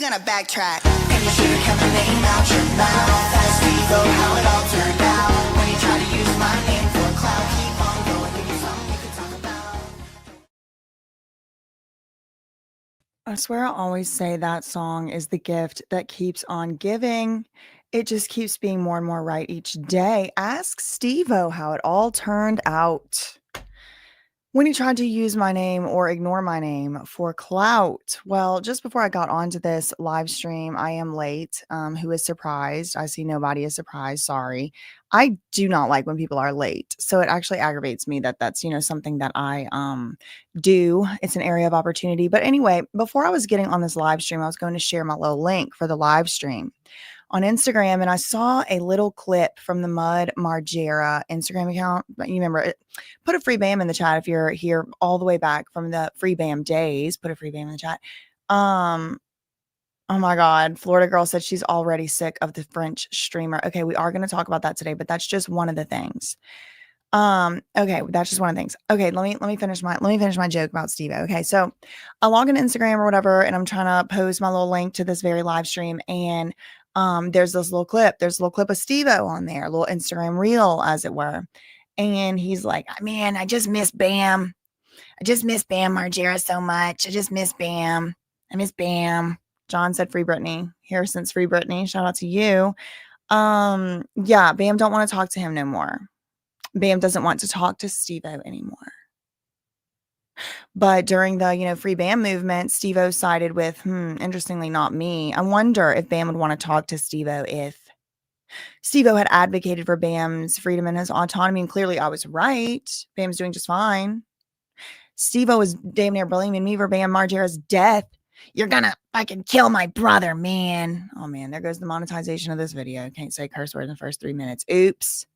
gonna backtrack. And you should've kept the name out your mouth. Ask me though how it all turned out. When you try to use my name for clout, keep on going, give me something we could talk about. I swear I always say that song is the gift that keeps on giving. It just keeps being more and more right each day. Ask Steve-O how it all turned out when he tried to use my name or ignore my name for clout. Well, just before I got onto this live stream, I am late. Who is surprised? I see nobody is surprised. Sorry. I do not like when people are late. So it actually aggravates me that that's, something that I do. It's an area of opportunity. But anyway, before I was getting on this live stream, I was going to share my little link for the live stream on Instagram, and I saw a little clip from the Mud Margera Instagram account. You remember it? Put a free BAM in the chat if you're here all the way back from the free BAM days. Put a free BAM in the chat. Oh my God. Florida girl said she's already sick of the French streamer. Okay, we are going to talk about that today, but that's just one of the things. Okay, that's just one of the things. Okay, let me finish my joke about Steve. Okay, so I log into Instagram or whatever, and I'm trying to post my little link to this very live stream, and there's this little clip. There's a little clip of Steve-O on there, a little Instagram reel, as it were. And he's like, man, I just miss Bam. I just miss Bam Margera so much. I just miss Bam. I miss Bam. John said free Britney. Here since free Britney. Shout out to you. Yeah, Bam don't want to talk to him no more. Bam doesn't want to talk to Steve-O anymore. But during the, free Bam movement, Steve-O sided with, interestingly, not me. I wonder if Bam would want to talk to Steve-O if Steve-O had advocated for Bam's freedom and his autonomy. And clearly I was right. Bam's doing just fine. Steve-O was damn near blaming me for Bam Margera's death. You're gonna fucking kill my brother, man. Oh, man, there goes the monetization of this video. Can't say curse word in the first 3 minutes. Oops.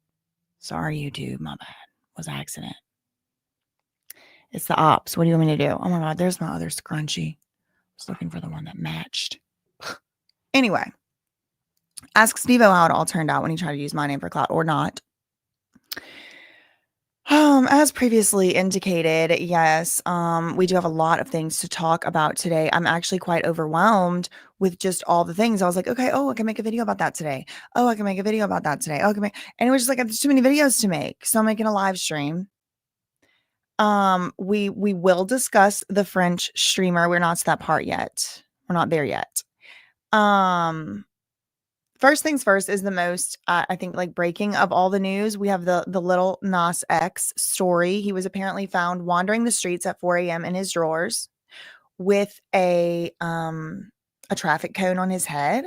Sorry, YouTube. My bad. It was an accident. It's the ops. What do you want me to do? Oh, my God. There's my other scrunchie. I was looking for the one that matched. Anyway. Ask Steve-O how it all turned out when he tried to use my name for clout or not. As previously indicated, yes, we do have a lot of things to talk about today. I'm actually quite overwhelmed with just all the things. I was like, okay, I can make a video about that today. Oh, I can make a video about that today. And it was just like, there's too many videos to make. So I'm making a live stream. We will discuss the French streamer. We're not to that part yet. We're not there yet. First things first is the most, I think, like breaking of all the news. We have the Lil Nas X story. He was apparently found wandering the streets at 4 a.m. in his drawers with a traffic cone on his head.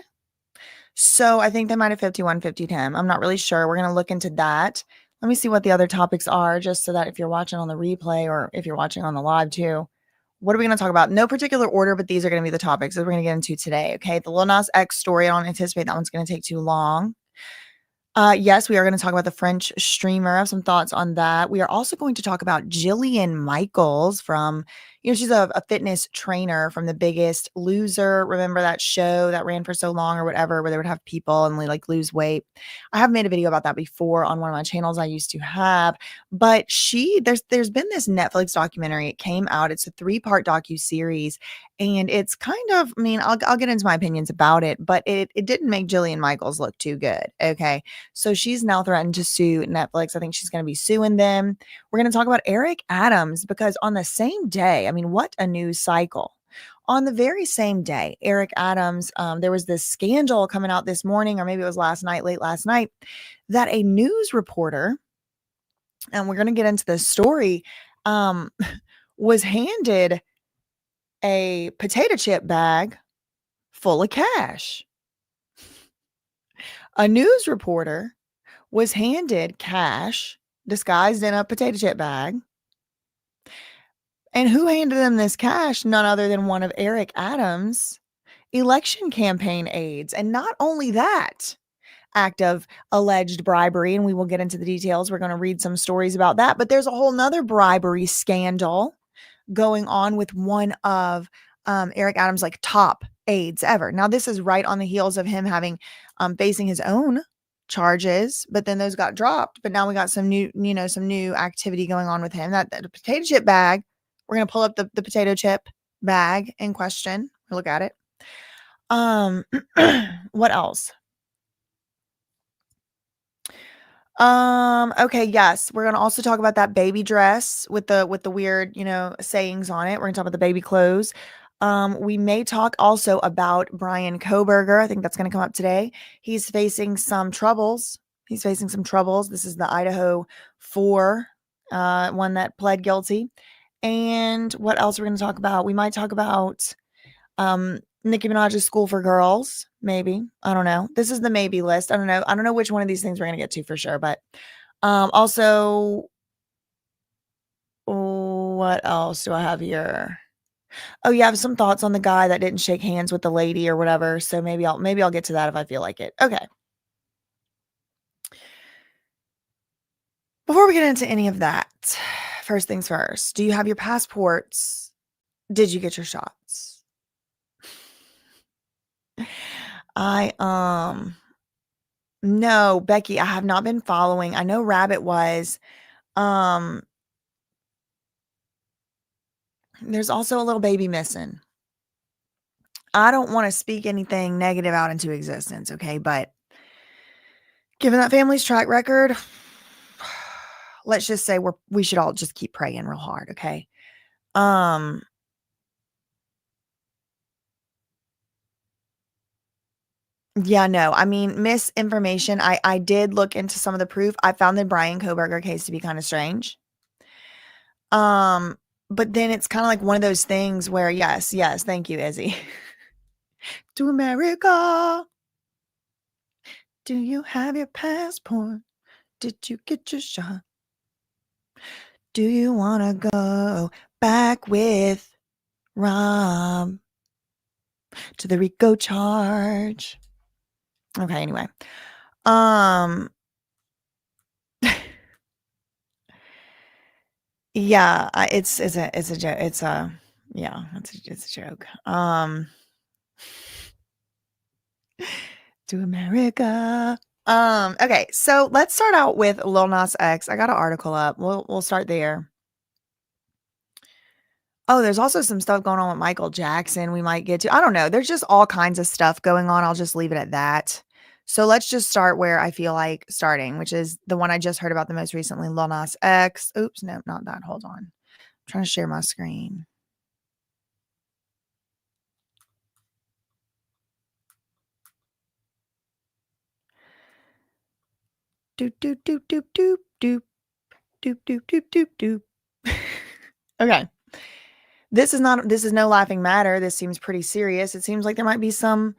So I think they might have 51-50'd him. I'm not really sure. We're going to look into that. Let me see what the other topics are, just so that if you're watching on the replay or if you're watching on the live too, what are we going to talk about? No particular order, but these are going to be the topics that we're going to get into today. Okay. The Lil Nas X story. I don't anticipate that one's going to take too long. Yes, we are going to talk about the French streamer. I have some thoughts on that. We are also going to talk about Jillian Michaels from, she's a fitness trainer from The Biggest Loser. Remember that show that ran for so long or whatever, where they would have people and like lose weight. I have made a video about that before on one of my channels I used to have, but there's been this Netflix documentary. It came out. It's a 3-part docu-series. And it's kind of, I'll get into my opinions about it, but it didn't make Jillian Michaels look too good. Okay. So she's now threatened to sue Netflix. I think she's going to be suing them. We're going to talk about Eric Adams because on the same day, what a news cycle. On the very same day, Eric Adams, there was this scandal coming out this morning, or maybe it was late last night, that a news reporter, and we're going to get into this story, was handed a potato chip bag full of cash. A news reporter was handed cash disguised in a potato chip bag. And who handed them this cash? None other than one of Eric Adams' election campaign aides. And not only that, act of alleged bribery, and we will get into the details. We're going to read some stories about that. But there's a whole nother bribery scandal going on with one of Eric Adams' like top aides ever. Now, this is right on the heels of him having facing his own charges, but then those got dropped. But now we got some new activity going on with him. That potato chip bag. We're going to pull up the potato chip bag in question. Look at it. Um, what else? Okay, yes, we're gonna also talk about that baby dress with the weird, sayings on it. We're gonna talk about the baby clothes. We may talk also about Brian Koberger. I think that's gonna come up today. He's facing some troubles. He's facing some troubles. This is the Idaho 4, one that pled guilty. And what else we're gonna talk about? We might talk about Nicki Minaj's School for Girls, maybe. I don't know. This is the maybe list. I don't know. I don't know which one of these things we're gonna get to for sure, but also, what else do I have here? Oh, you have some thoughts on the guy that didn't shake hands with the lady or whatever. So maybe I'll get to that if I feel like it. Okay. Before we get into any of that, first things first, do you have your passports? Did you get your shots? No, Becky, I have not been following. I know Rabbit was. Um, there's also a little baby missing. I don't want to speak anything negative out into existence, okay? But given that family's track record, let's just say we should all just keep praying real hard, okay? Yeah, no. I mean, misinformation. I did look into some of the proof. I found the Brian Koberger case to be kind of strange. Um, but then it's kind of like one of those things where yes, thank you, Izzy. To America. Do you have your passport? Did you get your shot? Do you want to go back with Rob to the RICO charge? Okay, anyway. Yeah, it's a joke. It's a joke. To America. Okay, so let's start out with Lil Nas X. I got an article up. We'll start there. Oh, there's also some stuff going on with Michael Jackson we might get to. I don't know. There's just all kinds of stuff going on. I'll just leave it at that. So let's just start where I feel like starting, which is the one I just heard about the most recently, Lil Nas X. Oops, no, not that. Hold on. I'm trying to share my screen. Doop, doop, doop, doop, doop, doop, doop, doop, doop, doop, doop. Okay. This is no laughing matter. This seems pretty serious. It seems like there might be some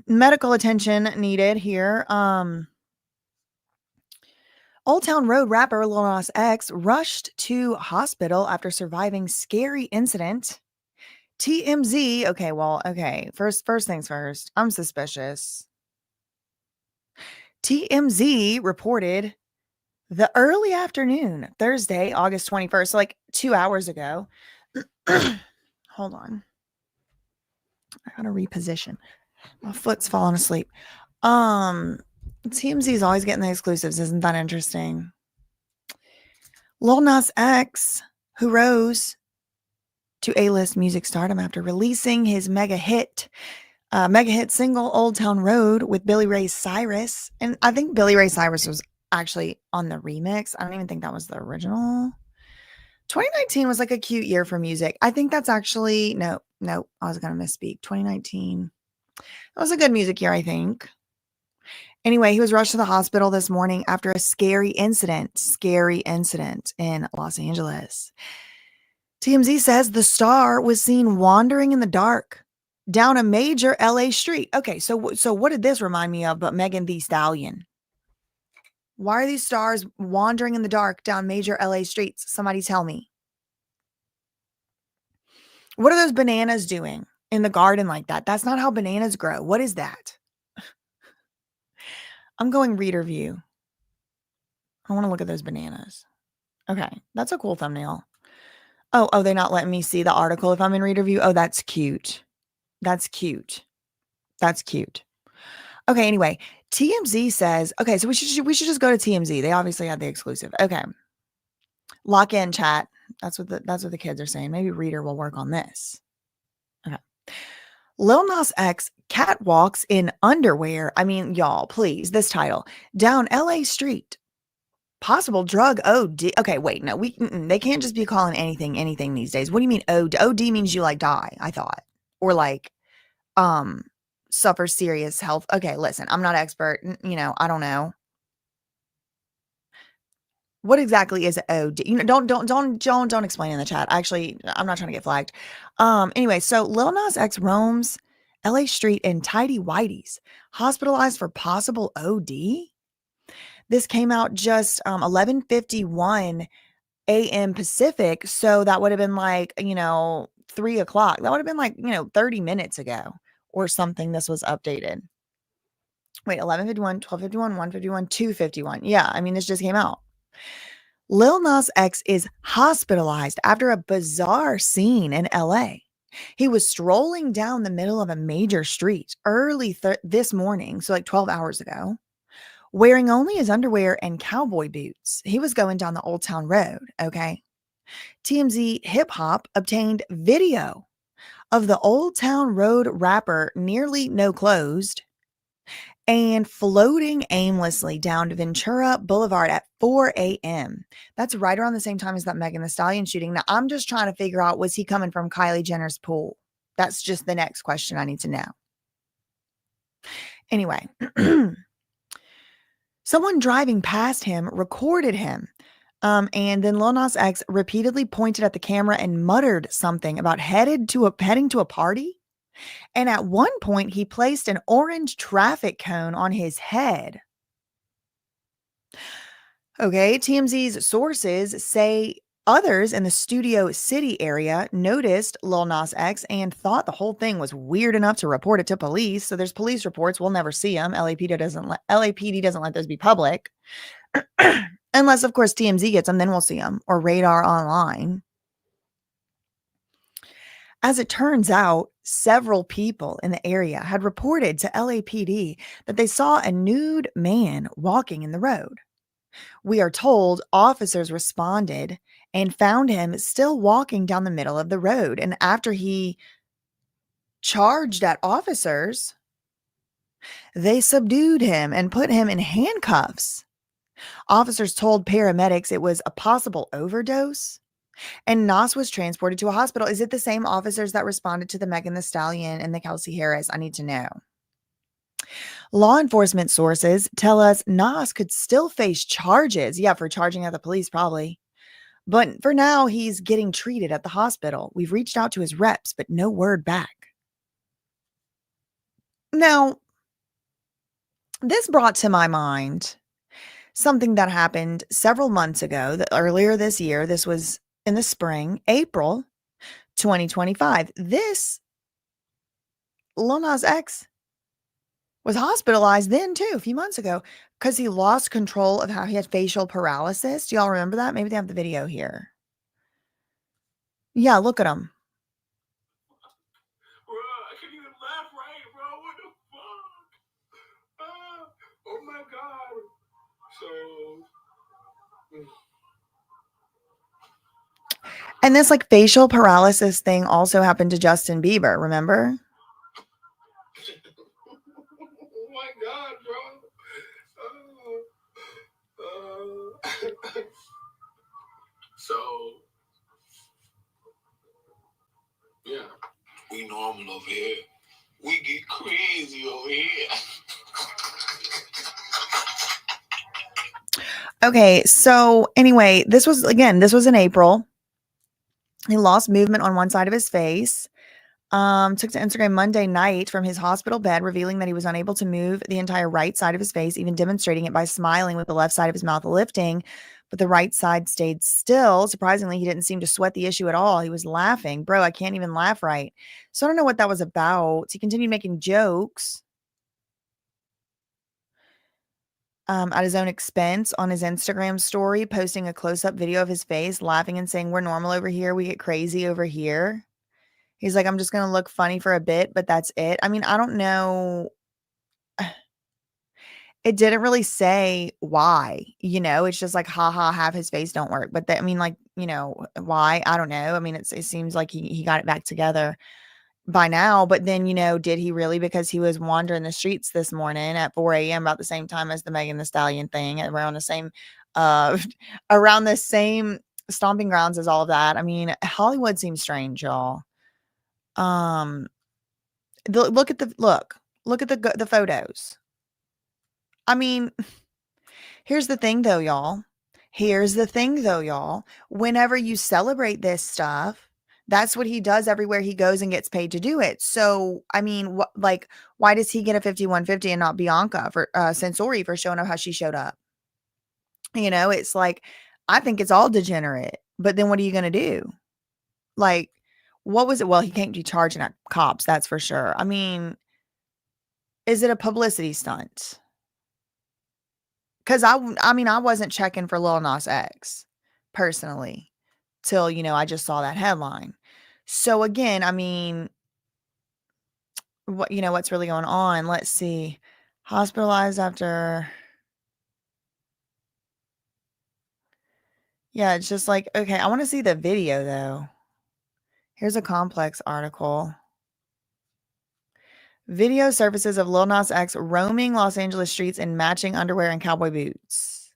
medical attention needed here. Old Town Road rapper Lil Nas X rushed to hospital after surviving scary incident. TMZ. Okay. First things first. I'm suspicious. TMZ reported the early afternoon, Thursday, August 21st, so like 2 hours ago. Hold on. I gotta reposition. My foot's falling asleep. TMZ is always getting the exclusives. Isn't that interesting? Lil Nas X, who rose to A-list music stardom after releasing his mega hit single Old Town Road with Billy Ray Cyrus. And I think Billy Ray Cyrus was actually on the remix. I don't even think that was the original. 2019 was like a cute year for music. I think that's actually no, I was gonna misspeak. 2019. That was a good music year, I think. Anyway, he was rushed to the hospital this morning after a scary incident in Los Angeles. TMZ says the star was seen wandering in the dark down a major LA street. Okay, so what did this remind me of but Megan Thee Stallion? Why are these stars wandering in the dark down major LA streets? Somebody tell me. What are those bananas doing in the garden like that? That's not how bananas grow. What is that? I'm going reader view. I want to look at those bananas. Okay, that's a cool thumbnail. Oh, they're not letting me see the article if I'm in reader view. Oh, that's cute. That's cute. Okay, anyway, TMZ says, okay, so we should just go to TMZ. They obviously had the exclusive. Okay. Lock in, chat. That's what the kids are saying. Maybe reader will work on this. Lil Nas X catwalks in underwear. I mean, y'all, please, this title. Down LA street. Possible drug OD. Okay, wait, no, they can't just be calling anything these days. What do you mean OD? OD means you like die, I thought. Or like um suffer serious health. Okay, listen, I'm not expert, I don't know. What exactly is OD? Don't explain in the chat. Actually, I'm not trying to get flagged. Anyway, so Lil Nas X roams LA street in tidy whities, hospitalized for possible OD. This came out just 11:51 a.m. Pacific, so that would have been like 3 o'clock. That would have been like 30 minutes ago or something. This was updated. Wait, 11:51, 12:51, 1:51, 2:51. Yeah, I mean, this just came out. Lil Nas X is hospitalized after a bizarre scene in LA. He was strolling down the middle of a major street early this morning, so like 12 hours ago, wearing only his underwear and cowboy boots. He was going down the Old Town Road, okay? TMZ Hip Hop obtained video of the Old Town Road rapper nearly no closed and floating aimlessly down to Ventura Boulevard at 4 a.m. That's right around the same time as that Megan Thee Stallion shooting. Now, I'm just trying to figure out, was he coming from Kylie Jenner's pool? That's just the next question I need to know. Anyway, someone driving past him recorded him. And then Lil Nas X repeatedly pointed at the camera and muttered something about heading to a party. And at one point, he placed an orange traffic cone on his head. Okay, TMZ's sources say others in the Studio City area noticed Lil Nas X and thought the whole thing was weird enough to report it to police. So there's police reports. We'll never see them. LAPD doesn't let those be public. Unless, of course, TMZ gets them, then we'll see them. Or Radar Online. As it turns out, several people in the area had reported to LAPD that they saw a nude man walking in the road. We are told officers responded and found him still walking down the middle of the road. And after he charged at officers, they subdued him and put him in handcuffs. Officers told paramedics it was a possible overdose. And Nas was transported to a hospital. Is it the same officers that responded to the Megan Thee Stallion and the Kelsey Harris? I need to know. Law enforcement sources tell us Nas could still face charges. Yeah, for charging at the police, probably. But for now, he's getting treated at the hospital. We've reached out to his reps, but no word back. Now, this brought to my mind something that happened several months ago, earlier this year. This was in the spring, April 2025. This Lil Nas X was hospitalized then too, a few months ago, because he lost control of how he had facial paralysis. Do y'all remember that? Maybe they have the video here. Yeah, look at him. Bro, I can't even laugh right, bro. What the fuck? Oh my god. So. And this like facial paralysis thing also happened to Justin Bieber, remember? Oh my god, bro. So, yeah, we normal over here. We get crazy over here. Okay, so anyway, this was in April. He lost movement on one side of his face. Took to Instagram Monday night from his hospital bed, revealing that he was unable to move the entire right side of his face, even demonstrating it by smiling with the left side of his mouth lifting, but the right side stayed still. Surprisingly, he didn't seem to sweat the issue at all. He was laughing. Bro, I can't even laugh right. So I don't know what that was about. He continued making jokes at his own expense on his Instagram story, posting a close-up video of his face, laughing and saying, "We're normal over here. We get crazy over here." He's like, "I'm just going to look funny for a bit, but that's it." I mean, I don't know. It didn't really say why, it's just like, haha, half his face don't work. But why? I don't know. I mean, it seems like he got it back together. by now. But then, did he really? Because he was wandering the streets this morning at 4 a.m. about the same time as the Megan Thee Stallion thing, around the same, around the same stomping grounds as all of that. I mean, Hollywood seems strange, y'all. Look at the photos. I mean, here's the thing though, y'all. Whenever you celebrate this stuff, that's what he does everywhere he goes and gets paid to do it. So, I mean, why does he get a 5150 and not Bianca for Sensori for showing up how she showed up? It's like, I think it's all degenerate. But then what are you going to do? Like, what was it? Well, he can't be charging at cops, that's for sure. I mean, is it a publicity stunt? Because I wasn't checking for Lil Nas X personally till, I just saw that headline. So again, I mean, what's really going on? Let's see. Hospitalized after. Yeah, it's just like, okay, I want to see the video though. Here's a Complex article. Video surfaces of Lil Nas X roaming Los Angeles streets in matching underwear and cowboy boots.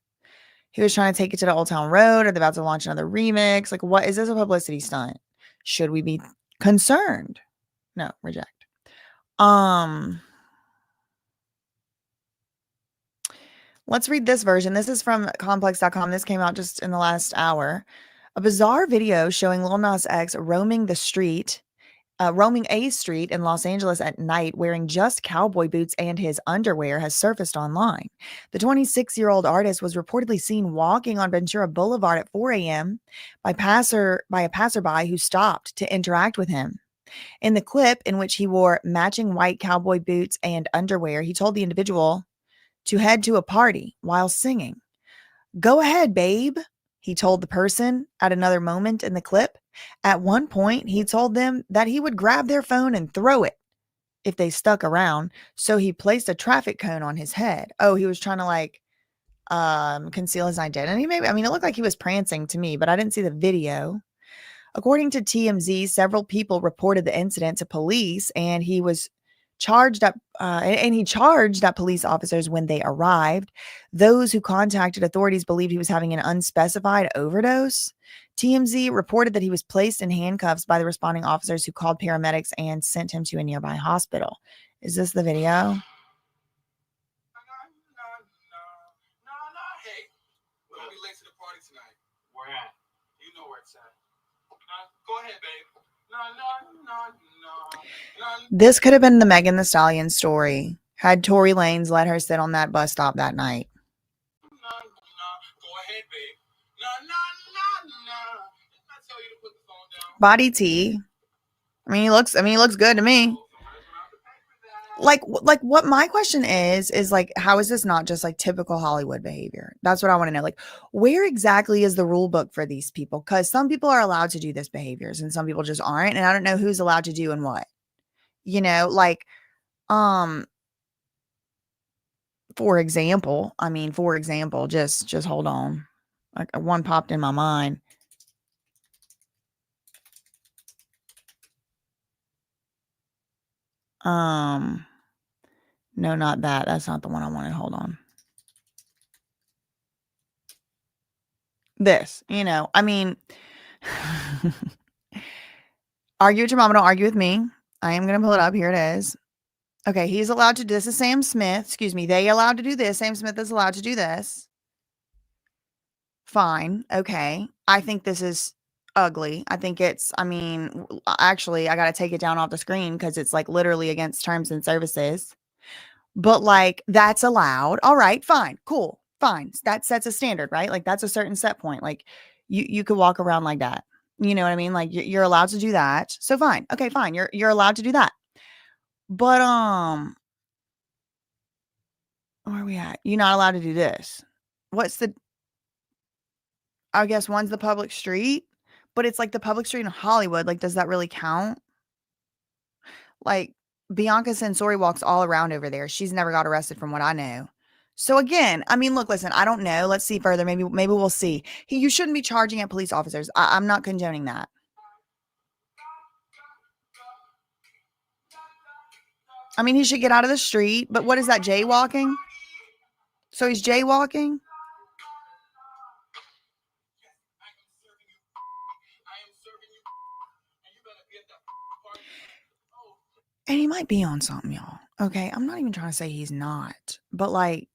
He was trying to take it to the Old Town Road. Are they about to launch another remix? Like, what is this, a publicity stunt? Should we be concerned? No, reject. Let's read this version. This is from complex.com. This came out just in the last hour. A bizarre video showing Lil Nas X roaming a street in Los Angeles at night wearing just cowboy boots and his underwear has surfaced online. The 26-year-old artist was reportedly seen walking on Ventura Boulevard at 4 a.m. by a passerby who stopped to interact with him. In the clip, in which he wore matching white cowboy boots and underwear, he told the individual to head to a party while singing. "Go ahead, babe," he told the person at another moment in the clip. At one point, he told them that he would grab their phone and throw it if they stuck around, so he placed a traffic cone on his head. Oh, he was trying to conceal his identity, maybe? I mean, it looked like he was prancing to me, but I didn't see the video. According to TMZ, several people reported the incident to police, and he was charged up and he charged at police officers when they arrived. Those who contacted authorities believed he was having an unspecified overdose. TMZ reported that he was placed in handcuffs by the responding officers, who called paramedics and sent him to a nearby hospital. Is this the video? No. Hey, we're gonna be late to the party tonight. Where at? You know where it's at. Go ahead, babe. No. This could have been the Megan Thee Stallion story had Tory Lanez let her sit on that bus stop that night. No. Go ahead, babe. No. I tell you to put the phone down. Body T. He looks good to me. Like what my question is like, how is this not just like typical Hollywood behavior? That's what I want to know. Like, where exactly is the rule book for these people? Because some people are allowed to do this behaviors and some people just aren't. And I don't know who's allowed to do and what. For example, just hold on. Like, one popped in my mind. No, not that. That's not the one I wanted. Hold on. This, argue with your mama, don't argue with me. I am going to pull it up. Here it is. Okay, he's allowed to do this. Is Sam Smith. Excuse me. They allowed to do this. Sam Smith is allowed to do this. Fine. Okay. I think this is ugly. I think actually, I got to take it down off the screen because it's like literally against terms and services. But like, that's allowed. All right, fine, cool, fine. That sets a standard, right? Like, that's a certain set point. Like, you could walk around like that. You know what I mean? Like, you're allowed to do that. So fine. Okay, fine. You're allowed to do that. But where are we at? You're not allowed to do this. I guess one's the public street, but it's like the public street in Hollywood. Like, does that really count? Like, Bianca Sensori walks all around over there. She's never got arrested from what I know. So again, look, listen, I don't know. Let's see further. Maybe we'll see. You shouldn't be charging at police officers. I'm not condoning that. I mean, he should get out of the street, but what is that, jaywalking? So he's jaywalking? And he might be on something, y'all. Okay, I'm not even trying to say he's not, but like,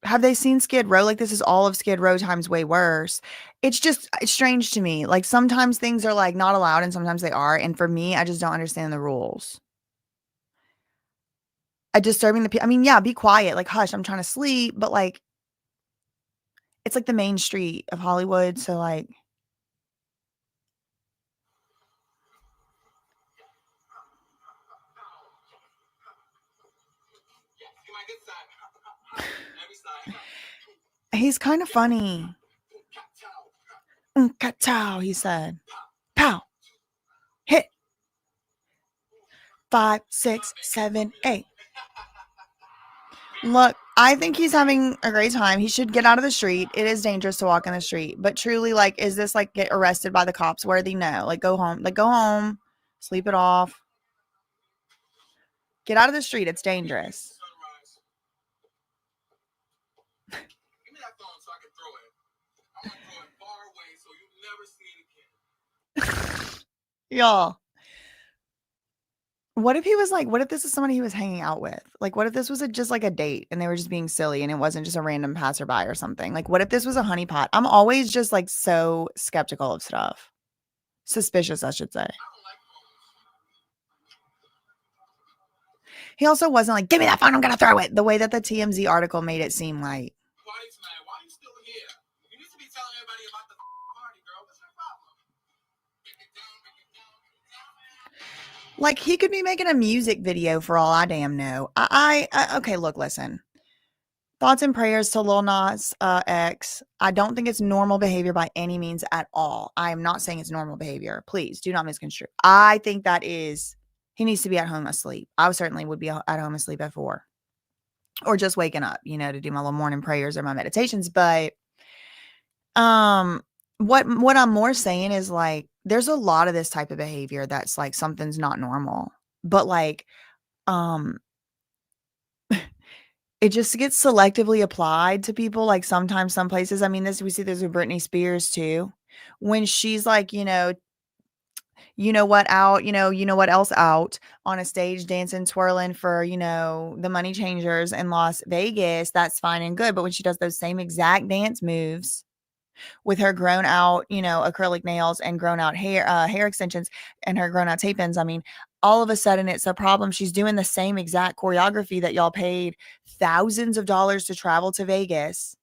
have they seen Skid Row? Like, this is all of Skid Row times way worse. It's strange to me. Like, sometimes things are like not allowed and sometimes they are. And for me, I just don't understand the rules. Disturbing the people. I mean, yeah, be quiet. Like, hush, I'm trying to sleep. But like, it's like the main street of Hollywood. So like, he's kind of funny. Ka-chow, he said. Pow. Hit. 5, 6, 7, 8. Look, I think he's having a great time. He should get out of the street. It is dangerous to walk in the street. But truly, like, is this like get arrested by the cops worthy? No. Like, go home. Like, go home. Sleep it off. Get out of the street. It's dangerous. Y'all. What if he was like, what if this is somebody he was hanging out with? Like, what if this was just like a date and they were just being silly and it wasn't just a random passerby or something? Like, what if this was a honeypot? I'm always just like so skeptical of stuff. Suspicious, I should say. He also wasn't like, give me that phone, I'm gonna throw it. The way that the TMZ article made it seem like. Why are you still here? You need to be telling everybody about the party, girl. What's your problem? Like, he could be making a music video for all I damn know. Okay, look, listen. Thoughts and prayers to Lil Nas X. I don't think it's normal behavior by any means at all. I am not saying it's normal behavior. Please do not misconstrue. I think that is, he needs to be at home asleep. I certainly would be at home asleep at 4. Or just waking up, to do my little morning prayers or my meditations. But what I'm more saying is like, there's a lot of this type of behavior that's like something's not normal. But like, it just gets selectively applied to people. Like sometimes some places, I mean, we see this with Britney Spears too. When she's like, you know what else out on a stage dancing, twirling for, the money changers in Las Vegas, that's fine and good. But when she does those same exact dance moves with her grown out, acrylic nails and grown out hair extensions and her grown out tape ends, I mean, all of a sudden it's a problem. She's doing the same exact choreography that y'all paid thousands of dollars to travel to Vegas.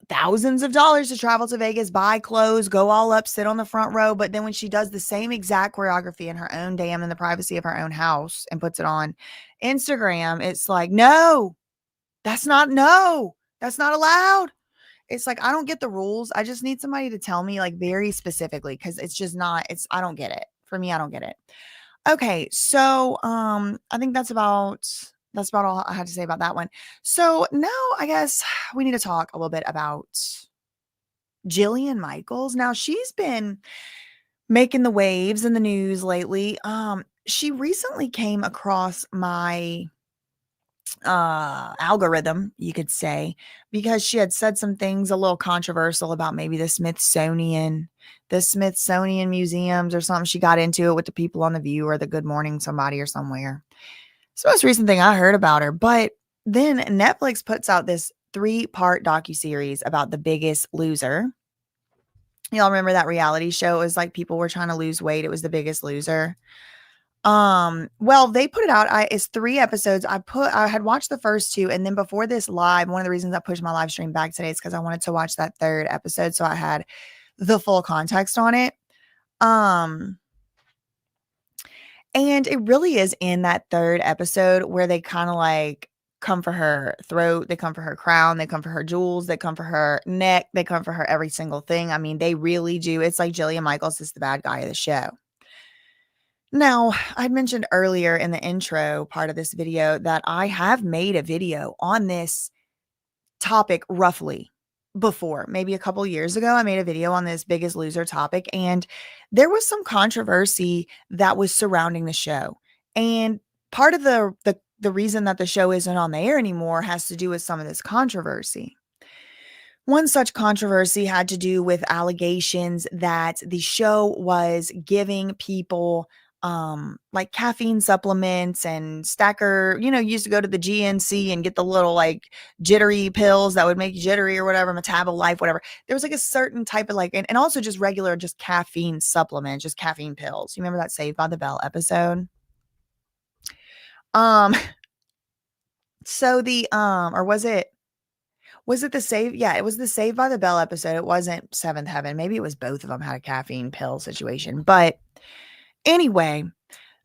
Thousands of dollars to travel to Vegas, buy clothes, go all up, sit on the front row. But then when she does the same exact choreography in her own damn, in the privacy of her own house and puts it on Instagram, it's like, no, that's not allowed. It's like, I don't get the rules. I just need somebody to tell me like very specifically, because it's just not, I don't get it. For me, I don't get it. Okay, so I think that's about all I had to say about that one. So now I guess we need to talk a little bit about Jillian Michaels. Now she's been making the waves in the news lately. She recently came across my algorithm, you could say, because she had said some things a little controversial about maybe the Smithsonian museums or something. She got into it with the people on The View or the Good Morning somebody or somewhere. It's the most recent thing I heard about her. But then Netflix puts out this 3-part docuseries about The Biggest Loser. Y'all remember that reality show? It was like people were trying to lose weight. It was The Biggest Loser. Well, they put it out. It's 3 episodes. I had watched the first 2, and then before this live, one of the reasons I pushed my live stream back today is because I wanted to watch that 3rd episode, so I had the full context on it. And it really is in that 3rd episode where they kind of like come for her throat, they come for her crown, they come for her jewels, they come for her neck, they come for her every single thing. I mean, they really do. It's like Jillian Michaels is the bad guy of the show. Now, I mentioned earlier in the intro part of this video that I have made a video on this topic roughly before, maybe a couple years ago. I made a video on this Biggest Loser topic, and there was some controversy that was surrounding the show. And part of the reason that the show isn't on the air anymore has to do with some of this controversy. One such controversy had to do with allegations that the show was giving people like caffeine supplements and stacker, you used to go to the GNC and get the little like jittery pills that would make you jittery or whatever, Metabolife, whatever. There was like a certain type of like, and also just regular, just caffeine supplements, just caffeine pills. You remember that Saved by the Bell episode? Um, so the, or was it the Save? Yeah, it was the Saved by the Bell episode. It wasn't Seventh Heaven. Maybe it was both of them had a caffeine pill situation. But anyway,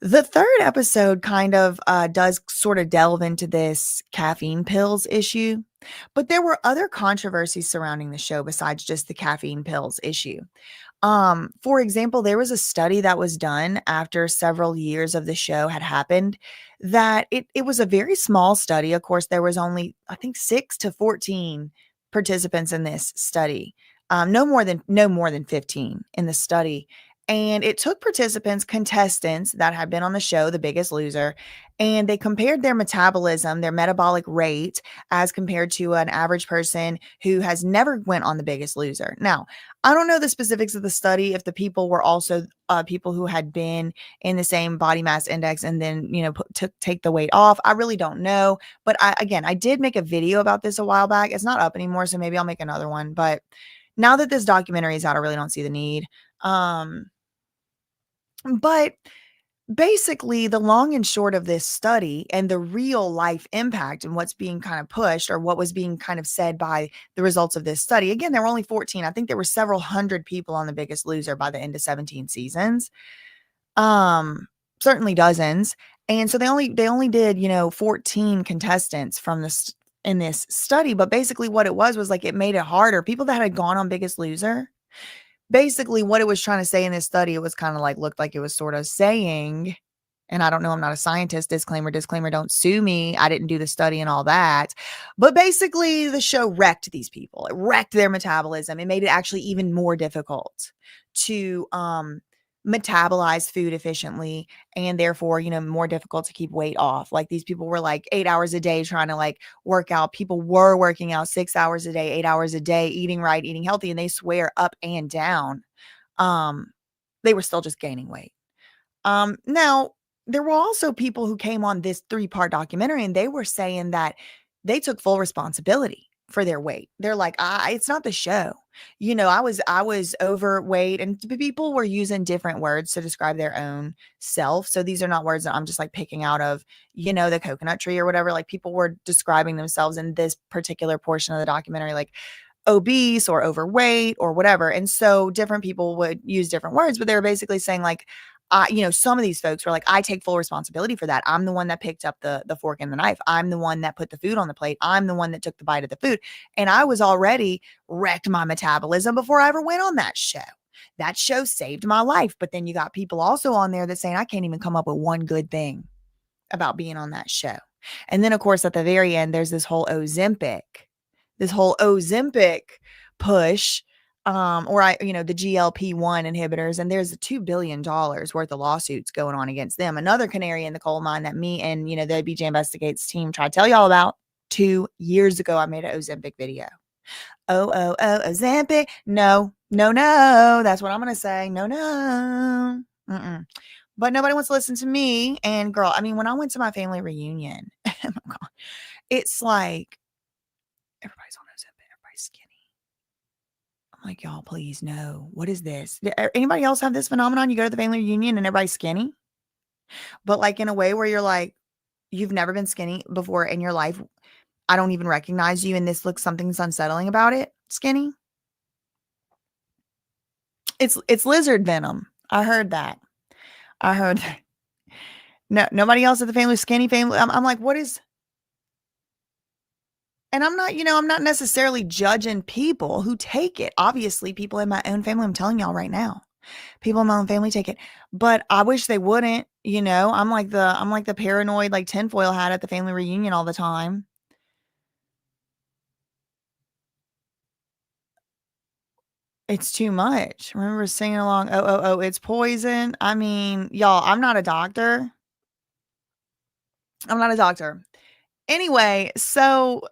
the third episode kind of does sort of delve into this caffeine pills issue. But there were other controversies surrounding the show besides just the caffeine pills issue. For example, there was a study that was done after several years of the show had happened that it was a very small study. Of course, there was only, I think, 6 to 14 participants in this study. No more than 15 in the study. And it took contestants that had been on the show, The Biggest Loser, and they compared their metabolism, their metabolic rate, as compared to an average person who has never went on The Biggest Loser. Now, I don't know the specifics of the study, if the people were also people who had been in the same body mass index and then, take the weight off. I really don't know. But I did make a video about this a while back. It's not up anymore, so maybe I'll make another one. But now that this documentary is out, I really don't see the need. But basically, the long and short of this study and the real life impact and what's being kind of pushed, or what was being kind of said by the results of this study. Again, there were only 14. I think there were several hundred people on The Biggest Loser by the end of 17 seasons. Certainly dozens. And so they only did, 14 contestants from this in this study. But basically what it was like, it made it harder. People that had gone on Biggest Loser, basically what it was trying to say in this study, it was kind of like, looked like it was sort of saying, and I don't know, I'm not a scientist, disclaimer, don't sue me, I didn't do the study and all that, but basically the show wrecked these people. It wrecked their metabolism. It made it actually even more difficult to metabolize food efficiently, and therefore, more difficult to keep weight off. Like, these people were like 8 hours a day trying to like work out. People were working out 6 hours a day, 8 hours a day, eating right, eating healthy, and they swear up and down they were still just gaining weight. Now, there were also people who came on this 3-part documentary, and they were saying that they took full responsibility for their weight. They're like, it's not the show. I was overweight, and people were using different words to describe their own self. So these are not words that I'm just like picking out of, the coconut tree or whatever. Like, people were describing themselves in this particular portion of the documentary, like obese or overweight or whatever. And so different people would use different words, but they were basically saying like, some of these folks were like, I take full responsibility for that. I'm the one that picked up the fork and the knife. I'm the one that put the food on the plate. I'm the one that took the bite of the food. And I was already wrecked my metabolism before I ever went on that show. That show saved my life. But then you got people also on there that saying, I can't even come up with one good thing about being on that show. And then, of course, at the very end, there's this whole Ozempic push, the GLP-1 inhibitors, and there's $2 billion worth of lawsuits going on against them. Another canary in the coal mine that me and, the BJ Investigates team tried to tell y'all about 2 years ago. I made an Ozempic video. Ozempic. No. That's what I'm going to say. No. But nobody wants to listen to me. And girl, when I went to my family reunion, oh my God, it's like, everybody's on Ozempic, everybody's skinny. I'm like, y'all, please, no. What is this? Anybody else have this phenomenon? You go to the family reunion and everybody's skinny, but like in a way where you're like, you've never been skinny before in your life. I don't even recognize you, and this looks, something's unsettling about it. Skinny. It's lizard venom. I heard that. No, nobody else at the family skinny family. I'm like, what is? And I'm not necessarily judging people who take it. Obviously, people in my own family, I'm telling y'all right now, people in my own family take it, but I wish they wouldn't. I'm like the paranoid, like tinfoil hat at the family reunion all the time. It's too much. I remember singing along, "Oh, oh, oh, it's poison." I mean, y'all, I'm not a doctor. I'm not a doctor. Anyway, so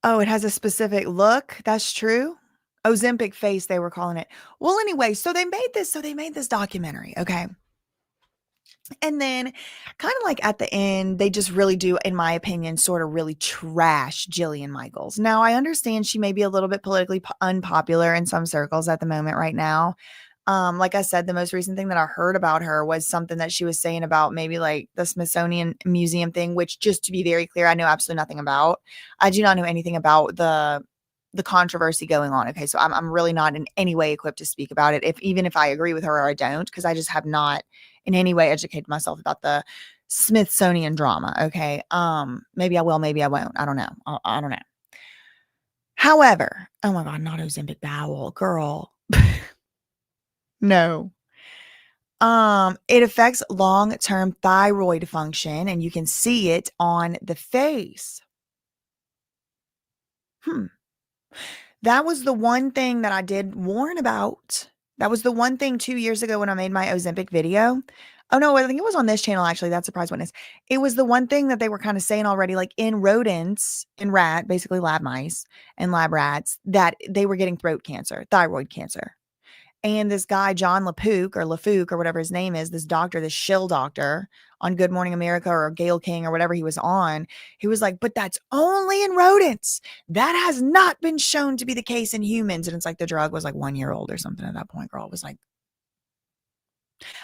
oh, it has a specific look. That's true. Ozempic face, they were calling it. Well, anyway, so they made this documentary, okay? And then kind of like at the end, they just really do, in my opinion, sort of really trash Jillian Michaels. Now, I understand she may be a little bit politically unpopular in some circles at the moment right now. Like I said, the most recent thing that I heard about her was something that she was saying about maybe like the Smithsonian Museum thing, which, just to be very clear, I know absolutely nothing about. I do not know anything about the controversy going on. Okay, so I'm really not in any way equipped to speak about it, even if I agree with her or I don't, because I just have not in any way educated myself about the Smithsonian drama. Okay, maybe I will, maybe I won't. I don't know. I don't know. However, oh my God, not Ozempic bowel, girl. No. It affects long-term thyroid function, and you can see it on the face. That was the one thing that I did warn about. That was the one thing 2 years ago when I made my Ozempic video. Oh, no, I think it was on this channel, actually, That Surprise Witness. It was the one thing that they were kind of saying already, like in rodents, in basically lab mice and lab rats, that they were getting throat cancer, thyroid cancer. And this guy, John LaFouque or whatever his name is, this doctor, this shill doctor on Good Morning America or Gail King or whatever he was on, he was like, but that's only in rodents. That has not been shown to be the case in humans. And it's like the drug was like 1 year old or something at that point, girl. It was like,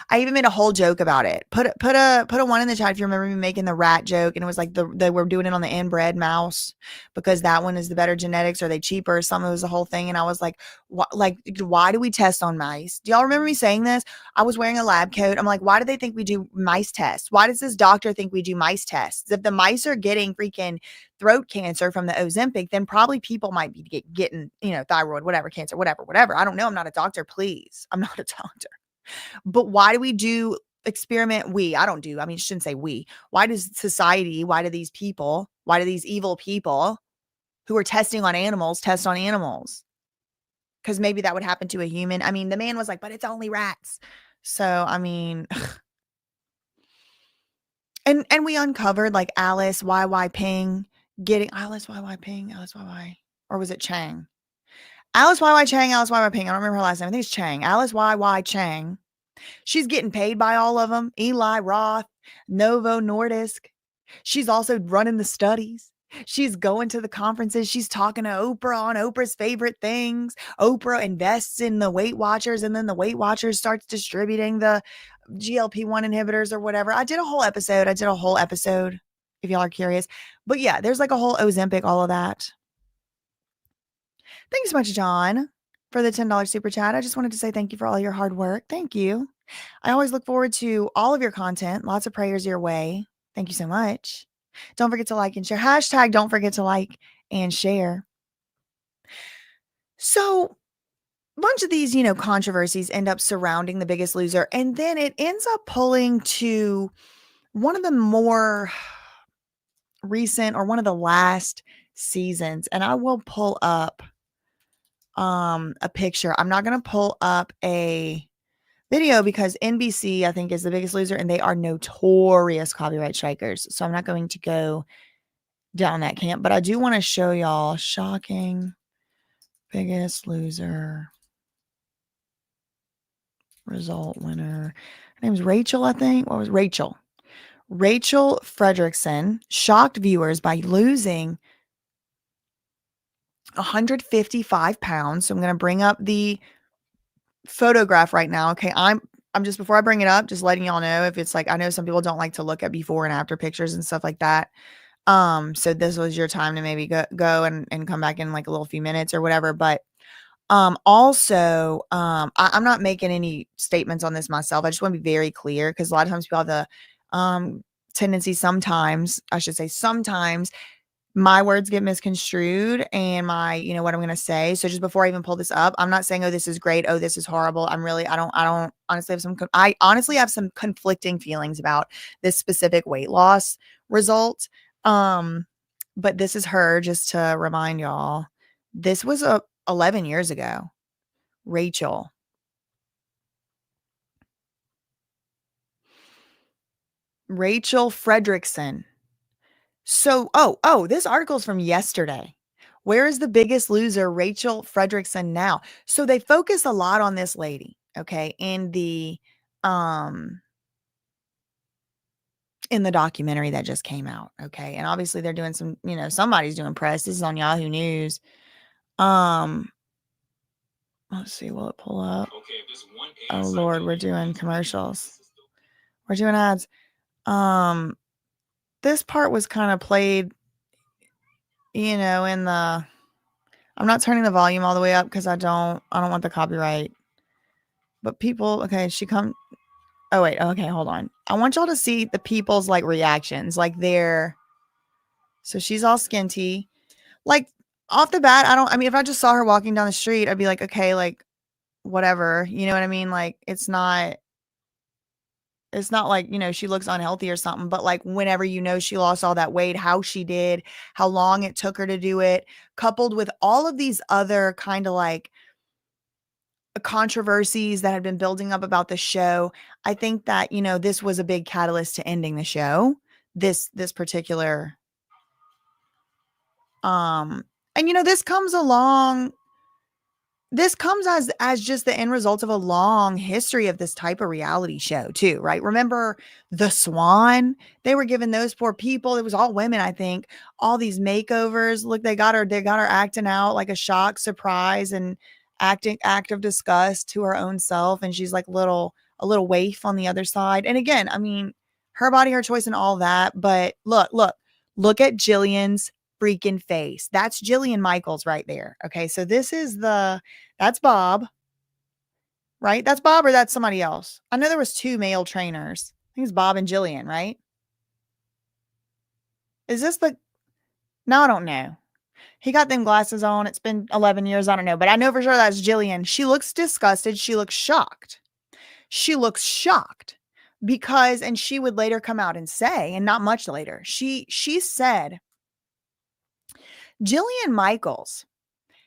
I even made a whole joke about it. Put a one in the chat if you remember me making the rat joke, and it was like they were doing it on the inbred mouse because that one is the better genetics, or are they cheaper or something. It was the whole thing, and I was like, why do we test on mice? Do y'all remember me saying this? I was wearing a lab coat. I'm like, why do they think we do mice tests? Why does this doctor think we do mice tests? If the mice are getting freaking throat cancer from the Ozempic, then probably people might be getting, thyroid, whatever, cancer, whatever. I don't know. I'm not a doctor, please. I'm not a doctor. But why do we do experiment? I don't do. I mean, shouldn't say we. Why does society, why do these evil people who are testing on animals test on animals? Because maybe that would happen to a human. I mean, the man was like, but it's only rats. So, I mean, and we uncovered like Alice YY Ping getting Alice YY Ping, Alice YY, or was it Chang? Alice YY Chang, Alice YY Ping. I don't remember her last name. I think it's Chang. Alice YY Chang. She's getting paid by all of them. Eli Roth, Novo Nordisk. She's also running the studies. She's going to the conferences. She's talking to Oprah on Oprah's favorite things. Oprah invests in the Weight Watchers, and then the Weight Watchers starts distributing the GLP-1 inhibitors or whatever. I did a whole episode if y'all are curious. But yeah, there's like a whole Ozempic, all of that. Thanks so much, John, for the $10 super chat. I just wanted to say thank you for all your hard work. Thank you. I always look forward to all of your content. Lots of prayers your way. Thank you so much. Don't forget to like and share. Hashtag don't forget to like and share. So a bunch of these, controversies end up surrounding The Biggest Loser. And then it ends up pulling to one of the more recent or one of the last seasons. And I will pull up a picture. I'm not going to pull up a video because NBC, I think, is The Biggest Loser, and they are notorious copyright strikers. So I'm not going to go down that camp, but I do want to show y'all shocking Biggest Loser result winner. Her name's Rachel, I think. What was Rachel? Rachel Fredrickson shocked viewers by losing 155 pounds. So I'm going to bring up the photograph right now. Okay, I'm just, before I bring it up, just letting y'all know, if it's like, I know some people don't like to look at before and after pictures and stuff like that. So this was your time to maybe go and come back in like a little few minutes or whatever. But also, I'm not making any statements on this myself. I just want to be very clear, because a lot of times people have the tendency, sometimes my words get misconstrued and my, what I'm going to say. So just before I even pull this up, I'm not saying, oh, this is great, oh, this is horrible. I don't honestly have some conflicting feelings about this specific weight loss result. But this is her, just to remind y'all. This was 11 years ago. Rachel. Rachel Fredrickson. So, this article's from yesterday. Where is the biggest loser, Rachel Fredrickson, now? So they focus a lot on this lady, okay, in the documentary that just came out, okay? And obviously they're doing some, somebody's doing press. This is on Yahoo News. Let's see, will it pull up? Oh Lord, we're doing commercials. We're doing ads. This part was kind of played, in the, I'm not turning the volume all the way up because I don't want the copyright. But people, okay, oh wait, okay, hold on. I want y'all to see the people's like reactions, like so she's all skinty. Like off the bat, if I just saw her walking down the street, I'd be like, okay, like whatever, you know what I mean? Like it's not like, she looks unhealthy or something, but like whenever she lost all that weight, how she did, how long it took her to do it, coupled with all of these other kind of like controversies that had been building up about the show. I think that, this was a big catalyst to ending the show. This particular and this comes as just the end result of a long history of this type of reality show too, right? Remember The Swan? They were giving those poor people, it was all women, I think, all these makeovers. Look, they got her acting out like a shock, surprise, and act of disgust to her own self. And she's like a little waif on the other side. And again, her body, her choice and all that. But look at Jillian's freaking face. That's Jillian Michaels right there. Okay. So that's Bob, right? That's Bob, or that's somebody else. I know there was 2 male trainers. I think it's Bob and Jillian, right? Is this no, I don't know. He got them glasses on. It's been 11 years. I don't know, but I know for sure that's Jillian. She looks disgusted. She looks shocked. Because, and she would later come out and say, and not much later, she said, Jillian Michaels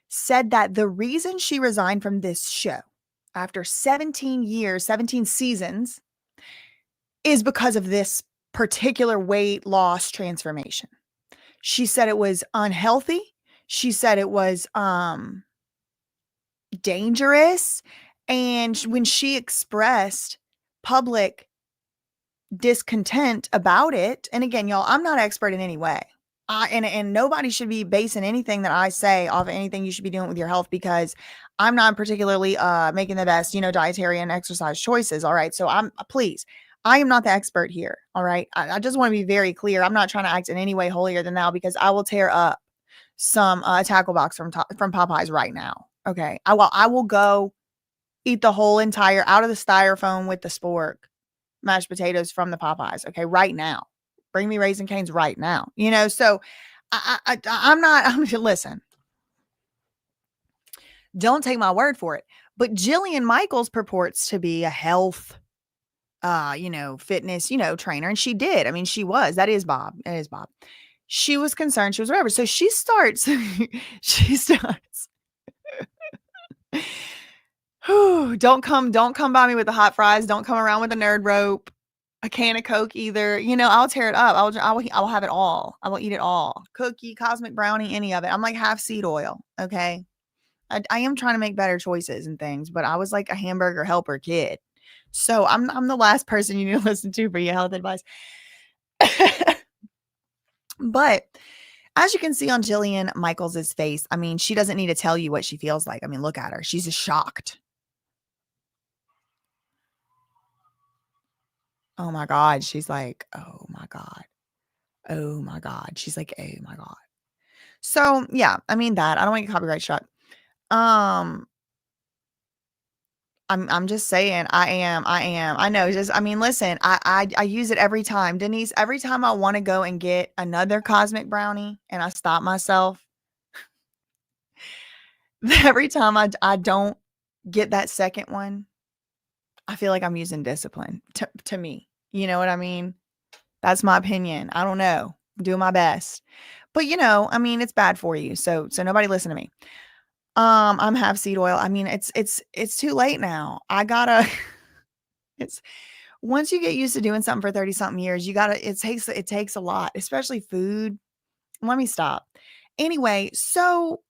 said that the reason she resigned from this show after 17 seasons, is because of this particular weight loss transformation. She said it was unhealthy. She said it was dangerous. And when she expressed public discontent about it, and again, y'all, I'm not expert in any way. And nobody should be basing anything that I say off of anything you should be doing with your health, because I'm not particularly making the best, dietary and exercise choices. All right. So I am not the expert here. All right. I just want to be very clear. I'm not trying to act in any way holier than thou, because I will tear up some tackle box from Popeyes right now. Okay. I will go eat the whole entire out of the styrofoam with the spork mashed potatoes from the Popeyes. Okay. Right now. Bring me Raising Cane's right now. So listen, don't take my word for it. But Jillian Michaels purports to be a health, fitness, trainer. And she did. That is Bob. It is Bob. She was concerned. She was whatever. So she starts, don't come by me with the hot fries. Don't come around with a nerd rope. A can of Coke either. I'll tear it up. I will have it all. I will eat it all. Cookie, cosmic brownie, any of it. I'm like half seed oil. Okay. I am trying to make better choices and things, but I was like a hamburger helper kid. So I'm the last person you need to listen to for your health advice. But as you can see on Jillian Michaels' face, she doesn't need to tell you what she feels like. Look at her. She's just shocked. Oh my God. She's like, oh my God. Oh my God. She's like, oh my God. So yeah, that I don't want to get copyright struck. I'm just saying I am. I know. Just, listen, I use it every time. Denise, every time I want to go and get another cosmic brownie and I stop myself, every time I don't get that second one, I feel like I'm using discipline to me. You know what I mean? That's my opinion. I don't know. I'm doing my best. But I mean, it's bad for you. So nobody listen to me. I'm half seed oil. I mean, it's too late now. I gotta it's once you get used to doing something for 30 something years, it takes a lot, especially food. Let me stop. Anyway, so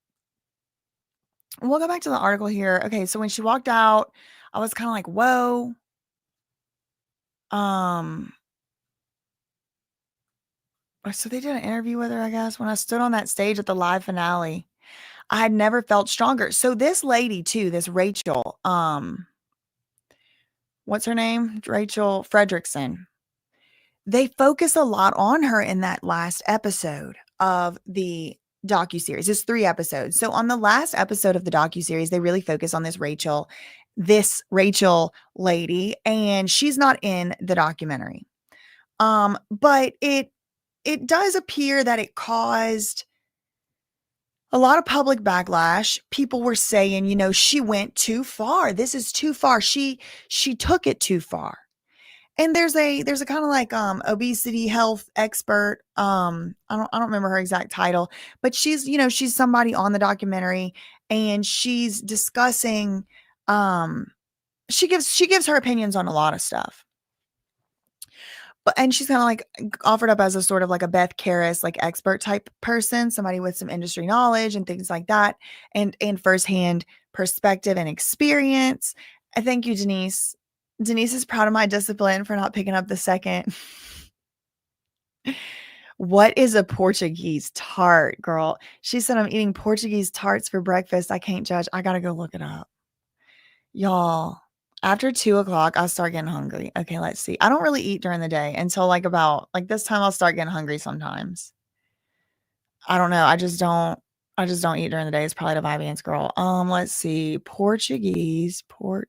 we'll go back to the article here. Okay, so when she walked out, I was kind of like, whoa. So they did an interview with her, I guess, when I stood on that stage at the live finale. I had never felt stronger. So this lady too, this Rachel, what's her name? Rachel Fredrickson. They focus a lot on her in that last episode of the docuseries. It's 3 episodes. So on the last episode of the docuseries, they really focus on this Rachel lady, and she's not in the documentary. But it does appear that it caused a lot of public backlash. People were saying, she went too far. This is too far. She took it too far. And there's a kind of like obesity health expert. I don't remember her exact title, but she's somebody on the documentary, and she's discussing she gives her opinions on a lot of stuff. And she's kind of like offered up as a sort of like a Beth Karis, like expert type person, somebody with some industry knowledge and things like that, and firsthand perspective and experience. Thank you, Denise. Denise is proud of my discipline for not picking up the second. What is a Portuguese tart, girl? She said, I'm eating Portuguese tarts for breakfast. I can't judge. I got to go look it up. Y'all, after 2:00, I start getting hungry. Okay, let's see. I don't really eat during the day until about this time. I'll start getting hungry sometimes. I don't know. I just don't eat during the day. It's probably the Vyvanse girl. Let's see. Portuguese. How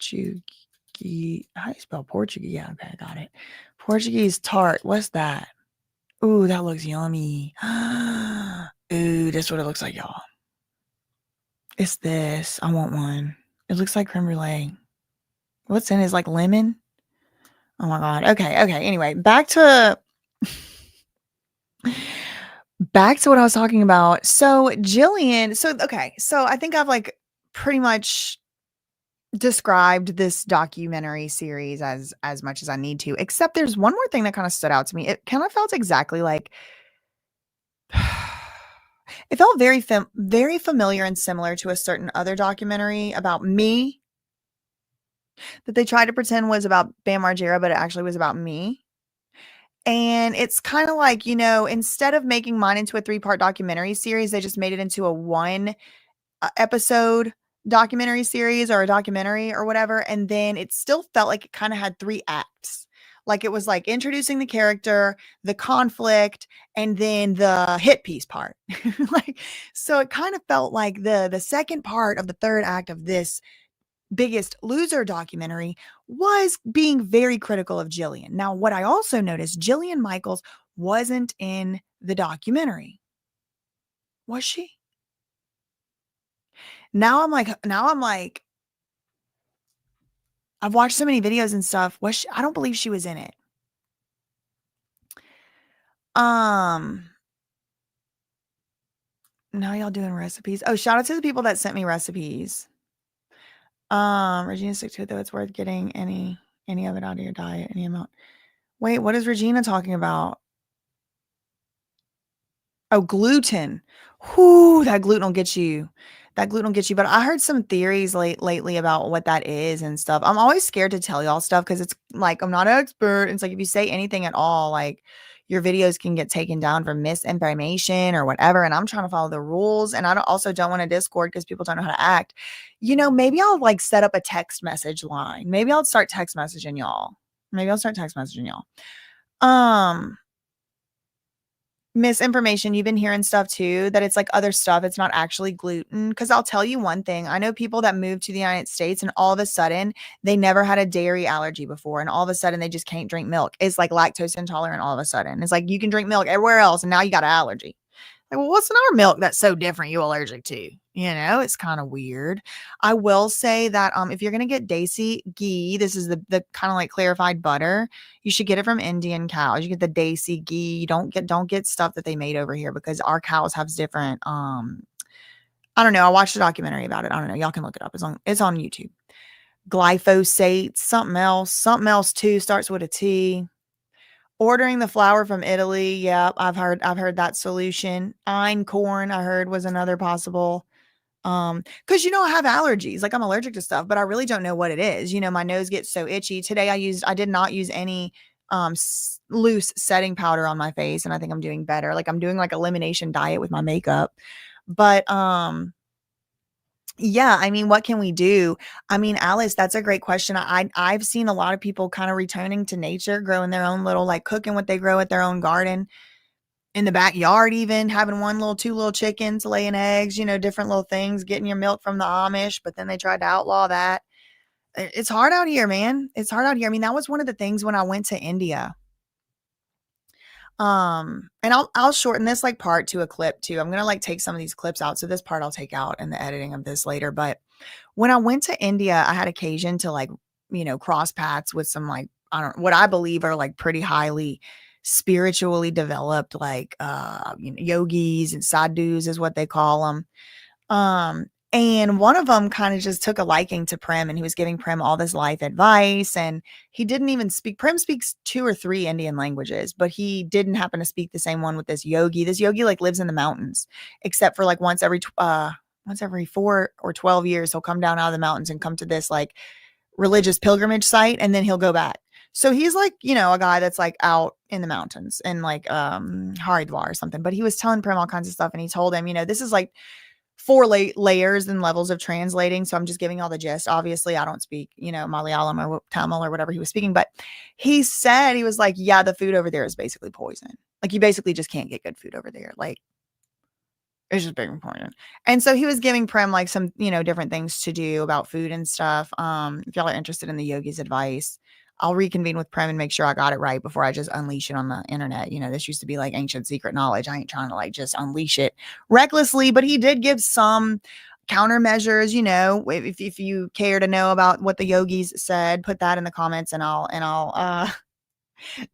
do you spell Portuguese? Yeah, okay, I got it. Portuguese tart. What's that? Ooh, that looks yummy. Ooh, this is what it looks like, y'all. It's this. I want one. It looks like creme brulee. What's in it? Is like lemon? Oh my God. Okay. Anyway, back to what I was talking about. So Jillian, so I think I've pretty much described this documentary series as much as I need to, except there's one more thing that kind of stood out to me. It kind of felt exactly like it felt very familiar and similar to a certain other documentary about me that they tried to pretend was about Bam Margera, but it actually was about me. And it's kind of like, instead of making mine into a 3-part documentary series, they just made it into a 1 episode documentary series or a documentary or whatever. And then it still felt like it kind of had 3 acts. Like it was like introducing the character, the conflict, and then the hit piece part. So it kind of felt like the second part of the 3rd act of this Biggest Loser documentary was being very critical of Jillian. Now, what I also noticed, Jillian Michaels wasn't in the documentary. Was she? Now I'm like, I've watched so many videos and stuff. I don't believe she was in it. Now y'all doing recipes. Oh, shout out to the people that sent me recipes. Regina, stick to it though. It's worth getting any of it out of your diet, any amount. Wait, what is Regina talking about? Oh, gluten. Whoo, that gluten will get you. But I heard some theories lately about what that is and stuff. I'm always scared to tell y'all stuff because it's like I'm not an expert. It's like if you say anything at all, like your videos can get taken down for misinformation or whatever. And I'm trying to follow the rules. And I also don't want a Discord because people don't know how to act. Maybe I'll set up a text message line. Maybe I'll start text messaging y'all. Misinformation. You've been hearing stuff too, that it's like other stuff. It's not actually gluten. Because I'll tell you one thing. I know people that moved to the United States and all of a sudden they never had a dairy allergy before. And all of a sudden they just can't drink milk. It's like lactose intolerant all of a sudden. It's like you can drink milk everywhere else and now you got an allergy. Like, well, what's in our milk that's so different you allergic to? You know, it's kind of weird. I will say that if you're gonna get Desi ghee, this is the kind of like clarified butter. You should get it from Indian cows. You get the Desi ghee. You don't get stuff that they made over here because our cows have different. I don't know. I watched a documentary about it. I don't know. Y'all can look it up. It's on YouTube. Glyphosate, something else too. Starts with a T. Ordering the flour from Italy. Yep, I've heard that solution. Einkorn, I heard was another possible. Because I have allergies. Like I'm allergic to stuff, but I really don't know what it is. My nose gets so itchy. Today I did not use any loose setting powder on my face, and I think I'm doing better. Like I'm doing like elimination diet with my makeup. But yeah, I mean, what can we do? I mean, Alice, that's a great question. I've seen a lot of people kind of returning to nature, growing their own little, like cooking what they grow at their own garden in the backyard, even having two little chickens laying eggs, different little things, getting your milk from the Amish, but then they tried to outlaw that. It's hard out here, man. It's hard out here. I mean, that was one of the things when I went to India. And I'll shorten this like part to a clip too. I'm gonna like take some of these clips out. So this part I'll take out in the editing of this later. But when I went to India, I had occasion to like, cross paths with some like, what I believe are like pretty highly spiritually developed, like yogis and sadhus is what they call them. And one of them kind of just took a liking to Prem, and he was giving Prem all this life advice, and he didn't even speak. Prem speaks 2 or 3 Indian languages, but he didn't happen to speak the same one with this yogi. This yogi like lives in the mountains, except for like once every 4 or 12 years, he'll come down out of the mountains and come to this like religious pilgrimage site, and then he'll go back. So he's like, a guy that's like out in the mountains in like Haridwar or something. But he was telling Prem all kinds of stuff, and he told him, this is like 4 layers and levels of translating. So I'm just giving all the gist. Obviously, I don't speak, Malayalam or Tamil or whatever he was speaking. But he said, he was like, yeah, the food over there is basically poison. Like you basically just can't get good food over there. Like it's just big important. And so he was giving Prem like some, different things to do about food and stuff. If y'all are interested in the yogi's advice, I'll reconvene with Prem and make sure I got it right before I just unleash it on the internet. This used to be like ancient secret knowledge. I ain't trying to like just unleash it recklessly, but he did give some countermeasures. If you care to know about what the yogis said, put that in the comments, and I'll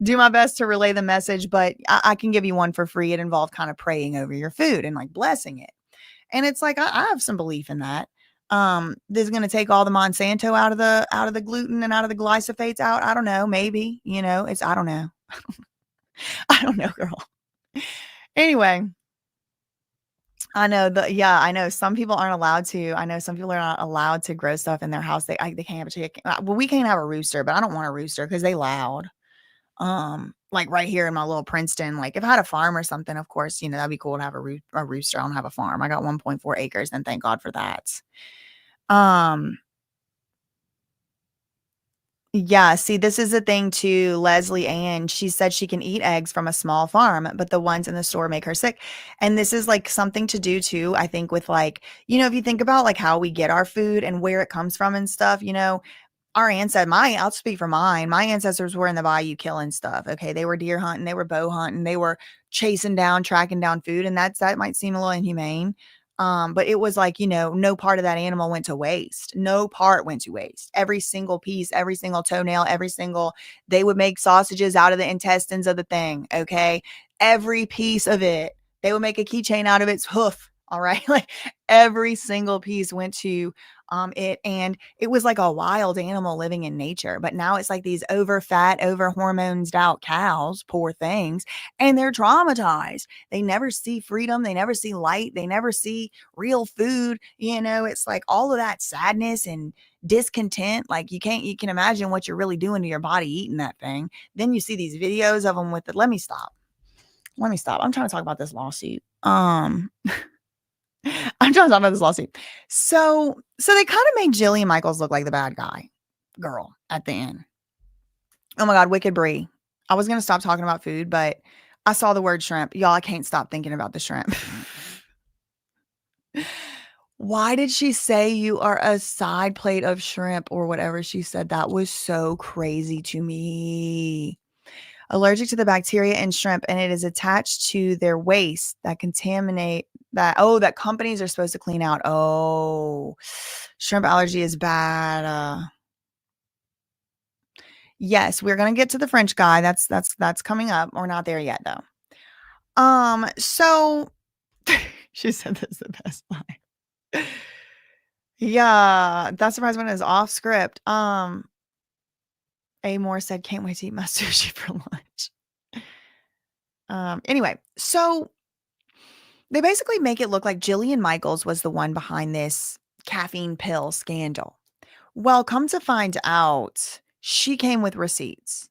do my best to relay the message. But I can give you one for free. It involved kind of praying over your food and like blessing it. And it's like I have some belief in that. This is going to take all the Monsanto out of the gluten and out of the glyphosates out. I don't know. Maybe, I don't know. I don't know, girl. Anyway, I know some people aren't allowed to. I know some people are not allowed to grow stuff in their house. They can't have a chicken. Well, we can't have a rooster, but I don't want a rooster because they loud. Like right here in my little Princeton, like if I had a farm or something, of course, that'd be cool to have a rooster. I don't have a farm. I got 1.4 acres, and thank God for that. Yeah, see, this is the thing too. Leslie Ann, she said she can eat eggs from a small farm, but the ones in the store make her sick. And this is like something to do too, I think, with like, if you think about like how we get our food and where it comes from and stuff, our ancestors, I'll speak for mine. My ancestors were in the bayou killing stuff. Okay. They were deer hunting, they were bow hunting, they were tracking down food. And that might seem a little inhumane. But it was like, no part of that animal went to waste. No part went to waste. Every single piece, every single toenail, they would make sausages out of the intestines of the thing. Okay. Every piece of it, they would make a keychain out of its hoof. All right. Like every single piece went to it, and it was like a wild animal living in nature. But now it's like these over fat, over hormones out cows, poor things, and they're traumatized. They never see freedom. They never see light. They never see real food. It's like all of that sadness and discontent. Like you can imagine what you're really doing to your body eating that thing. Then you see these videos of them with it. Let me stop. I'm trying to talk about this lawsuit. I'm trying to talk about this lawsuit. So they kind of made Jillian Michaels look like the bad girl at the end. Oh my God, Wicked Brie. I was going to stop talking about food, but I saw the word shrimp. Y'all, I can't stop thinking about the shrimp. Why did she say you are a side plate of shrimp or whatever she said? That was so crazy to me. allergic to the bacteria in shrimp, and it is attached to their waste that contaminate that companies are supposed to clean out. Oh, shrimp allergy is bad. Yes, we're gonna get to the French guy. That's coming up. We're not there yet though. So she said this is the best line. Yeah, that surprise one is off script. Amor said, "Can't wait to eat my sushi for lunch." Anyway, so they basically make it look like Jillian Michaels was the one behind this caffeine pill scandal. Well, come to find out, she came with receipts.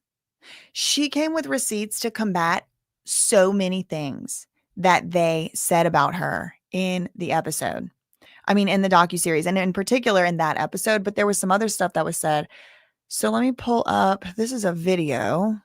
She came with receipts to combat so many things that they said about her in the episode. I mean, in the docuseries, and in particular in that episode, but there was some other stuff that was said. So let me pull up. This is a video. On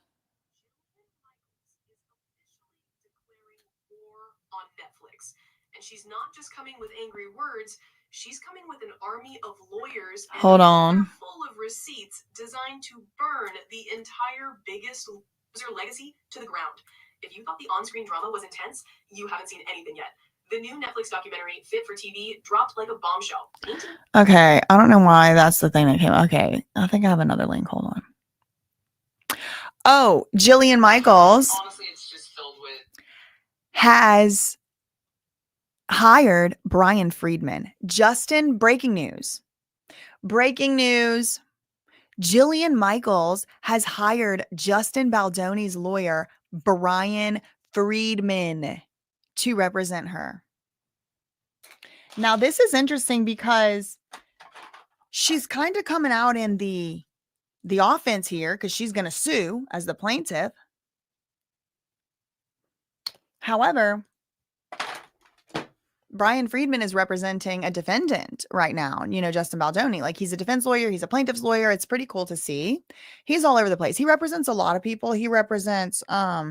Netflix. And she's not just coming with angry words, she's coming with an army of lawyers and Hold on. full of receipts designed to burn the entire Biggest Loser legacy to the ground. If you thought the on-screen drama was intense, you haven't seen anything yet. The new Netflix documentary, Fit for TV, dropped like a bombshell. Okay, I don't know why that's the thing that came. Okay, I think I have another link. Hold on. Oh, Jillian Michaels Honestly, it's just filled with has hired Brian Friedman. Justin, breaking news. Breaking news. Jillian Michaels has hired Justin Baldoni's lawyer, Brian Friedman, to represent her. Now, this is interesting because she's kind of coming out in the offense here because she's going to sue as the plaintiff. However, Brian Friedman is representing a defendant right now, Justin Baldoni. Like, he's a defense lawyer. He's a plaintiff's lawyer. It's pretty cool to see. He's all over the place. He represents a lot of people. He represents, I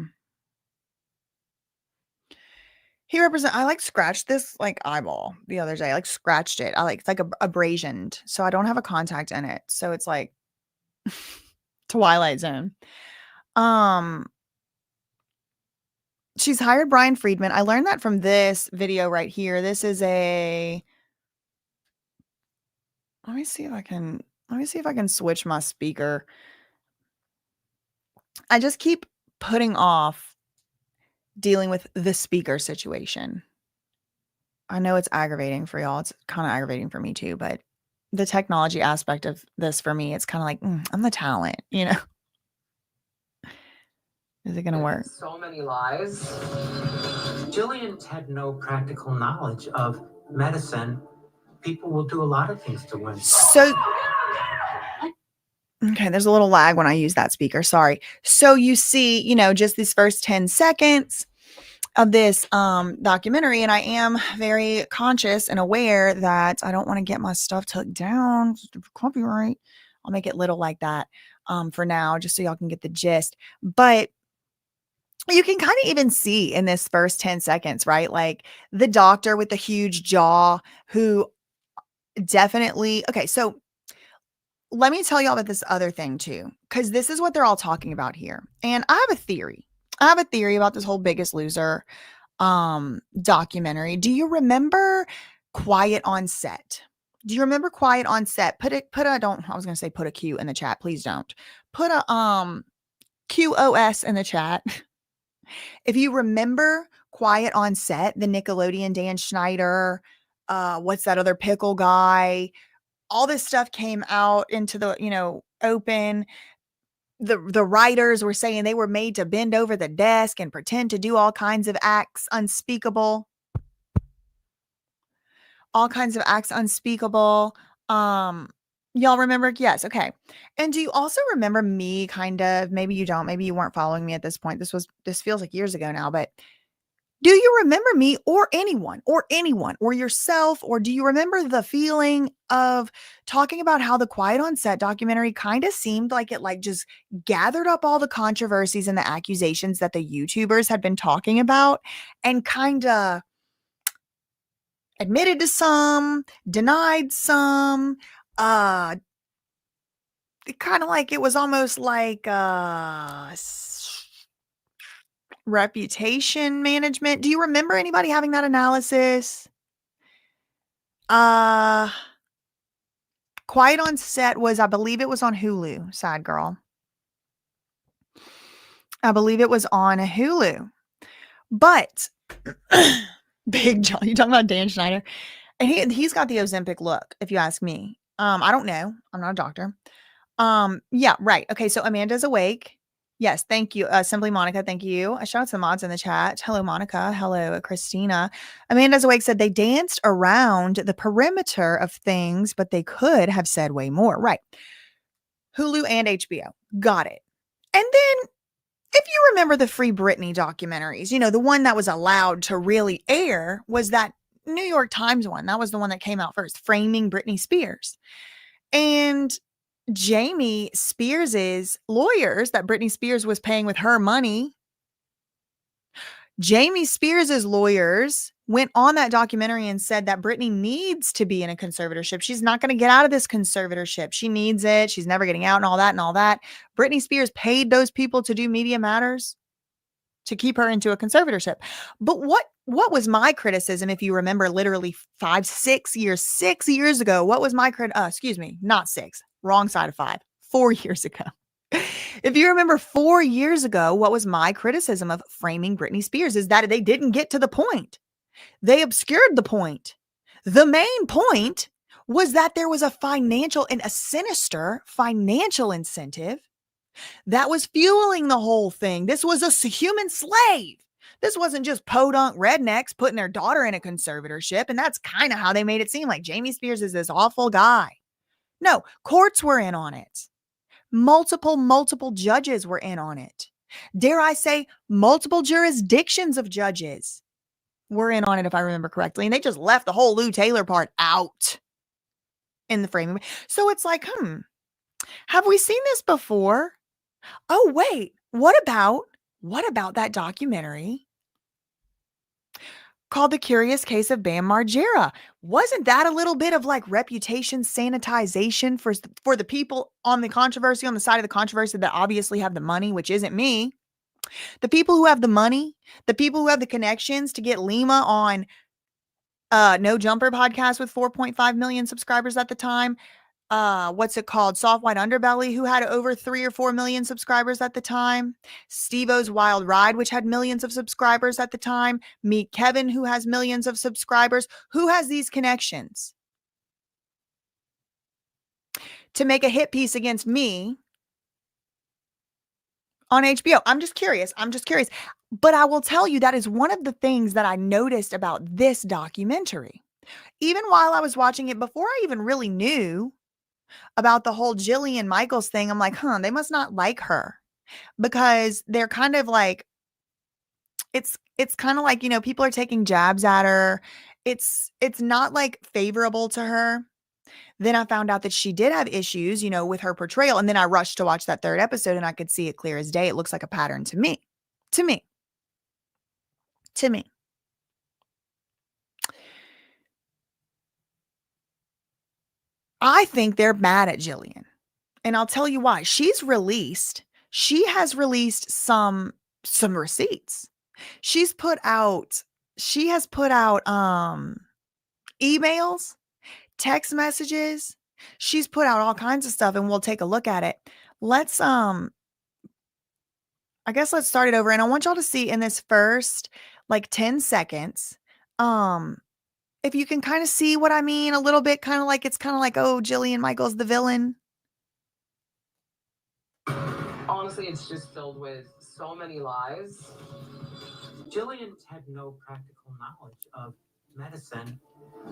like scratched this like eyeball the other day. I like scratched it. It's like abrasioned. So I don't have a contact in it. So it's like Twilight Zone. She's hired Brian Friedman. I learned that from this video right here. This is let me see if I can switch my speaker. I just keep putting off dealing with the speaker situation. I know it's aggravating for y'all. It's kind of aggravating for me too, but the technology aspect of this for me, it's kind of like, I'm the talent, Is it going to work? So many lies. Jillian had no practical knowledge of medicine. People will do a lot of things to win. So, okay, there's a little lag when I use that speaker. Sorry. So you see, just these first 10 seconds of this documentary, and I am very conscious and aware that I don't want to get my stuff took down. Copyright. I'll make it little like that for now, just so y'all can get the gist. But you can kind of even see in this first 10 seconds, right? Like the doctor with the huge jaw who definitely, okay, so let me tell y'all about this other thing too, because this is what they're all talking about here. And I have a theory. About this whole Biggest Loser documentary. Do you remember Quiet on Set? Do you remember Quiet on Set? I was going to say put a Q in the chat. Please don't. Put a QOS in the chat. If you remember Quiet on Set, the Nickelodeon Dan Schneider, what's that other pickle guy? All this stuff came out into the, open. The writers were saying they were made to bend over the desk and pretend to do all kinds of acts unspeakable. Y'all remember? Yes. Okay. And do you also remember me maybe you don't, maybe you weren't following me at this point. This feels like years ago now, but do you remember me or anyone or yourself? Or do you remember the feeling of talking about how the Quiet on Set documentary kind of seemed like it just gathered up all the controversies and the accusations that the YouTubers had been talking about and kind of admitted to some, denied some, kind of like it was almost like reputation management. Do you remember anybody having that analysis? Quiet on Set was, I believe it was on Hulu, Sad Girl. I believe it was on Hulu. But Big John, you talking about Dan Schneider? And he's got the Ozempic look, if you ask me. I don't know. I'm not a doctor. Yeah, right. Okay, so Amanda's awake. Yes, thank you. Simply Monica, thank you. A shout out to the mods in the chat. Hello, Monica. Hello, Christina. Amanda's awake said they danced around the perimeter of things, but they could have said way more. Right. Hulu and HBO. Got it. And then if you remember the Free Britney documentaries, you know, the one that was allowed to really air was that New York Times one. That was the one that came out first, Framing Britney Spears. And Jamie Spears's lawyers that Britney Spears was paying with her money, Jamie Spears's lawyers went on that documentary and said that Britney needs to be in a conservatorship. She's not going to get out of this conservatorship. She needs it. She's never getting out and all that and all that. Britney Spears paid those people to do Media Matters to keep her into a conservatorship. But what was my criticism? If you remember, literally 6 years ago, what was my excuse me, not 6, wrong side of 5, 4 years ago. If you remember 4 years ago, what was my criticism of Framing Britney Spears is that they didn't get to the point. They obscured the point. The main point was that there was a financial and a sinister financial incentive that was fueling the whole thing. This was a human slave. This wasn't just podunk rednecks putting their daughter in a conservatorship. And that's kind of how they made it seem like Jamie Spears is this awful guy. No, courts were in on it. Multiple judges were in on it. Dare I say, multiple jurisdictions of judges were in on it, if I remember correctly. And they just left the whole Lou Taylor part out in the framing. So it's like, have we seen this before? Oh, wait, what about that documentary called The Curious Case of Bam Margera? Wasn't that a little bit of like reputation sanitization for the people on the controversy, on the side of the controversy that obviously have the money, which isn't me? The people who have the money, the people who have the connections to get Lima on No Jumper podcast with 4.5 million subscribers at the time. What's it called? Soft White Underbelly, who had over 3 or 4 million subscribers at the time. Steve-O's Wild Ride, which had millions of subscribers at the time. Meet Kevin, who has millions of subscribers. Who has these connections to make a hit piece against me on HBO? I'm just curious. But I will tell you, that is one of the things that I noticed about this documentary. Even while I was watching it, before I even really knew about the whole Jillian Michaels thing, I'm like, they must not like her, because they're kind of like, it's kind of like, you know, people are taking jabs at her. It's not like favorable to her. Then I found out that she did have issues, you know, with her portrayal. And then I rushed to watch that 3rd episode and I could see it clear as day. It looks like a pattern to me. I think they're mad at Jillian. And I'll tell you why. She has released some receipts. She has put out emails, text messages. She's put out all kinds of stuff, and we'll take a look at it. Let's I guess let's start it over. And I want y'all to see in this first like 10 seconds, if you can kind of see what I mean a little bit, kind of like, oh, Jillian Michaels, the villain. Honestly, it's just filled with so many lies. Jillian had no practical knowledge of medicine.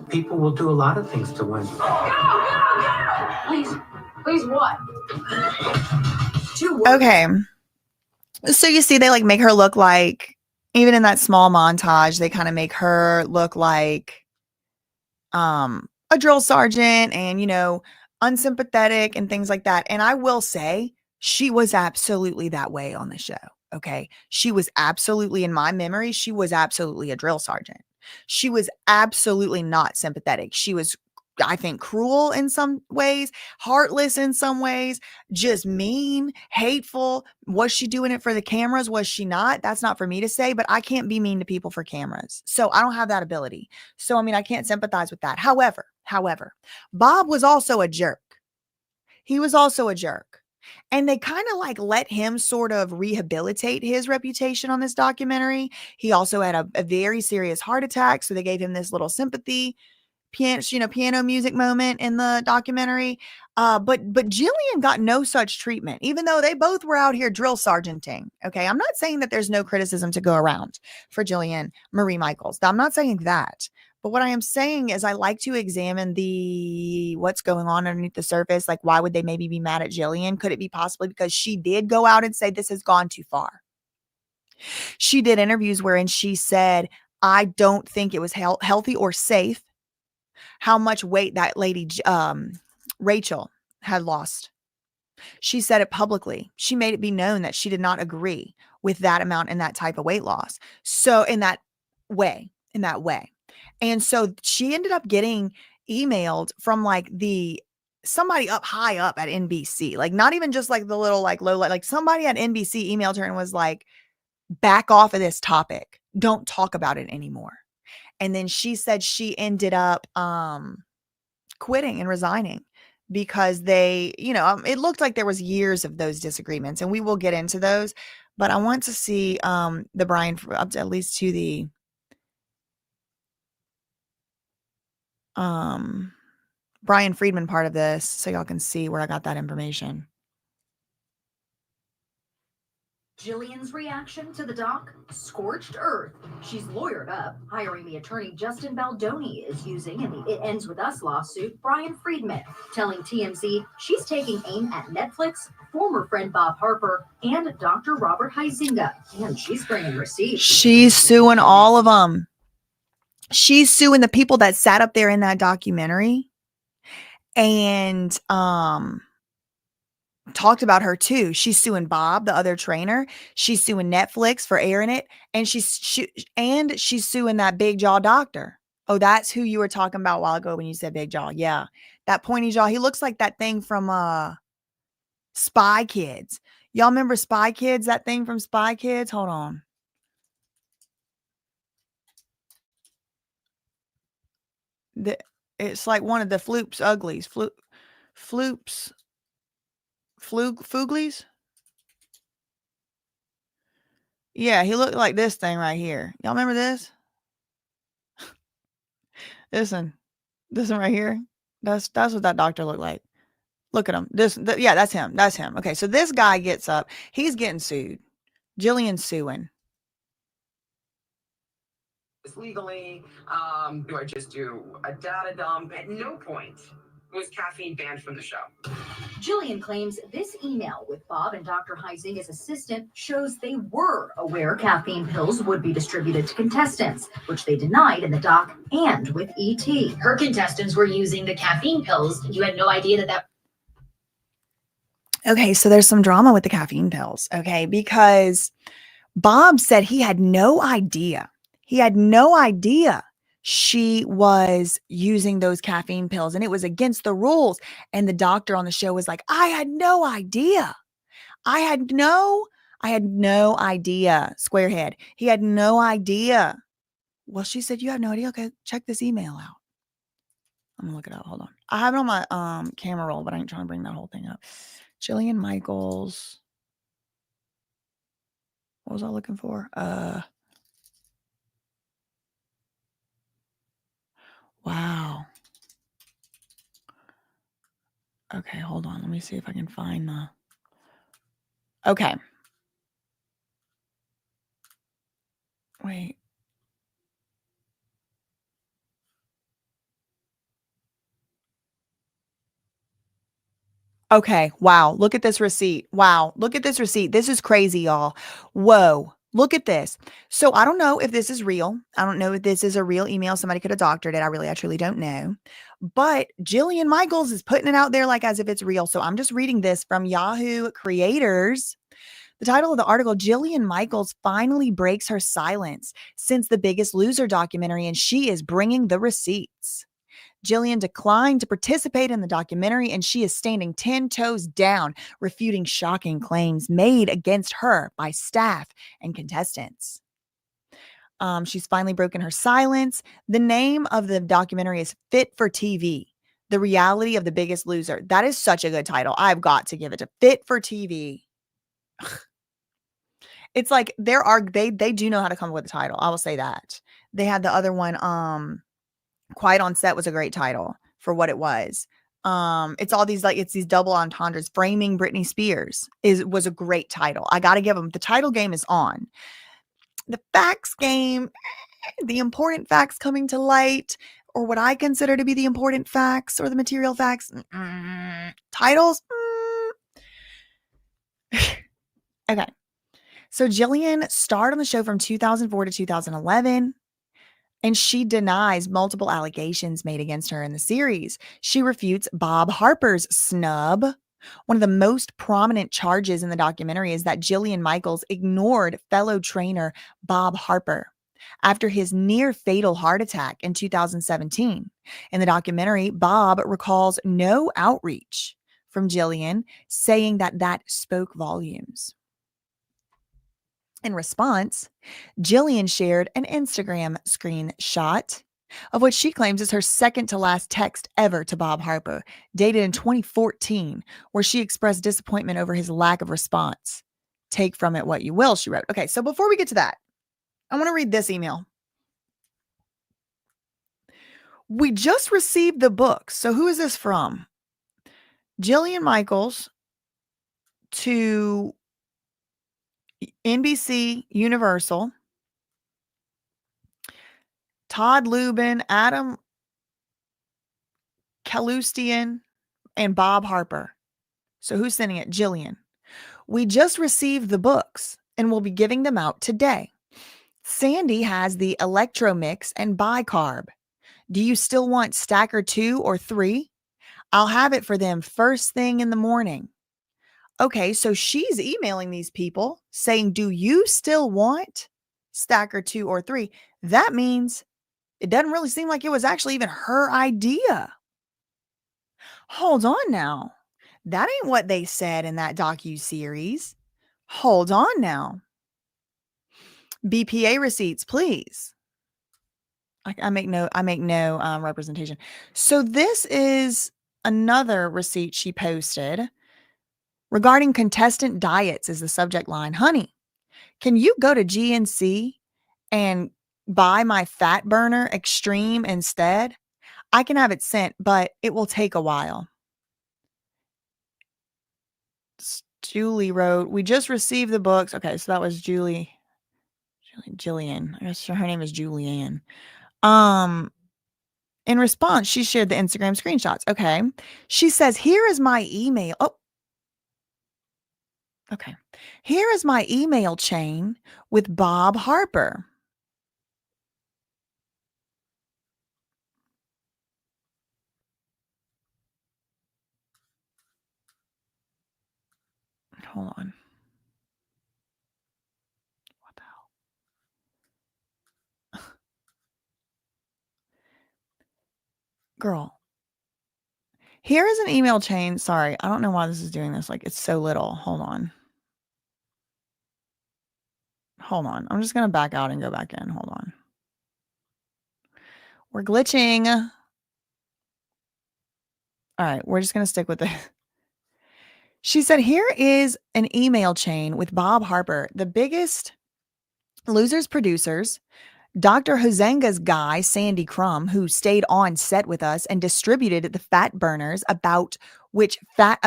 People will do a lot of things to win. Please what? Okay. So you see, they like make her look like, even in that small montage, they kind of make her look like a drill sergeant and, you know, unsympathetic and things like that. And I will say, she was absolutely that way on the show. Okay. She was absolutely, in my memory, she was absolutely a drill sergeant. She was absolutely not sympathetic. She was I think cruel in some ways, heartless in some ways, just mean, hateful. Was she doing it for the cameras? Was she not? That's not for me to say, but I can't be mean to people for cameras. So I don't have that ability. So, I mean, I can't sympathize with that. However, Bob was also a jerk. He was also a jerk. And they kind of like let him sort of rehabilitate his reputation on this documentary. He also had a very serious heart attack. So they gave him this little sympathy piano music moment in the documentary. But Jillian got no such treatment, even though they both were out here drill sergeanting. Okay. I'm not saying that there's no criticism to go around for Jillian Marie Michaels. I'm not saying that. But what I am saying is I like to examine what's going on underneath the surface. Like, why would they maybe be mad at Jillian? Could it be possibly because she did go out and say this has gone too far? She did interviews wherein she said, I don't think it was healthy or safe how much weight that lady, Rachel, had lost. She said it publicly. She made it be known that she did not agree with that amount and that type of weight loss. So in that way. And so she ended up getting emailed from like somebody up high up at NBC, like not even just like the little like low, like somebody at NBC emailed her and was like, back off of this topic. Don't talk about it anymore. And then she said she ended up quitting and resigning because they, it looked like there was years of those disagreements, and we will get into those. But I want to see the Brian, up to at least to the Brian Friedman part of this, so y'all can see where I got that information. Jillian's reaction to the doc? Scorched earth. She's lawyered up, hiring the attorney Justin Baldoni is using in the It Ends With Us lawsuit, Brian Friedman, telling TMZ she's taking aim at Netflix, former friend Bob Harper, and Dr. Robert Huizinga. And she's bringing receipts. She's suing all of them. She's suing the people that sat up there in that documentary and talked about her too. She's suing Bob, the other trainer. She's suing Netflix for airing it, and she's suing that big jaw doctor. Oh, that's who you were talking about a while ago when you said big jaw. Yeah, that pointy jaw. He looks like that thing from Spy Kids. Y'all remember Spy Kids? That thing from Spy Kids. Hold on. It's like one of the Floops uglies. Floops. Fooglies? Yeah, he looked like this thing right here. Y'all remember this? Listen, this one right here. That's what that doctor looked like. Look at him. Yeah, that's him. That's him. Okay, so this guy gets up. He's getting sued. Jillian's suing. Legally, do I just do a data dump? At no point was caffeine banned from the show. Jillian claims this email with Bob and Dr. Huizinga's assistant shows they were aware caffeine pills would be distributed to contestants, which they denied in the doc and with ET. Her contestants were using the caffeine pills. You had no idea that. Okay, so there's some drama with the caffeine pills, okay? Because Bob said he had no idea. He had no idea she was using those caffeine pills, and it was against the rules. And the doctor on the show was like, I had no idea. I had no idea, Squarehead. He had no idea. Well, she said, you have no idea. Okay, check this email out. I'm gonna look it up. Hold on. I have it on my camera roll, but I ain't trying to bring that whole thing up. Jillian Michaels. What was I looking for? Wow. Okay, hold on. Let me see if I can find the. Okay. Wait. Okay. Wow. Look at this receipt. Wow. Look at this receipt. This is crazy, y'all. Whoa. Look at this. So I don't know if this is real. I don't know if this is a real email. Somebody could have doctored it. I truly don't know. But Jillian Michaels is putting it out there like as if it's real. So I'm just reading this from Yahoo Creators. The title of the article, Jillian Michaels finally breaks her silence since The Biggest Loser documentary, and she is bringing the receipts. Jillian declined to participate in the documentary, and she is standing 10 toes down, refuting shocking claims made against her by staff and contestants. She's finally broken her silence. The name of the documentary is Fit for TV, The Reality of the Biggest Loser. That is such a good title. I've got to give it to Fit for TV. It's like they do know how to come up with a title. I will say that. They had the other one, Quiet on Set was a great title for what it was. It's all these it's these double entendres. Framing Britney Spears was a great title. I got to give them, the title game is on. The facts game, the important facts coming to light, or what I consider to be the important facts or the material facts. Titles. Okay. So Jillian starred on the show from 2004 to 2011, and she denies multiple allegations made against her in the series. She refutes Bob Harper's snub. One of the most prominent charges in the documentary is that Jillian Michaels ignored fellow trainer Bob Harper after his near-fatal heart attack in 2017. In the documentary, Bob recalls no outreach from Jillian, saying that spoke volumes. In response, Jillian shared an Instagram screenshot of what she claims is her second to last text ever to Bob Harper, dated in 2014, where she expressed disappointment over his lack of response. Take from it what you will, she wrote. Okay, so before we get to that, I want to read this email. We just received the book. So who is this from? Jillian Michaels to NBC Universal, Todd Lubin, Adam Kalustian, and Bob Harper. So who's sending it? Jillian. We just received the books and we'll be giving them out today. Sandy has the Electro Mix and Bicarb. Do you still want Stacker 2 or 3? I'll have it for them first thing in the morning. Okay, so she's emailing these people saying, do you still want Stacker 2 or 3? That means it doesn't really seem like it was actually even her idea. Hold on now. That ain't what they said in that docu-series. Hold on now. BPA receipts, please. I make no representation. So this is another receipt she posted regarding contestant diets is the subject line. Honey, can you go to GNC and buy my fat burner extreme instead? I can have it sent, but it will take a while. Julie wrote, we just received the books. Okay, so that was Jillian. I guess her name is Julianne. In response, she shared the Instagram screenshots. Okay. She says, here is my email. Oh, okay. Here is my email chain with Bob Harper. Hold on. What the hell? Girl. Here is an email chain. Sorry, I don't know why this is doing this. Like, it's so little. Hold on. I'm just going to back out and go back in. Hold on. We're glitching. All right, we're just going to stick with it. She said, here is an email chain with Bob Harper, the Biggest Losers producers, Dr. Hozenga's guy, Sandy Crumb, who stayed on set with us and distributed the fat burners about which fat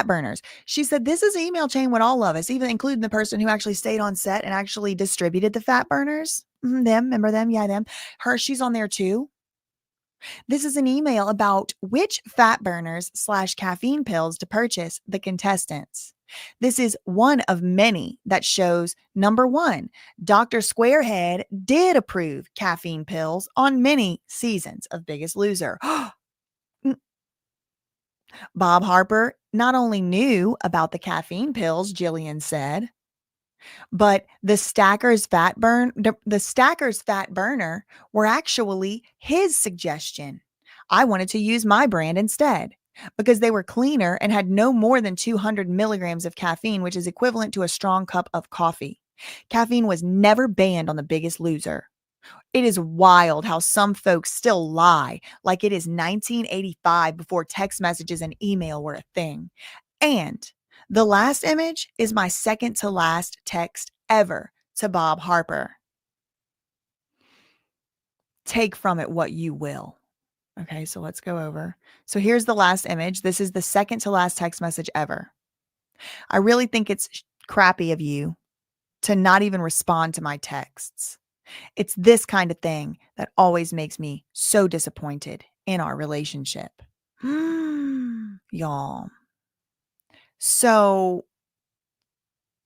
burners. She said, this is an email chain with all of us, even including the person who actually stayed on set and actually distributed the fat burners. Them, remember them? Yeah, them. Her, she's on there too. This is an email about which fat burners / caffeine pills to purchase the contestants. This is one of many that shows, number one, Dr. Squarehead did approve caffeine pills on many seasons of Biggest Loser. Bob Harper not only knew about the caffeine pills, Jillian said, but the Stackers fat burner were actually his suggestion. I wanted to use my brand instead because they were cleaner and had no more than 200 milligrams of caffeine, which is equivalent to a strong cup of coffee. Caffeine was never banned on The Biggest Loser. It is wild how some folks still lie like it is 1985 before text messages and email were a thing. And the last image is my second to last text ever to Bob Harper. Take from it what you will. Okay, so let's go over. So here's the last image. This is the second to last text message ever. I really think it's crappy of you to not even respond to my texts. It's this kind of thing that always makes me so disappointed in our relationship. Y'all. So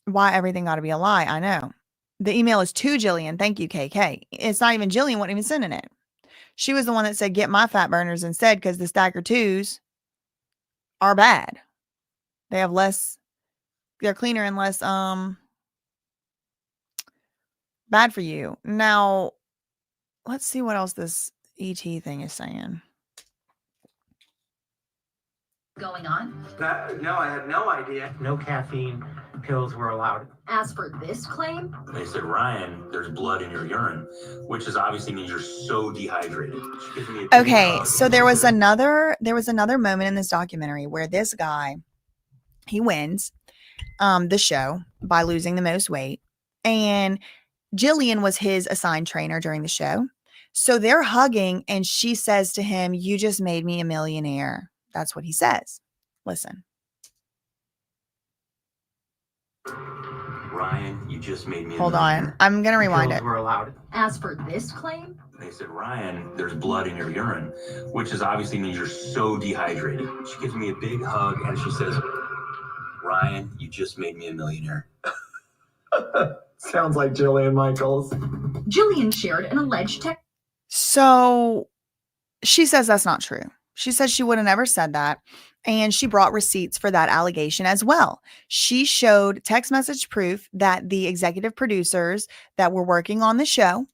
why everything got to be a lie? I know. The email is to Jillian. Thank you, KK. It's not even Jillian wasn't even sending it. She was the one that said, get my fat burners instead because the Stacker 2s are bad. They have less, they're cleaner and less bad for you. Now, let's see what else this ET thing is saying. Going on? No, I had no idea. No caffeine pills were allowed. As for this claim, They said, Ryan, there's blood in your urine, which is obviously means you're so dehydrated. She gives me a big Okay, hug. so there was another moment in this documentary where this guy, he wins the show by losing the most weight, and Jillian was his assigned trainer during the show. So they're hugging and she says to him, "You just made me a millionaire." That's what he says. Listen. Ryan, you just made me a Hold on. millionaire. I'm going to rewind Pills it. were allowed. as for this claim, They said, Ryan, there's blood in your urine, which is obviously means you're so dehydrated. She gives me a big hug and she says, Ryan, you just made me a millionaire. Sounds like Jillian Michaels. Jillian shared an alleged text. So she says that's not true. She says she would have never said that. And she brought receipts for that allegation as well. She showed text message proof that the executive producers that were working on the show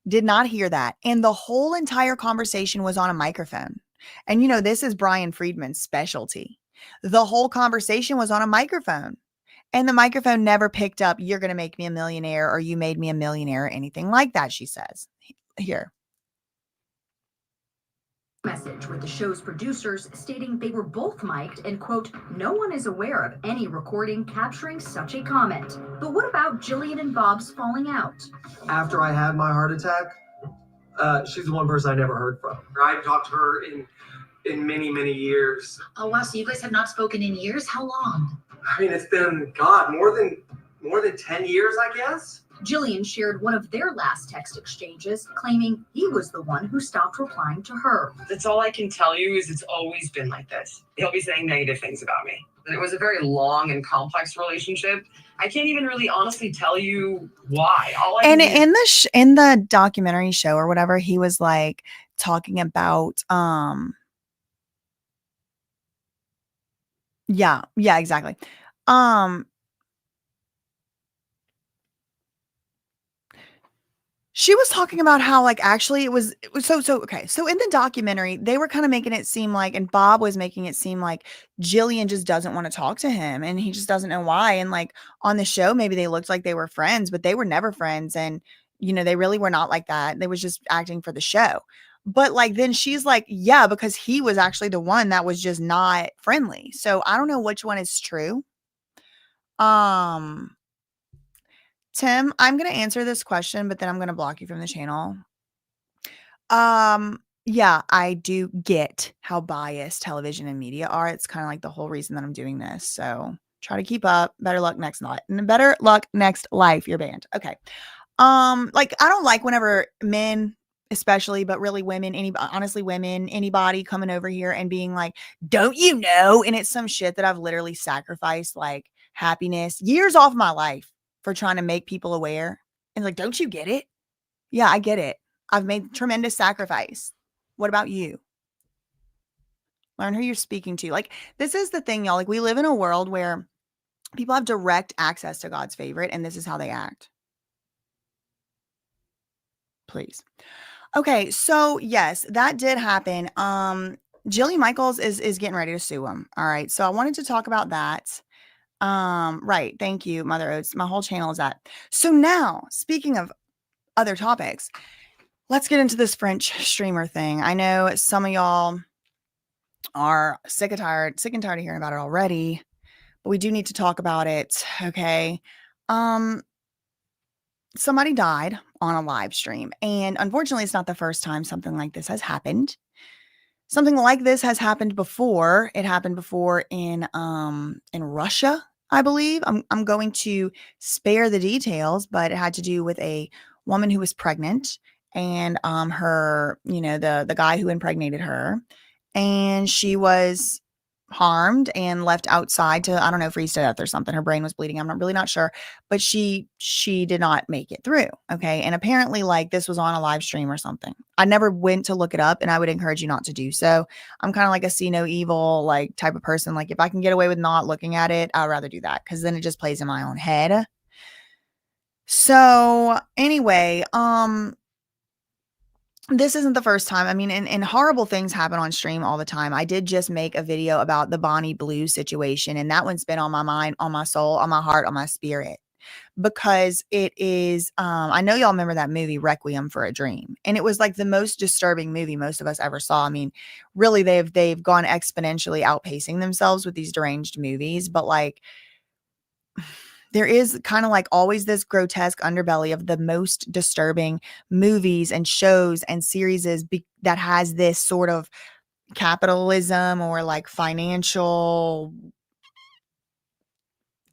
did not hear that. And the whole entire conversation was on a microphone. And you know, this is Brian Friedman's specialty. The whole conversation was on a microphone. And the microphone never picked up, "You're going to make me a millionaire," or "You made me a millionaire," or anything like that, she says. Here. Message with the show's producers stating they were both mic'd and, quote, "No one is aware of any recording capturing such a comment." But what about Jillian and Bob's falling out? After I had my heart attack, she's the one person I never heard from. I haven't talked to her in many, many years. Oh, wow. So you guys have not spoken in years? How long? I mean, it's been, God, more than 10 years, I guess. Jillian shared one of their last text exchanges, claiming he was the one who stopped replying to her. That's all I can tell you is it's always been like this. He'll be saying negative things about me. And it was a very long and complex relationship. I can't even really honestly tell you why. And in the documentary show or whatever, he was like talking about yeah, exactly. She was talking about how, like, actually it was so okay. So in the documentary, they were kind of making it seem like, and Bob was making it seem like Jillian just doesn't want to talk to him and he just doesn't know why. And like on the show, maybe they looked like they were friends, but they were never friends. And, you know, they really were not like that. They was just acting for the show. But like, then she's like, yeah, because he was actually the one that was just not friendly. So I don't know which one is true. Tim, I'm going to answer this question, but then I'm going to block you from the channel. Yeah, I do get how biased television and media are. It's kind of like the whole reason that I'm doing this. So try to keep up. Better luck next life. You're banned. Okay. Like I don't like whenever men, especially, but really women, anybody coming over here and being like, "Don't you know?" And it's some shit that I've literally sacrificed like happiness, years off my life for trying to make people aware. And like, "Don't you get it?" Yeah, I get it. I've made tremendous sacrifice. What about you? Learn who you're speaking to. Like, this is the thing, y'all. Like, we live in a world where people have direct access to God's favorite, and this is how they act. Please. Okay, so yes, that did happen. Jillian Michaels is getting ready to sue him. All right, so I wanted to talk about that. Right, thank you, Mother Oats. My whole channel is that. So now, speaking of other topics, let's get into this French streamer thing. I know some of y'all are sick and tired of hearing about it already, but we do need to talk about it. Okay. Um, Somebody died on a live stream, and unfortunately, it's not the first time something like this has happened. Something like this has happened before. It happened before in Russia, I believe. I'm going to spare the details, but it had to do with a woman who was pregnant and her, the guy who impregnated her, and she was harmed and left outside to, I don't know, freeze to death or something. Her brain was bleeding. I'm not really not sure, but she did not make it through. Okay. And apparently like this was on a live stream or something. I never went to look it up, and I would encourage you not to do so. I'm kind of like a see no evil like type of person. Like if I can get away with not looking at it, I'd rather do that, because then it just plays in my own head. So anyway, this isn't the first time. I mean, and horrible things happen on stream all the time. I did just make a video about the Bonnie Blue situation, and that one's been on my mind, on my soul, on my heart, on my spirit, because it is, I know y'all remember that movie Requiem for a Dream, and it was like the most disturbing movie most of us ever saw. I mean, really, they've gone exponentially outpacing themselves with these deranged movies, but like, there is kind of like always this grotesque underbelly of the most disturbing movies and shows and series that has this sort of capitalism or like financial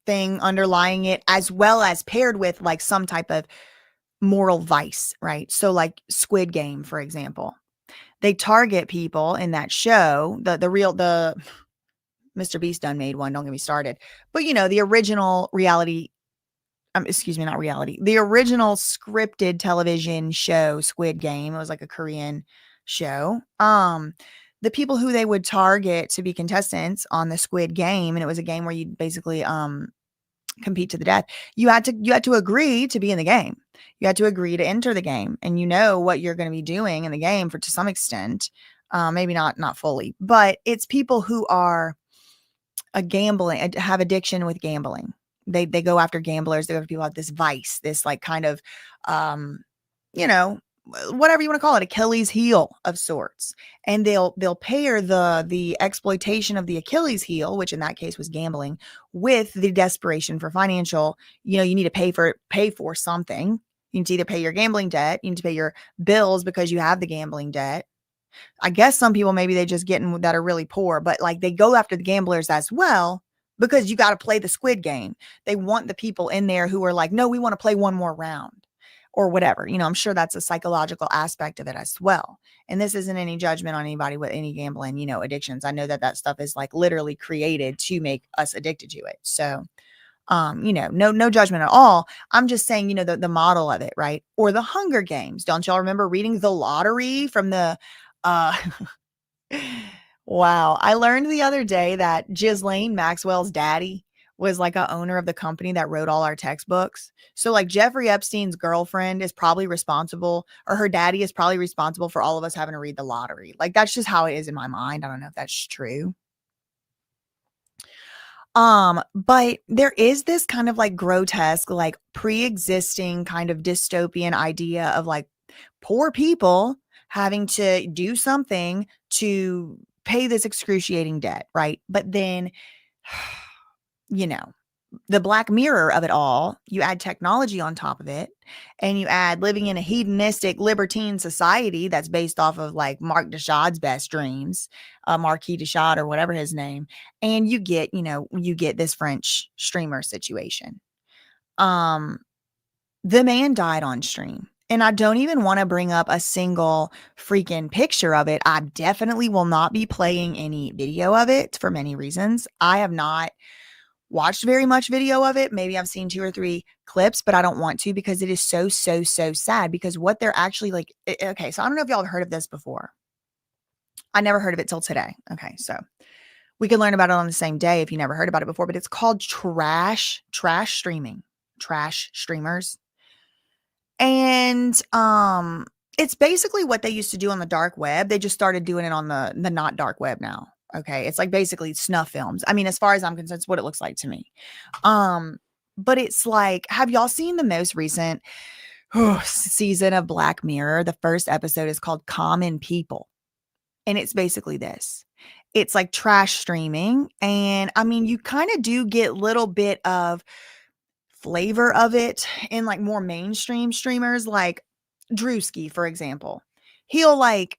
thing underlying it, as well as paired with like some type of moral vice, right? So like Squid Game, for example, they target people in that show, the Mr. Beast done made one, don't get me started, but the original reality, excuse me, not reality, the original scripted television show Squid Game, it was like a Korean show. The people who they would target to be contestants on the Squid Game, and it was a game where you basically compete to the death. You had to agree to be in the game. You had to agree to enter the game, and you know what you're going to be doing in the game to some extent. Maybe not fully, but it's people who are have addiction with gambling. They go after gamblers. They go after people who have this vice, this like kind of, whatever you want to call it, Achilles heel of sorts. And they'll pair the exploitation of the Achilles heel, which in that case was gambling, with the desperation for financial. You need to pay for something. You need to either pay your gambling debt, you need to pay your bills because you have the gambling debt. I guess some people, maybe they just getting that are really poor, but like they go after the gamblers as well, because you got to play the Squid Game. They want the people in there who are like, no, we want to play one more round or whatever. I'm sure that's a psychological aspect of it as well. And this isn't any judgment on anybody with any gambling, addictions. I know that stuff is like literally created to make us addicted to it. So, no judgment at all. I'm just saying, the model of it, right? Or the Hunger Games. Don't y'all remember reading The Lottery from the, wow. I learned the other day that Ghislaine Maxwell's daddy was like a owner of the company that wrote all our textbooks. So like Jeffrey Epstein's girlfriend is probably responsible, or her daddy is probably responsible for all of us having to read The Lottery. Like that's just how it is in my mind. I don't know if that's true. But there is this kind of like grotesque, like pre-existing kind of dystopian idea of like poor people having to do something to pay this excruciating debt, right? But then, the Black Mirror of it all, you add technology on top of it, and you add living in a hedonistic libertine society that's based off of like Mark Deshad's best dreams, Marquis Deshad or whatever his name, and you get this French streamer situation. The man died on stream. And I don't even want to bring up a single freaking picture of it. I definitely will not be playing any video of it for many reasons. I have not watched very much video of it. Maybe I've seen 2 or 3 clips, but I don't want to, because it is so sad, because what they're actually like, okay, so I don't know if y'all have heard of this before. I never heard of it till today. Okay, so we could learn about it on the same day if you never heard about it before, but it's called trash streaming, trash streamers. And It's basically what they used to do on the dark web. They just started doing it on the not dark web now. Okay. It's like basically snuff films. I mean, as far as I'm concerned, it's what it looks like to me. But it's like, have y'all seen the most recent season of Black Mirror? The first episode is called Common People. And it's basically this. It's like trash streaming. And I mean, you kind of do get little bit of flavor of it in like more mainstream streamers like Drewski, for example. He'll like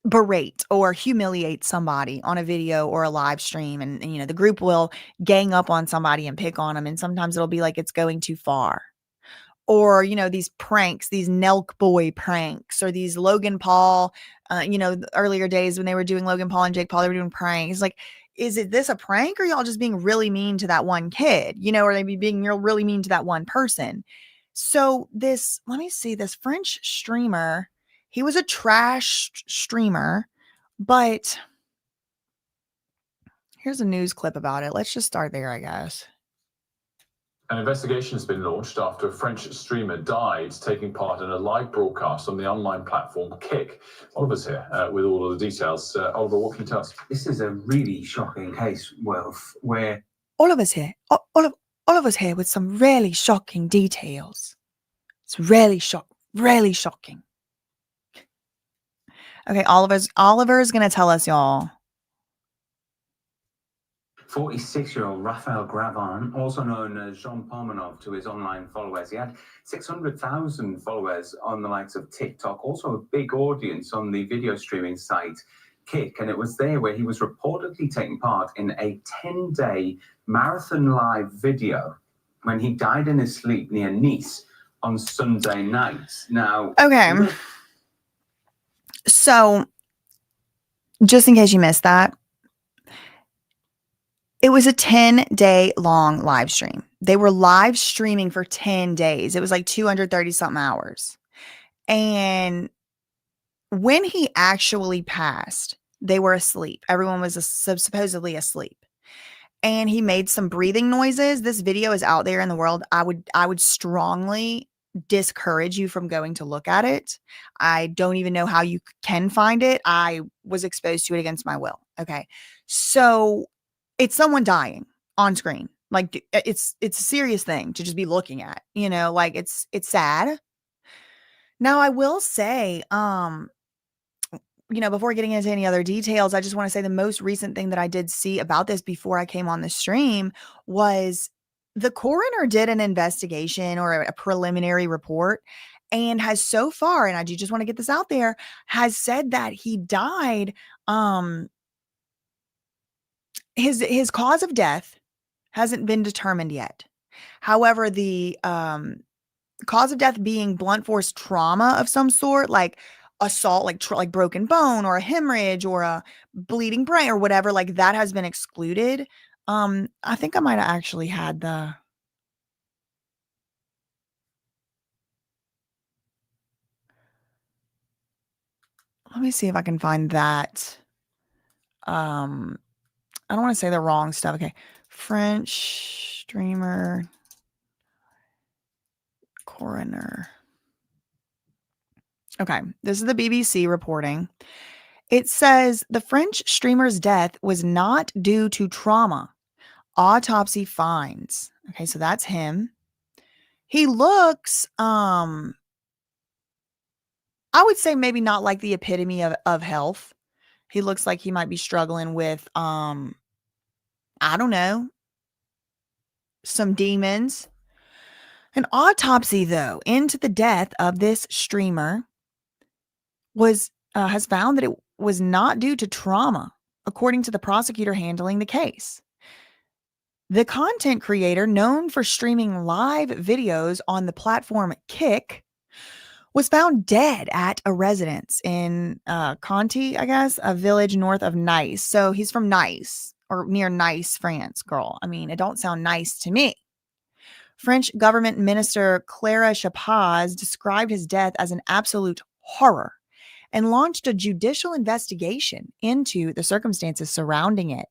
berate or humiliate somebody on a video or a live stream. And you know, the group will gang up on somebody and pick on them. And sometimes it'll be like it's going too far. Or, you know, these pranks, these Nelk Boy pranks, or these Logan Paul, you know, the earlier days when they were doing Logan Paul and Jake Paul, they were doing pranks. Like, is it this a prank, or y'all just being really mean to that one kid? You know, or they be being really mean to that one person. So this, let me see, this French streamer, he was a trash streamer, but here's a news clip about it. Let's just start there, I guess. An investigation has been launched after a French streamer died taking part in a live broadcast on the online platform Kick. Oliver's here with all of the details. Oliver, what can you tell us? This is a really shocking case, Wilf, where... Oliver's here. Oliver's here with some really shocking details. It's really shocking. Okay, Oliver's going to tell us, y'all. 46-year-old Raphael Gravin, also known as Jean Pomenov to his online followers. He had 600,000 followers on the likes of TikTok, also a big audience on the video streaming site Kick. And it was there where he was reportedly taking part in a 10-day marathon live video when he died in his sleep near Nice on Sunday night. Now, okay. So, just in case you missed that, it was a 10-day long live stream. They were live streaming for 10 days. It was like 230 something hours. And when he actually passed, they were asleep. Everyone was supposedly asleep. And he made some breathing noises. This video is out there in the world. I would strongly discourage you from going to look at it. I don't even know how you can find it. I was exposed to it against my will. Okay. So it's someone dying on screen. Like it's a serious thing to just be looking at, you know, like it's sad. Now I will say, you know, before getting into any other details, I just want to say the most recent thing that I did see about this before I came on the stream was the coroner did an investigation or a preliminary report and has so far, and I do just want to get this out there, has said that he died, his cause of death hasn't been determined yet. However, the cause of death being blunt force trauma of some sort, like assault, like broken bone or a hemorrhage or a bleeding brain or whatever, like that has been excluded. I think I might have actually had the... Let me see if I can find that. I don't want to say the wrong stuff. Okay. French streamer coroner. Okay. This is the BBC reporting. It says the French streamer's death was not due to trauma. Autopsy finds. Okay. So that's him. He looks, I would say maybe not like the epitome of health. He looks like he might be struggling with, I don't know, some demons. An autopsy, though, into the death of this streamer has found that it was not due to trauma, according to the prosecutor handling the case. The content creator, known for streaming live videos on the platform Kick, was found dead at a residence in Conti, I guess, a village north of Nice. So he's from Nice, or near Nice, France, girl. I mean, it don't sound nice to me. French government minister Clara Chapaz described his death as an absolute horror and launched a judicial investigation into the circumstances surrounding it.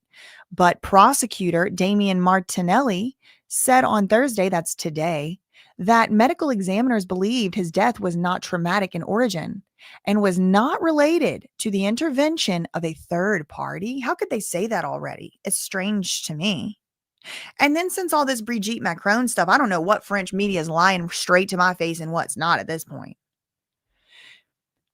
But prosecutor Damien Martinelli said on Thursday, that's today, that medical examiners believed his death was not traumatic in origin and was not related to the intervention of a third party. How could they say that already? It's strange to me. And then since all this Brigitte Macron stuff, I don't know what French media is lying straight to my face and what's not at this point.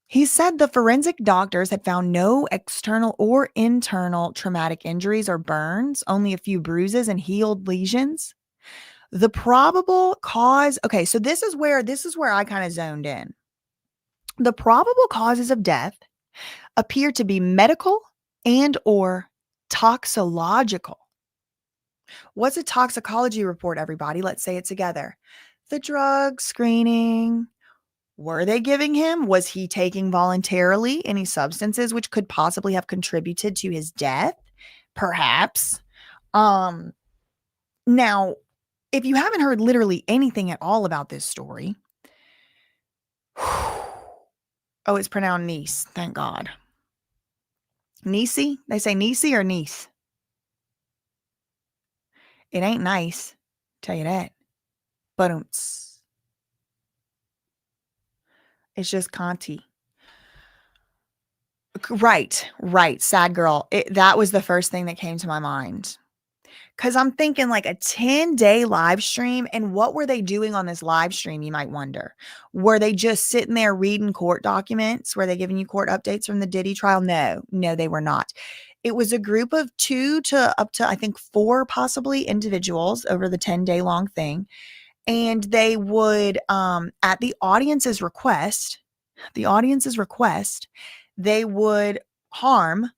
He said the forensic doctors had found no external or internal traumatic injuries or burns, only a few bruises and healed lesions. The probable cause, okay, so this is where I kind of zoned in. The probable causes of death appear to be medical and or toxicological. What's a toxicology report, everybody? Let's say it together. The drug screening. Were they giving him? Was he taking voluntarily any substances which could possibly have contributed to his death? Perhaps. Now, if you haven't heard literally anything at all about this story, oh, it's pronounced Nice. Thank God. Nice? They say Nice or Nice? It ain't nice. Tell you that. But it's just Conti. Right. Sad girl. That was the first thing that came to my mind. Because I'm thinking like a 10-day live stream. And what were they doing on this live stream, you might wonder? Were they just sitting there reading court documents? Were they giving you court updates from the Diddy trial? No, they were not. It was a group of 2 to up to, I think, 4 possibly individuals over the 10-day long thing. And they would, at the audience's request, they would harm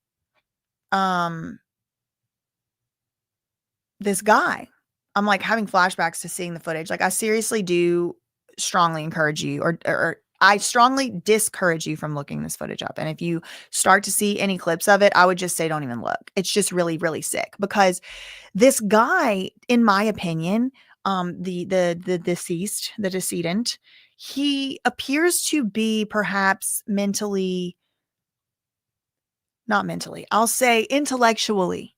this guy. I'm like having flashbacks to seeing the footage. Like I seriously do strongly encourage you or I strongly discourage you from looking this footage up. And if you start to see any clips of it, I would just say don't even look. It's just really, really sick because this guy, in my opinion, the decedent, he appears to be perhaps I'll say intellectually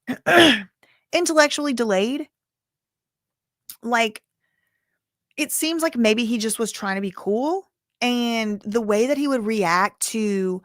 delayed. Like it seems like maybe he just was trying to be cool. And the way that he would react to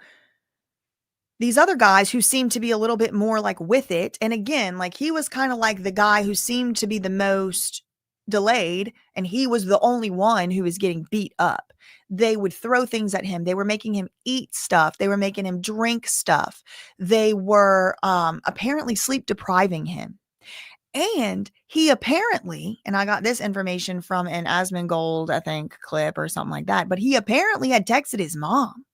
these other guys who seemed to be a little bit more like with it. And again, like he was kind of like the guy who seemed to be the most delayed. And he was the only one who was getting beat up. They would throw things at him. They were making him eat stuff. They were making him drink stuff. They were apparently sleep depriving him. And he apparently, and I got this information from an Asmongold, I think, clip or something like that, but he apparently had texted his mom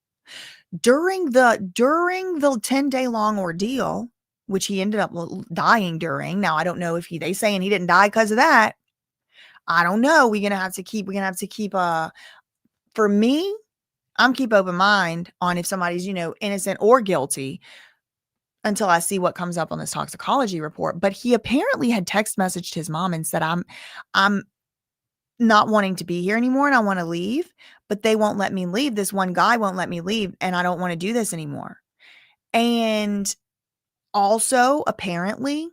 during the 10-day long ordeal, which he ended up dying during. Now, I don't know if they saying he didn't die because of that. I don't know. We're going to have to keep, for me, I'm keep open mind on if somebody's, innocent or guilty until I see what comes up on this toxicology report. But he apparently had text messaged his mom and said, I'm not wanting to be here anymore and I want to leave, but they won't let me leave. This one guy won't let me leave and I don't want to do this anymore. And also, apparently,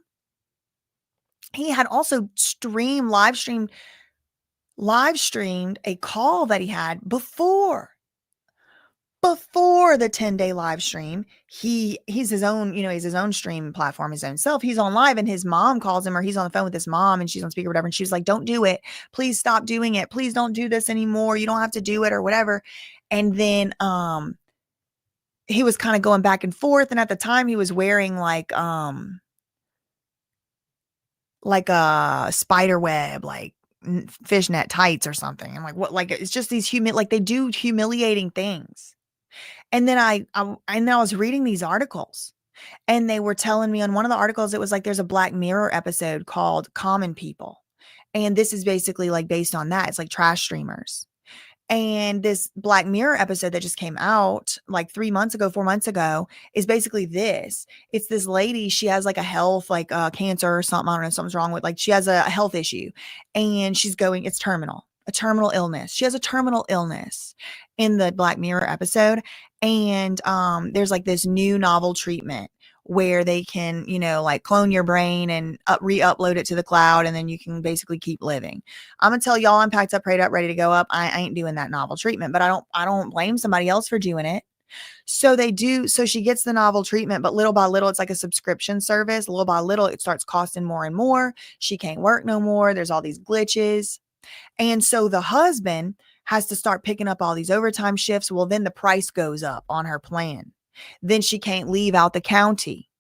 he had also live streamed a call that he had before the 10-day live stream. He's his own, he's his own stream platform, his own self. He's on live and his mom calls him or he's on the phone with his mom and she's on speaker or whatever. And she was like, don't do it. Please stop doing it. Please don't do this anymore. You don't have to do it or whatever. And then, he was kind of going back and forth. And at the time he was wearing like a spider web, like fishnet tights or something. I'm like, what? Like, it's just these they do humiliating things. And then I was reading these articles and they were telling me on one of the articles, it was like, there's a Black Mirror episode called Common People. And this is basically like based on that. It's like trash streamers. And this Black Mirror episode that just came out like 4 months ago is basically this. It's this lady, she has like a health, like cancer or something. I don't know, something's wrong with, like she has a health issue and it's terminal, a terminal illness. She has a terminal illness in the Black Mirror episode. And there's like this new novel treatment where they can, like clone your brain and re-upload it to the cloud, and then you can basically keep living. I'm gonna tell y'all, I'm packed up, prayed up, ready to go up. I ain't doing that novel treatment, but I don't blame somebody else for doing it. So they do. So she gets the novel treatment, but little by little, it's like a subscription service. Little by little, it starts costing more and more. She can't work no more. There's all these glitches. And so the husband has to start picking up all these overtime shifts. Well, then the price goes up on her plan. Then she can't leave out the county.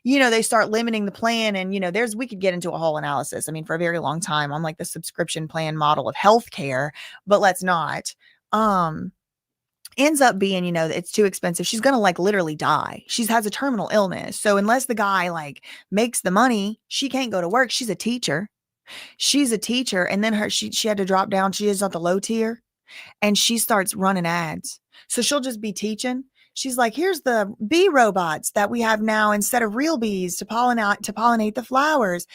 They start limiting the plan, and we could get into a whole analysis. I mean, for a very long time on like the subscription plan model of healthcare, but let's not. Ends up being, it's too expensive. She's going to like literally die. She has a terminal illness. So unless the guy like makes the money, she can't go to work. She's a teacher. And then she had to drop down. She is at the low tier, and she starts running ads. So she'll just be teaching. She's like, here's the bee robots that we have now instead of real bees to pollinate the flowers.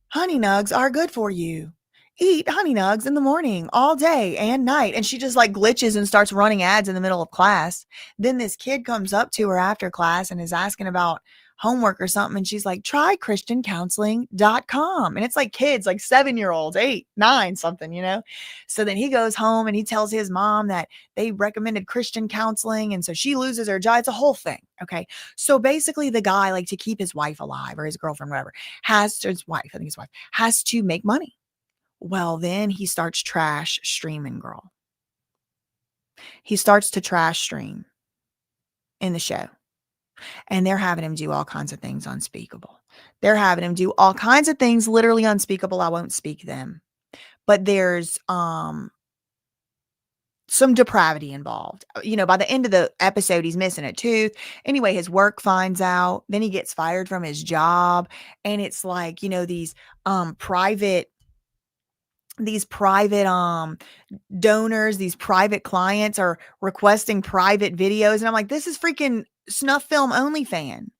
Honey nugs are good for you. Eat honey nugs in the morning, all day and night. And she just like glitches and starts running ads in the middle of class. Then this kid comes up to her after class and is asking about homework or something. And she's like, try christiancounseling.com. And it's like kids, like 7-year-olds, 8, 9, something. So then he goes home and he tells his mom that they recommended Christian counseling. And so she loses her job. It's a whole thing. Okay. So basically the guy, like to keep his wife alive, or his girlfriend, whatever, his wife has to make money. Well, then he starts trash streaming, girl. He starts to trash stream in the show. And they're having him do all kinds of things unspeakable. They're having him do all kinds of things literally unspeakable. I won't speak them. But there's some depravity involved. By the end of the episode, he's missing a tooth. Anyway, his work finds out. Then he gets fired from his job. And it's like, these private donors, these private clients are requesting private videos. And I'm like, this is freaking snuff film only fan.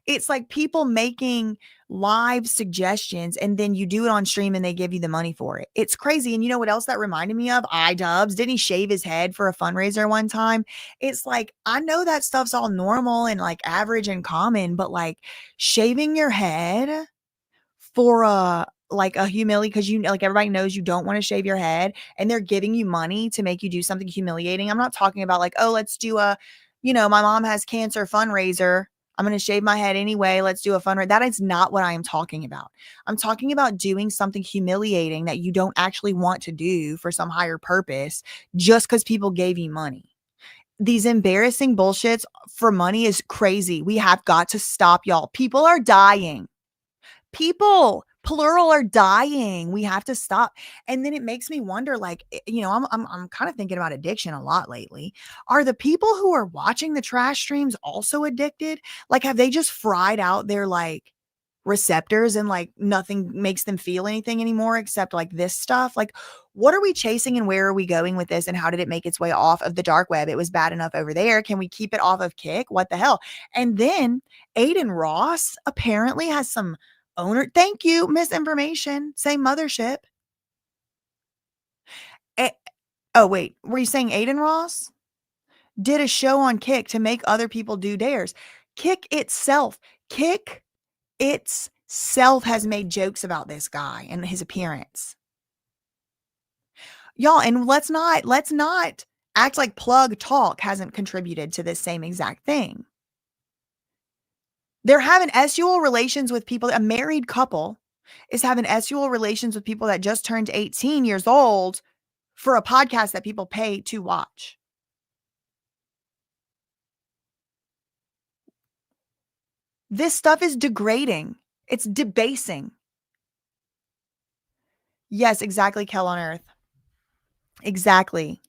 It's like people making live suggestions, and then you do it on stream and they give you the money for it. It's crazy. And you know what else that reminded me of? iDubbbz. Didn't he shave his head for a fundraiser one time? It's like, I know that stuff's all normal and like average and common, but like shaving your head for a humiliation, because like everybody knows you don't want to shave your head, and they're giving you money to make you do something humiliating. I'm not talking about like, oh, let's do my mom has cancer fundraiser. I'm going to shave my head anyway. Let's do a fundraiser. That is not what I am talking about. I'm talking about doing something humiliating that you don't actually want to do for some higher purpose just because people gave you money. These embarrassing bullshits for money is crazy. We have got to stop, y'all. People are dying. People, plural, are dying. We have to stop. And then it makes me wonder, like, I'm kind of thinking about addiction a lot lately. Are the people who are watching the trash streams also addicted? Like, have they just fried out their like receptors and like nothing makes them feel anything anymore except like this stuff? Like, what are we chasing and where are we going with this? And how did it make its way off of the dark web? It was bad enough over there. Can we keep it off of Kick? What the hell? And then Aiden Ross apparently has some owner. Thank you. Misinformation. Same mothership. Oh, wait. Were you saying Aiden Ross did a show on Kick to make other people do dares? Kick itself has made jokes about this guy and his appearance. Y'all, and let's not act like Plug Talk hasn't contributed to this same exact thing. They're having sexual relations with people. A married couple is having sexual relations with people that just turned 18 years old for a podcast that people pay to watch. This stuff is degrading. It's debasing. Yes, exactly, Kel on Earth. Exactly.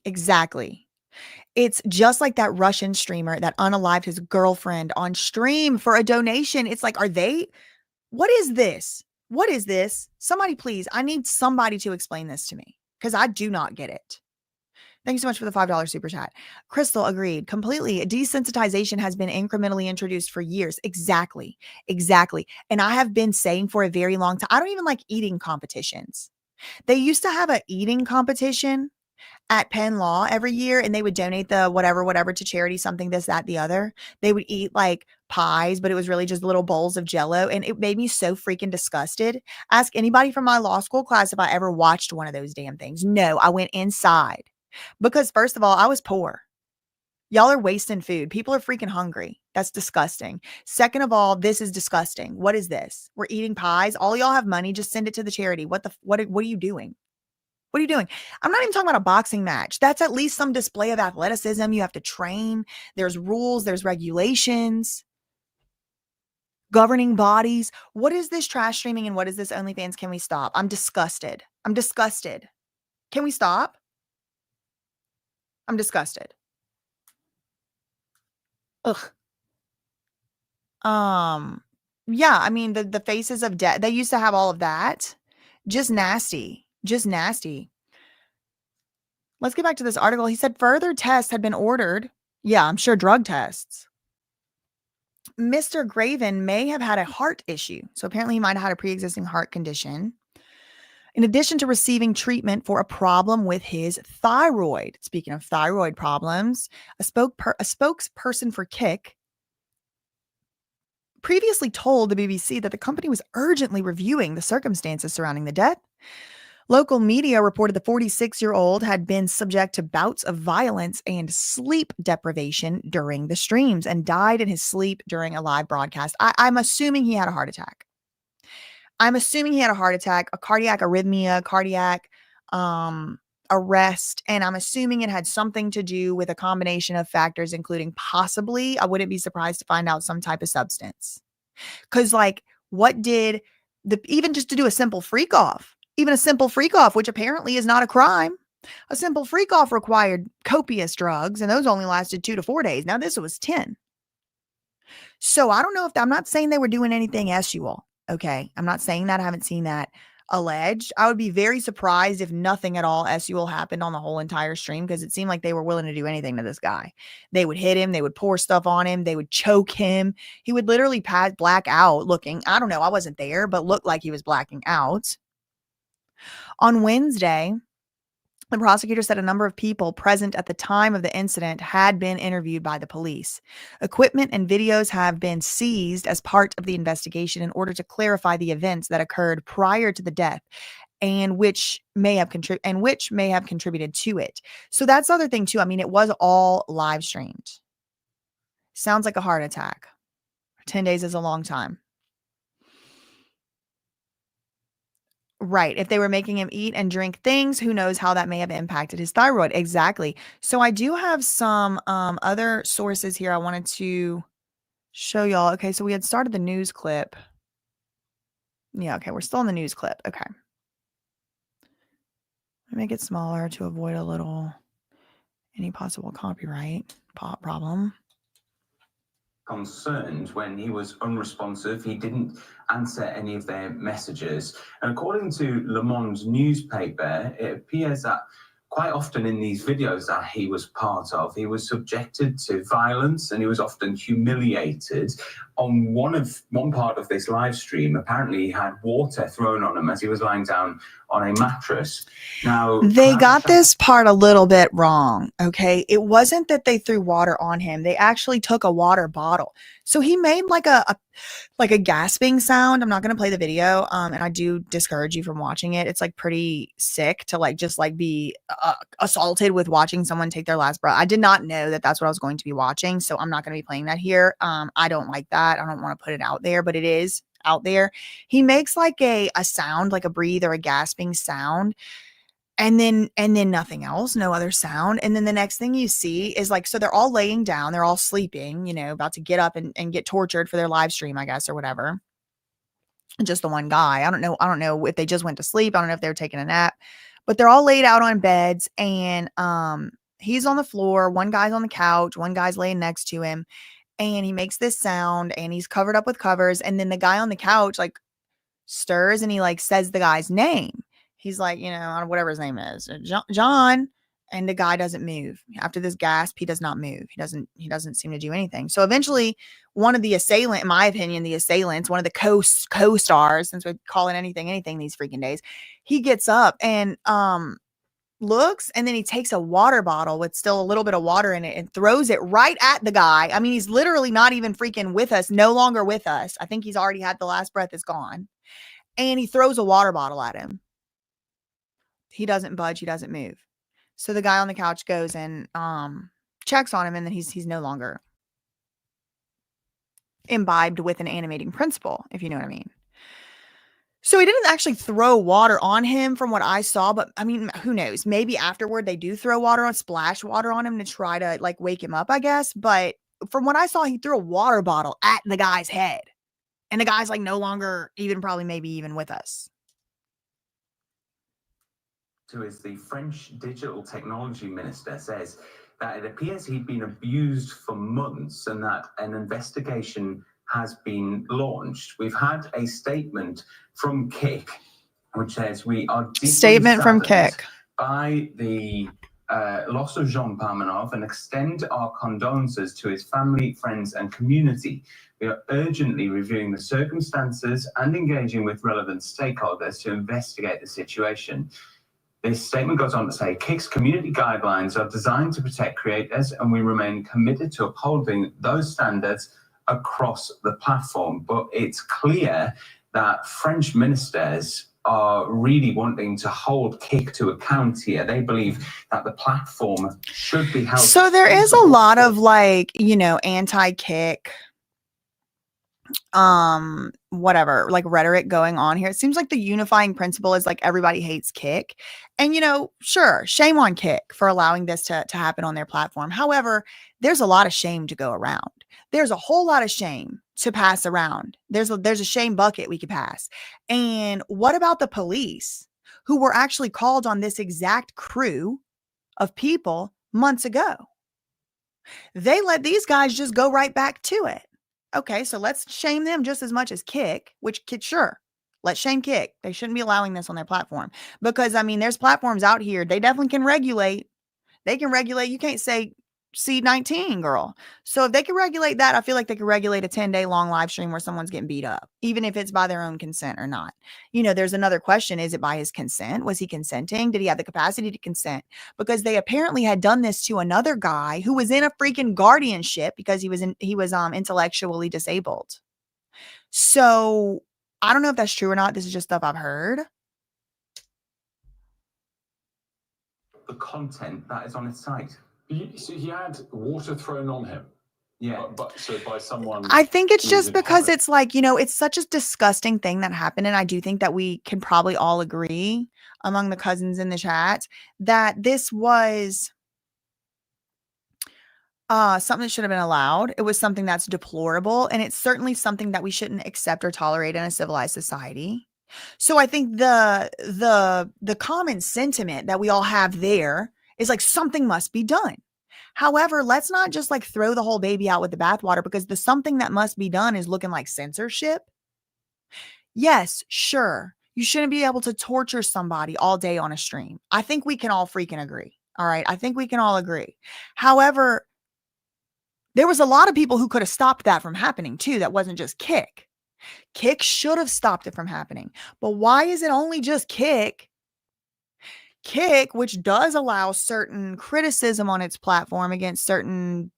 It's just like that Russian streamer that unalived his girlfriend on stream for a donation. It's like, what is this? What is this? Somebody, please. I need somebody to explain this to me because I do not get it. Thank you so much for the $5 super chat. Crystal, agreed. Completely. Desensitization has been incrementally introduced for years. Exactly. And I have been saying for a very long time, I don't even like eating competitions. They used to have an eating competition at Penn Law every year, and they would donate the whatever to charity, something, this, that, the other. They would eat like pies, but it was really just little bowls of Jello, and it made me so freaking disgusted. Ask anybody from my law school class if I ever watched one of those damn things. No, I went inside because, first of all, I was poor. Y'all are wasting food. People are freaking hungry. That's disgusting. Second of all, this is disgusting. What is this? We're eating pies. All y'all have money. Just send it to the charity. What are you doing? What are you doing? I'm not even talking about a boxing match. That's at least some display of athleticism. You have to train. There's rules. There's regulations. Governing bodies. What is this trash streaming and what is this OnlyFans? Can we stop? I'm disgusted. I'm disgusted. Can we stop? I'm disgusted. Ugh. Yeah, I mean, the faces of death, they used to have all of that. Just nasty. Just nasty. Let's get back to this article. He said further tests had been ordered. Yeah, I'm sure drug tests. Mr. Graven may have had a heart issue. So apparently he might have had a pre-existing heart condition. In addition to receiving treatment for a problem with his thyroid. Speaking of thyroid problems, a spokesperson for Kick previously told the BBC that the company was urgently reviewing the circumstances surrounding the death. Local media reported the 46-year-old had been subject to bouts of violence and sleep deprivation during the streams and died in his sleep during a live broadcast. I'm assuming he had a heart attack. A cardiac arrhythmia, cardiac arrest, and I'm assuming it had something to do with a combination of factors, including possibly, I wouldn't be surprised to find out, some type of substance. Because, like, what did even just to do a simple freak off, which apparently is not a crime. A simple freak off required copious drugs, and those only lasted 2 to 4 days. Now this was 10. So I don't know if I'm not saying they were doing anything sexual. Okay, I'm not saying that. I haven't seen that alleged. I would be very surprised if nothing at all sexual happened on the whole entire stream, because it seemed like they were willing to do anything to this guy. They would hit him. They would pour stuff on him. They would choke him. He would literally black out looking, I don't know, I wasn't there, but looked like he was blacking out. On Wednesday, the prosecutor said a number of people present at the time of the incident had been interviewed by the police. Equipment and videos have been seized as part of the investigation in order to clarify the events that occurred prior to the death and which may have contributed to it. So that's the other thing too. I mean, it was all live streamed. Sounds like a heart attack. 10 days is a long time. Right. If they were making him eat and drink things, who knows how that may have impacted his thyroid. Exactly. So I do have some other sources here I wanted to show y'all. Okay, so we had started the news clip. Yeah, okay, we're still in the news clip. Okay. Make it smaller to avoid any possible copyright problem. Concerned when he was unresponsive. He didn't answer any of their messages. And according to Le Monde newspaper, it appears that quite often in these videos that he was part of, he was subjected to violence and he was often humiliated. On one part of this live stream, apparently he had water thrown on him as he was lying down on a mattress. Now, they got this part a little bit wrong, okay? It wasn't that they threw water on him. They actually took a water bottle. So he made like a gasping sound. I'm not going to play the video, and I do discourage you from watching it. It's like pretty sick to just be assaulted with watching someone take their last breath. I did not know that that's what I was going to be watching, so I'm not going to be playing that here. I don't like that. I don't want to put it out there, but it is out there. He makes like a sound, like a breathe or a gasping sound, and then nothing else, no other sound. And then the next thing you see is so they're all laying down, they're all sleeping, about to get up and get tortured for their live stream, I guess, or whatever. Just the one guy. I don't know if they just went to sleep. I don't know if they were taking a nap, but they're all laid out on beds, and he's on the floor. One guy's on the couch. One guy's laying next to him. And he makes this sound, and he's covered up with covers. And then the guy on the couch stirs, and he says the guy's name. He's whatever his name is, John. And the guy doesn't move. After this gasp, he does not move. He doesn't seem to do anything. So eventually, one of the assailants, in my opinion, one of the co-stars, since we're calling anything these freaking days, he gets up and looks, and then he takes a water bottle with still a little bit of water in it and throws it right at the guy. I mean, he's literally not even freaking with us, no longer with us. I think he's already had the last breath is gone. And he throws a water bottle at him. He doesn't budge, he doesn't move. So the guy on the couch goes and checks on him, and then he's no longer imbibed with an animating principle, if you know what I mean. So he didn't actually throw water on him from what I saw, but I mean, who knows? Maybe afterward they do throw water on, splash water on him to try to like wake him up, I guess. But from what I saw, he threw a water bottle at the guy's head. And the guy's like no longer even probably maybe even with us. Is the French digital technology minister says that it appears he'd been abused for months and that an investigation has been launched. We've had a statement from Kik, which says we are statement from Kik by the loss of Jean Parmenov and extend our condolences to his family, friends, and community. We are urgently reviewing the circumstances and engaging with relevant stakeholders to investigate the situation. This statement goes on to say, Kik's community guidelines are designed to protect creators, and we remain committed to upholding those standards across the platform. But it's clear that French ministers are really wanting to hold Kik to account here. They believe that the platform should be held. So there is a lot of like, you know, anti-Kik whatever, like rhetoric going on here. It seems like the unifying principle is like everybody hates Kik. And, you know, sure, shame on Kik for allowing this to happen on their platform. However, there's a lot of shame to go around. There's a whole lot of shame to pass around. There's a shame bucket we could pass. And what about the police who were actually called on this exact crew of people months ago? They let these guys just go right back to it. Okay, so let's shame them just as much as Kik, which sure, let's shame Kik. They shouldn't be allowing this on their platform because, I mean, there's platforms out here. They definitely can regulate. They can regulate. You can't say C19, girl. So if they can regulate that, I feel like they could regulate a 10-day long live stream where someone's getting beat up, even if it's by their own consent or not. You know, there's another question. Is it by his consent? Was he consenting? Did he have the capacity to consent? Because they apparently had done this to another guy who was in a freaking guardianship because he was intellectually disabled. So I don't know if that's true or not. This is just stuff I've heard. The content that is on his site. So he had water thrown on him. Yeah. But so by someone. I think it's just because it's like, you know, it's such a disgusting thing that happened. And I do think that we can probably all agree among the cousins in the chat that this was something that should have been allowed. It was something that's deplorable. And it's certainly something that we shouldn't accept or tolerate in a civilized society. So I think the common sentiment that we all have there is like something must be done. However, let's not just like throw the whole baby out with the bathwater because the something that must be done is looking like censorship. Yes, sure. You shouldn't be able to torture somebody all day on a stream. I think we can all freaking agree. All right. I think we can all agree. However, there was a lot of people who could have stopped that from happening too. That wasn't just Kik. Kik should have stopped it from happening. But why is it only just Kik? Kik, which does allow certain criticism on its platform against certain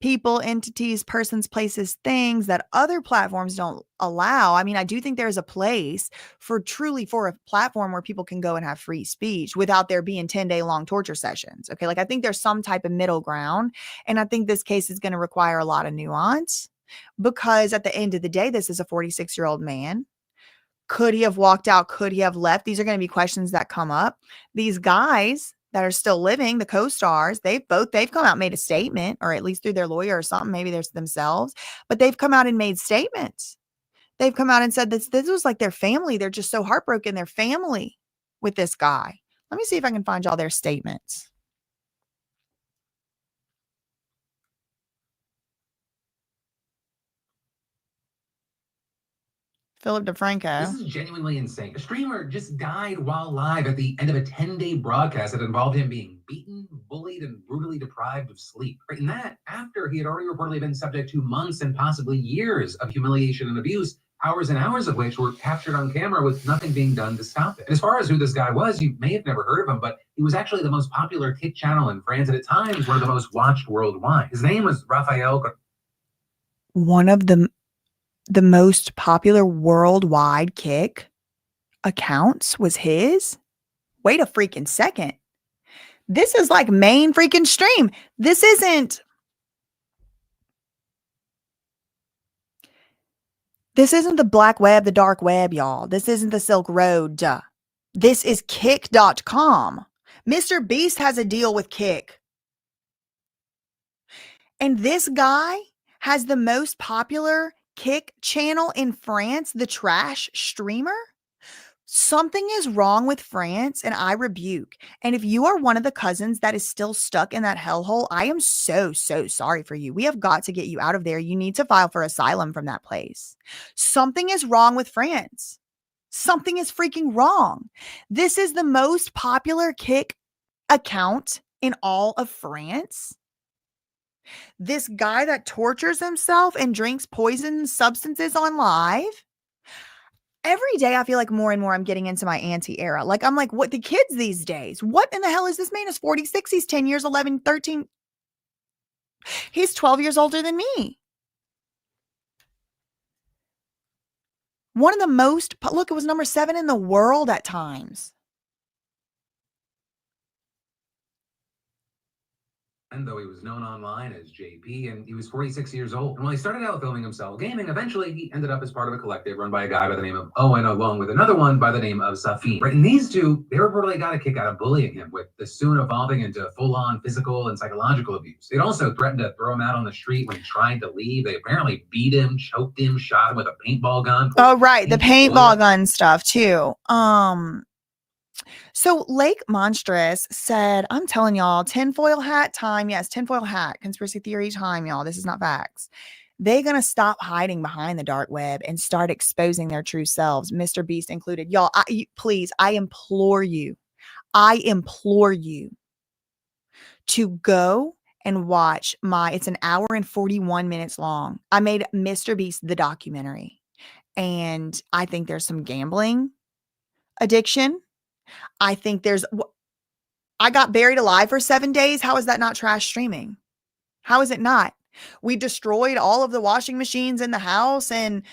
people, entities, persons, places, things that other platforms don't allow. I mean, I do think there's a place for a platform where people can go and have free speech without there being 10-day long torture sessions. Okay. Like I think there's some type of middle ground. And I think this case is going to require a lot of nuance because at the end of the day, this is a 46-year-old man. Could he have walked out? Could he have left? These are going to be questions that come up. These guys that are still living, the co-stars, they've come out and made a statement, or at least through their lawyer or something. Maybe there's themselves, but they've come out and made statements. They've come out and said this was like their family. They're just so heartbroken. Their family with this guy. Let me see if I can find y'all their statements. Philip DeFranco. This is genuinely insane. A streamer just died while live at the end of a 10-day broadcast that involved him being beaten, bullied, and brutally deprived of sleep. And that after he had already reportedly been subject to months and possibly years of humiliation and abuse hours and hours of which were captured on camera with nothing being done to stop it. And as far as who this guy was, you may have never heard of him, but he was actually the most popular kick channel in France, and at times one of the most watched worldwide. His name was Raphael. One of the most popular worldwide kick accounts was his? Wait a freaking second. This is like main freaking stream. This isn't the black web, the dark web, y'all. This isn't the Silk Road. This is kick.com. Mr. Beast has a deal with Kick. And this guy has the most popular Kick channel in France, the trash streamer. Something is wrong with France, and I rebuke. And if you are one of the cousins that is still stuck in that hellhole, I am so, so sorry for you. We have got to get you out of there. You need to file for asylum from that place. Something is wrong with France. Something is freaking wrong. This is the most popular Kick account in all of France. This guy that tortures himself and drinks poison substances on live. Every day I feel like more and more I'm getting into my auntie era. Like, I'm like, what the kids these days? What in the hell is this man? Is 46. He's 10 years, 11, 13. He's 12 years older than me. One of the most, look, it was number 7 in the world at times. Though he was known online as JP, and he was 46 years old. And while he started out filming himself gaming, eventually he ended up as part of a collective run by a guy by the name of Owen, along with another one by the name of Safin. Right, and these two, they reportedly got a kick out of bullying him, with this soon evolving into full-on physical and psychological abuse. They'd also threatened to throw him out on the street when he tried to leave. They apparently beat him, choked him, shot him with a paintball gun. Oh, right. The paintball gun stuff too. So Lake Monstrous said, I'm telling y'all, tinfoil hat time. Yes, tinfoil hat, conspiracy theory time, y'all. This is not facts. They're going to stop hiding behind the dark web and start exposing their true selves, Mr. Beast included. Y'all, please, I implore you to go and watch it's an hour and 41 minutes long. I made Mr. Beast the documentary, and I think there's some gambling addiction. I think I got buried alive for 7 days. How is that not trash streaming? How is it not? We destroyed all of the washing machines in the house and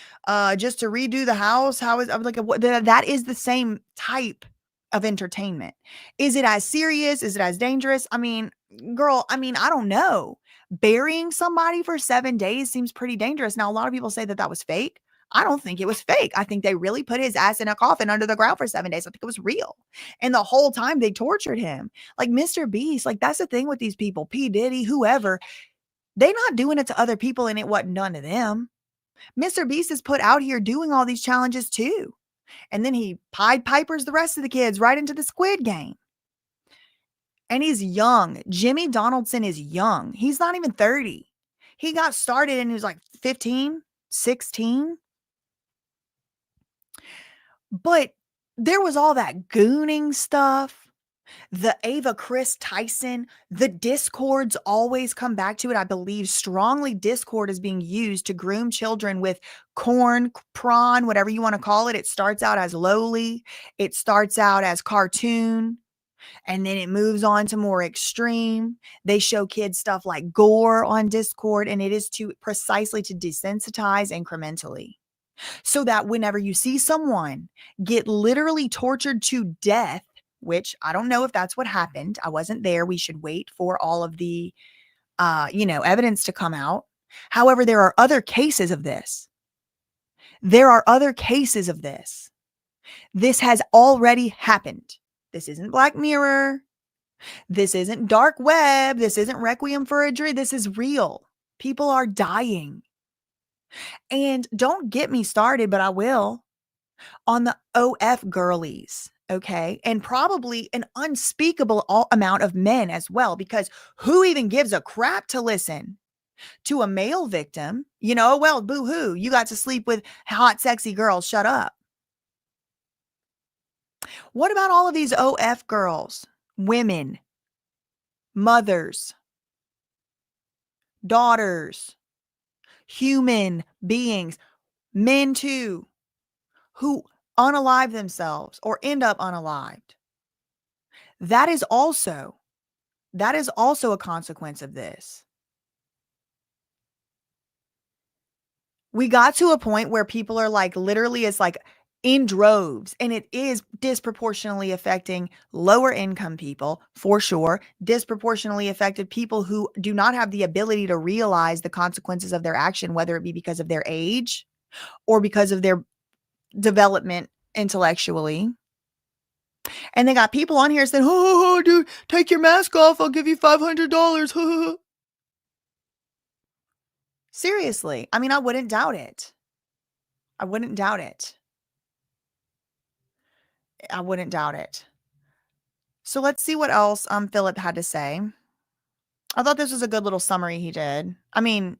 just to redo the house. How is that is the same type of entertainment. Is it as serious? Is it as dangerous? I mean, girl, I don't know. Burying somebody for 7 days seems pretty dangerous. Now, a lot of people say that was fake. I don't think it was fake. I think they really put his ass in a coffin under the ground for 7 days. I think it was real. And the whole time they tortured him. Like Mr. Beast, like that's the thing with these people, P. Diddy, whoever, they not doing it to other people and it wasn't none of them. Mr. Beast is put out here doing all these challenges too. And then he Pied Pipers the rest of the kids right into the Squid Game. And he's young. Jimmy Donaldson is young. He's not even 30. He got started and he was like 15, 16. But there was all that gooning stuff, the Ava Chris Tyson, the Discords always come back to it. I believe strongly Discord is being used to groom children with corn, prawn, whatever you want to call it. It starts out as lowly. It starts out as cartoon. And then it moves on to more extreme. They show kids stuff like gore on Discord, and it is precisely to desensitize incrementally. So that whenever you see someone get literally tortured to death, which I don't know if that's what happened. I wasn't there. We should wait for all of the, evidence to come out. However, there are other cases of this. This has already happened. This isn't Black Mirror. This isn't dark web. This isn't Requiem for a Dream. This is real. People are dying. And don't get me started, but I will, on the OF girlies, okay? And probably an unspeakable amount of men as well, because who even gives a crap to listen to a male victim? Well, boo-hoo, you got to sleep with hot, sexy girls. Shut up. What about all of these OF girls, women, mothers, daughters, human beings? Men too, who unalive themselves or end up unalived. That is also a consequence of this. We got to a point where people are like, literally, it's like in droves, and it is disproportionately affecting lower income people for sure, disproportionately affected people who do not have the ability to realize the consequences of their action, whether it be because of their age or because of their development intellectually. And they got people on here saying, oh, dude, take your mask off. I'll give you $500. Seriously. I mean, I wouldn't doubt it. I wouldn't doubt it. I wouldn't doubt it. So let's see what else Philip had to say. I thought this was a good little summary he did. I mean,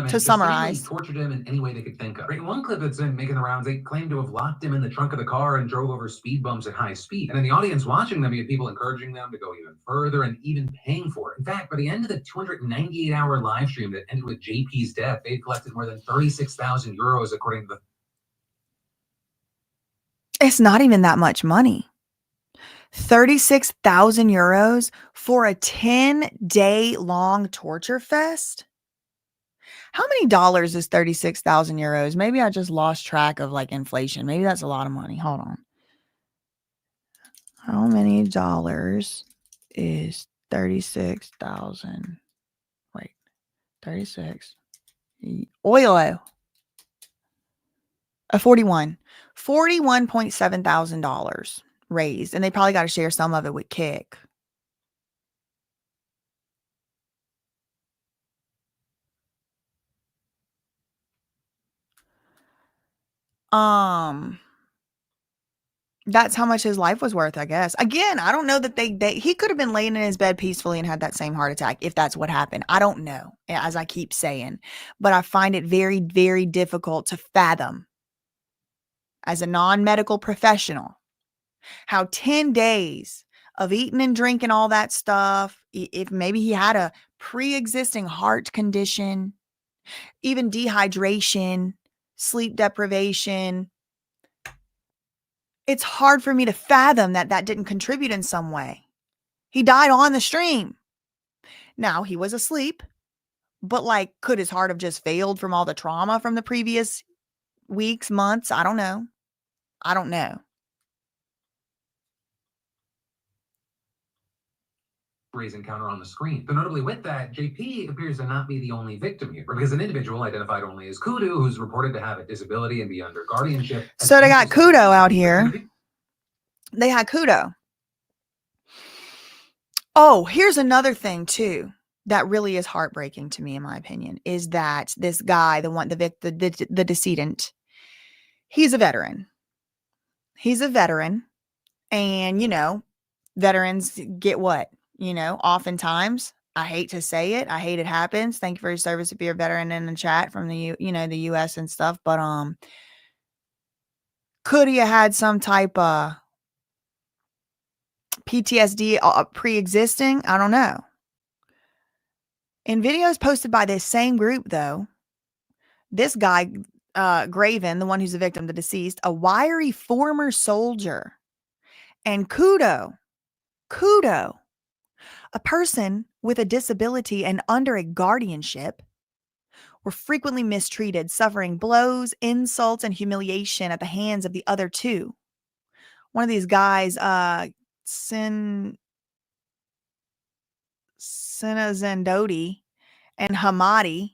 to summarize. Tortured him in any way they could think of. In one clip that's been making the rounds, they claim to have locked him in the trunk of the car and drove over speed bumps at high speed. And in the audience watching them, you had people encouraging them to go even further and even paying for it. In fact, by the end of the 298-hour live stream that ended with JP's death, they'd collected more than 36,000 euros, according to the... It's not even that much money. 36,000 euros for a 10-day long torture fest? How many dollars is 36,000 euros? Maybe I just lost track of like inflation. Maybe that's a lot of money. Hold on. How many dollars is 36,000? Wait, 36. Oil. 41.7 thousand dollars raised. And they probably got to share some of it with Kick. That's how much his life was worth, I guess. Again, I don't know that he could have been laying in his bed peacefully and had that same heart attack if that's what happened. I don't know, as I keep saying, but I find it very, very difficult to fathom as a non-medical professional how 10 days of eating and drinking all that stuff, if maybe he had a pre-existing heart condition, even dehydration, sleep deprivation, it's hard for me to fathom that didn't contribute in some way. He died on the stream. Now, he was asleep, but like, could his heart have just failed from all the trauma from the previous weeks, months? I don't know. Encounter on the screen. But notably with that, JP appears to not be the only victim here, because an individual identified only as Kudu, who's reported to have a disability and be under guardianship. So they got Kudo out here. They had Kudo. Oh, here's another thing too that really is heartbreaking to me, in my opinion, is that this guy, the decedent, he's a veteran. And, you know, veterans get what? You know, oftentimes, I hate to say it. I hate it happens. Thank you for your service if you're a veteran in the chat from the U.S. and stuff. But could he have had some type of PTSD pre-existing? I don't know. In videos posted by this same group, though, this guy, Graven, the one who's the victim, the deceased, a wiry former soldier, and Kudo, a person with a disability and under a guardianship, were frequently mistreated, suffering blows, insults, and humiliation at the hands of the other two. One of these guys, Sinazendoti and Hamadi,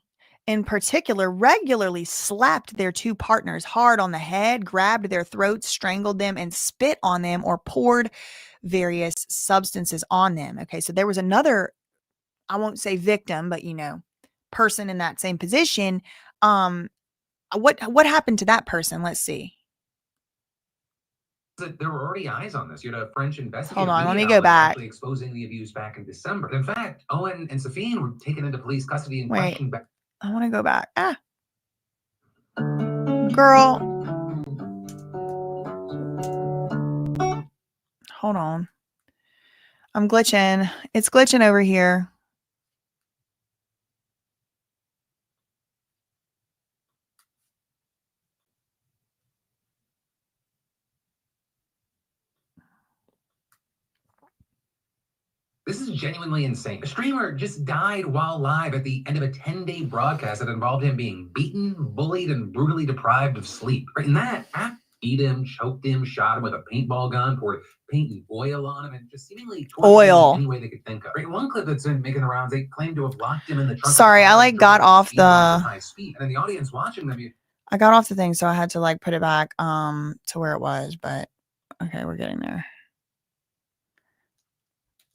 in particular, regularly slapped their two partners hard on the head, grabbed their throats, strangled them, and spit on them or poured various substances on them. Okay, so there was another, I won't say victim, but, you know, person in that same position. What happened to that person? Let's see. There were already eyes on this. You had a French investigator. Hold on, let me go back. Actually exposing the abuse back in December. In fact, Owen and Safine were taken into police custody and questioned back. I want to go back. Girl. Hold on. I'm glitching. It's glitching over here. This is genuinely insane. A streamer just died while live at the end of a 10-day broadcast that involved him being beaten, bullied, and brutally deprived of sleep. Right? And that beat him, choked him, shot him with a paintball gun, poured paint and oil on him, and just seemingly tortured him in any way they could think of. Right? One clip that's been making the rounds, they claim to have locked him in the trunk. Sorry, I like got off the high speed, and then the audience watching them. I got off the thing, so I had to like put it back to where it was, but okay, we're getting there.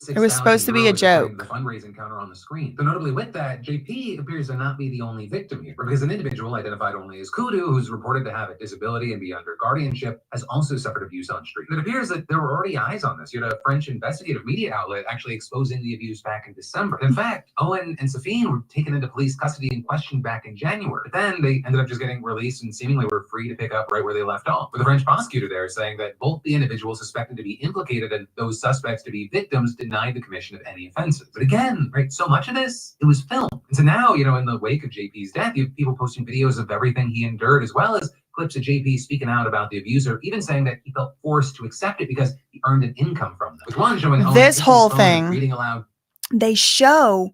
It was supposed to be a joke. The fundraising counter on the screen. So notably with that, JP appears to not be the only victim here, because an individual identified only as Kudu, who's reported to have a disability and be under guardianship, has also suffered abuse on street. It appears that there were already eyes on this. You had a French investigative media outlet actually exposing the abuse back in December. In fact, Owen and Safine were taken into police custody and questioned back in January. But then they ended up just getting released and seemingly were free to pick up right where they left off. With the French prosecutor there saying that both the individuals suspected to be implicated and those suspects to be victims denied the commission of any offenses. But again, right, so much of this, it was filmed. And so now, you know, in the wake of JP's death, you have people posting videos of everything he endured, as well as clips of JP speaking out about the abuser, even saying that he felt forced to accept it because he earned an income from them. With one showing this whole thing, reading aloud. They show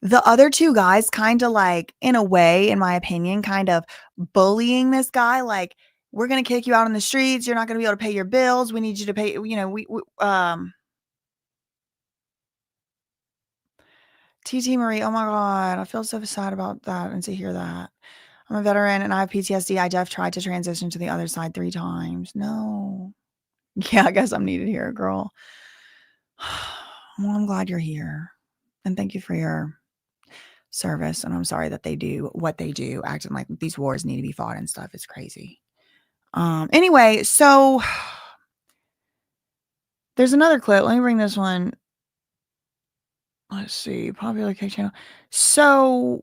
the other two guys kind of like, in a way, in my opinion, kind of bullying this guy, like, we're going to kick you out on the streets. You're not going to be able to pay your bills. We need you to pay, you know, TT Marie, oh my God, I feel so sad about that and to hear that. I'm a veteran and I have PTSD. I just tried to transition to the other side 3 times. No. Yeah, I guess I'm needed here, girl. Well, I'm glad you're here. And thank you for your service. And I'm sorry that they do what they do, acting like these wars need to be fought and stuff. It's crazy. Anyway, so there's another clip. Let me bring this one. Let's see, popular K channel. So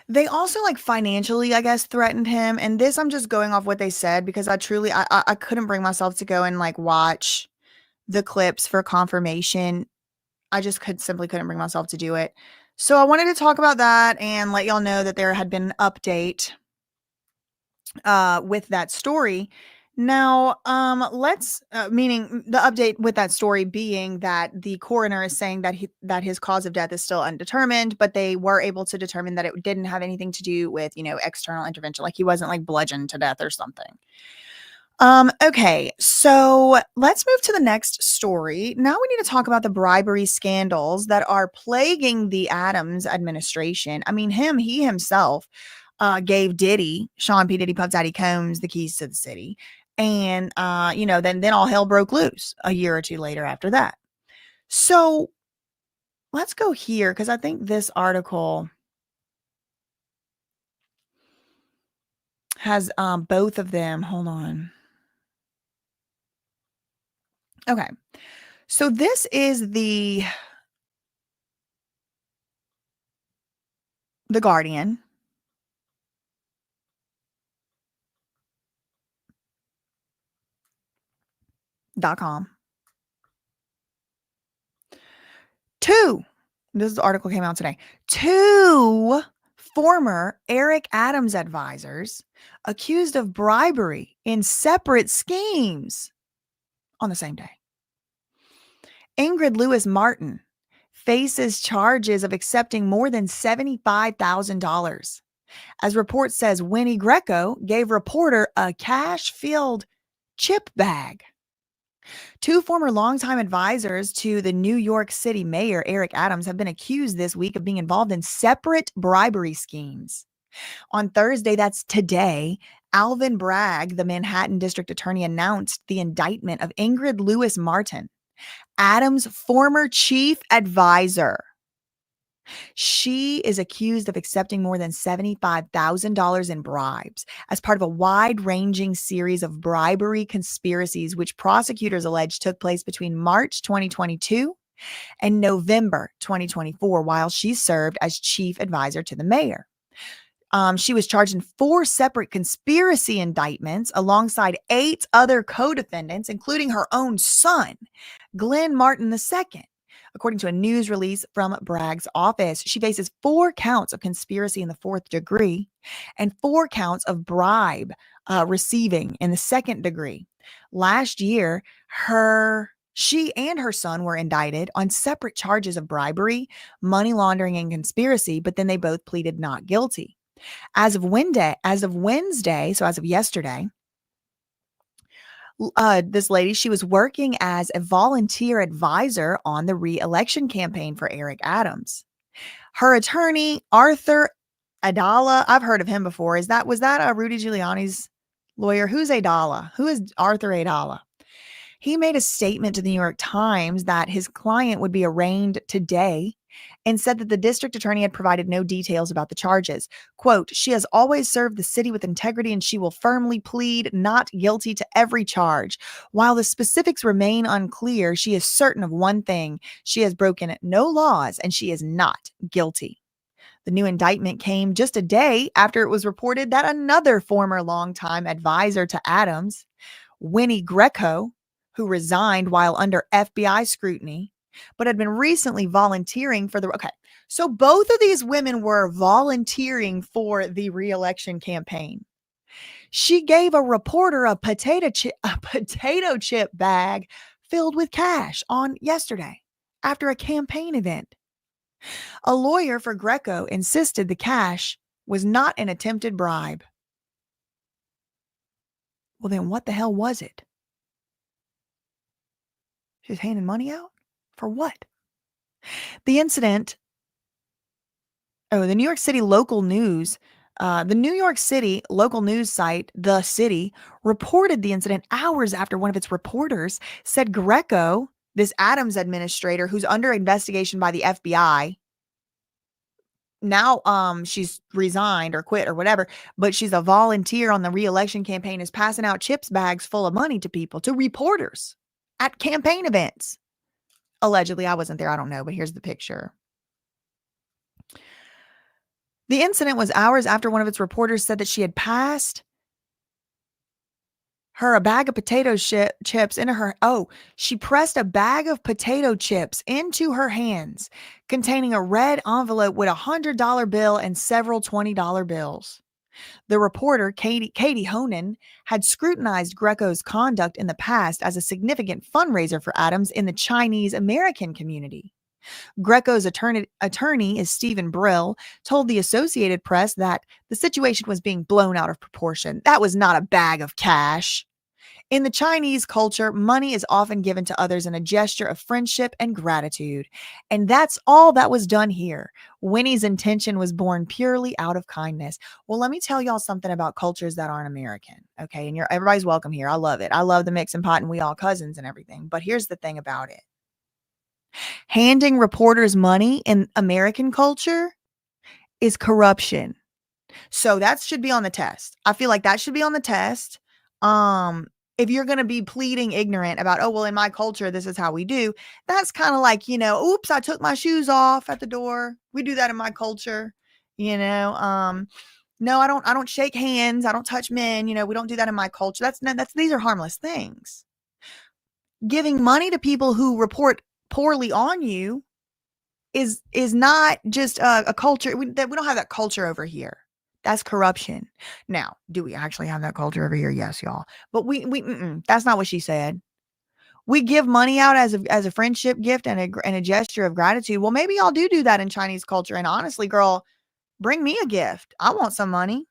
they also like financially, I guess, threatened him. And this, I'm just going off what they said because I truly, I couldn't bring myself to go and like watch the clips for confirmation. I just simply couldn't bring myself to do it. So I wanted to talk about that and let y'all know that there had been an update with that story. Now, meaning the update with that story being that the coroner is saying that his cause of death is still undetermined, but they were able to determine that it didn't have anything to do with, you know, external intervention. Like he wasn't like bludgeoned to death or something. Okay, so let's move to the next story. Now we need to talk about the bribery scandals that are plaguing the Adams administration. I mean, he himself gave Diddy, Sean P. Diddy Puff Daddy Combs, the keys to the city. And, you know, then all hell broke loose a year or two later after that. So let's go here because I think this article has both of them. Hold on. Okay. So this is the Guardian. .com. 2, this article came out today. 2 former Eric Adams advisors accused of bribery in separate schemes on the same day. Ingrid Lewis Martin faces charges of accepting more than $75,000. As report says, Winnie Greco gave reporter a cash-filled chip bag. 2 former longtime advisors to the New York City mayor, Eric Adams, have been accused this week of being involved in separate bribery schemes. On Thursday, that's today, Alvin Bragg, the Manhattan district attorney, announced the indictment of Ingrid Lewis Martin, Adams' former chief advisor. She is accused of accepting more than $75,000 in bribes as part of a wide-ranging series of bribery conspiracies, which prosecutors allege took place between March 2022 and November 2024, while she served as chief advisor to the mayor. She was charged in 4 separate conspiracy indictments alongside 8 other co-defendants, including her own son, Glenn Martin II. According to a news release from Bragg's office, she faces 4 counts of conspiracy in the 4th degree and 4 counts of bribe receiving in the 2nd degree. Last year, she and her son were indicted on separate charges of bribery, money laundering, and conspiracy, but then they both pleaded not guilty. As of Wednesday, so as of yesterday, this lady, she was working as a volunteer advisor on the re-election campaign for Eric Adams. Her attorney, Arthur Adala, I've heard of him before. Was that Rudy Giuliani's lawyer? Who's Adala? Who is Arthur Adala? He made a statement to the New York Times that his client would be arraigned today and said that the district attorney had provided no details about the charges. Quote, "She has always served the city with integrity and she will firmly plead not guilty to every charge. While the specifics remain unclear, she is certain of one thing. She has broken no laws and she is not guilty." The new indictment came just a day after it was reported that another former longtime advisor to Adams, Winnie Greco, who resigned while under FBI scrutiny, but had been recently volunteering for so both of these women were volunteering for the re-election campaign. She gave a reporter a potato chip bag filled with cash on yesterday after a campaign event. A lawyer for Greco insisted the cash was not an attempted bribe. Well, then what the hell was it? She's handing money out? For what? The incident, the New York City local news, the New York City local news site, The City, reported the incident hours after one of its reporters said Greco, this Adams administrator who's under investigation by the FBI, now she's resigned or quit or whatever, but she's a volunteer on the re-election campaign, is passing out chips bags full of money to people, to reporters at campaign events. Allegedly, I wasn't there. I don't know, but here's the picture. The incident was hours after one of its reporters said that she had passed her a bag of potato chips into her. She pressed a bag of potato chips into her hands containing a red envelope with $100 bill and several $20 bills. The reporter, Katie Honan, had scrutinized Greco's conduct in the past as a significant fundraiser for Adams in the Chinese American community. Greco's attorney is Stephen Brill, told the Associated Press that the situation was being blown out of proportion. That was not a bag of cash. In the Chinese culture, money is often given to others in a gesture of friendship and gratitude. And that's all that was done here. Winnie's intention was born purely out of kindness. Well, let me tell y'all something about cultures that aren't American. Okay. And everybody's welcome here. I love it. I love the mixing pot and we all cousins and everything. But here's the thing about it. Handing reporters money in American culture is corruption. So that should be on the test. I feel like that should be on the test. If you're going to be pleading ignorant about, in my culture, this is how we do. That's kind of like, oops, I took my shoes off at the door. We do that in my culture, no, I don't shake hands. I don't touch men. We don't do that in my culture. These are harmless things. Giving money to people who report poorly on you is not just a culture. We don't have that culture over here. That's corruption. Now, do we actually have that culture over here? Yes, y'all. But that's not what she said. We give money out as a friendship gift and a gesture of gratitude. Well, maybe y'all do that in Chinese culture. And honestly, girl, bring me a gift. I want some money.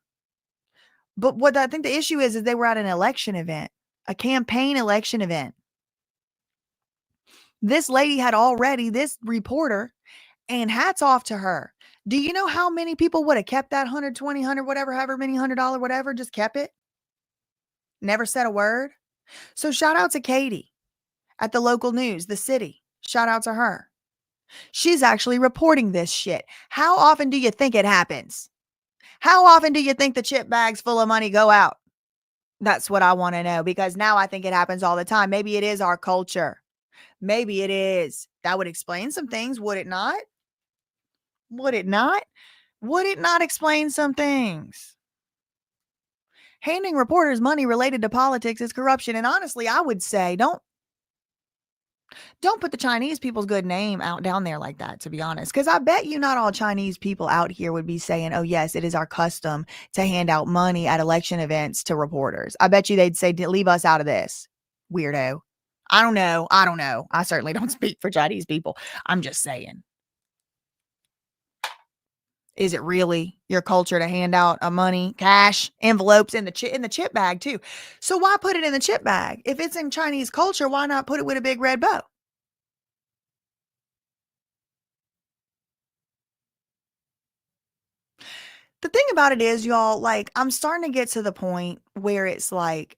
But what I think the issue is they were at an election event, a campaign election event. This lady had already, this reporter, and hats off to her. Do you know how many people would have kept that 120, 100, whatever, however many $100, whatever, just kept it? Never said a word. So shout out to Katie at the local news, The City. Shout out to her. She's actually reporting this shit. How often do you think it happens? How often do you think the chip bags full of money go out? That's what I want to know, because now I think it happens all the time. Maybe it is our culture. Maybe it is. That would explain some things, would it not? Would it not? Would it not explain some things? Handing reporters money related to politics is corruption. And honestly, I would say don't Don't put the Chinese people's good name out down there like that, to be honest. Because I bet you not all Chinese people out here would be saying, oh, yes, it is our custom to hand out money at election events to reporters. I bet you they'd say, leave us out of this, weirdo. I don't know. I certainly don't speak for Chinese people. I'm just saying. Is it really your culture to hand out money, cash, envelopes in the chip bag too? So why put it in the chip bag? If it's in Chinese culture, why not put it with a big red bow? The thing about it is, y'all, like, I'm starting to get to the point where it's like,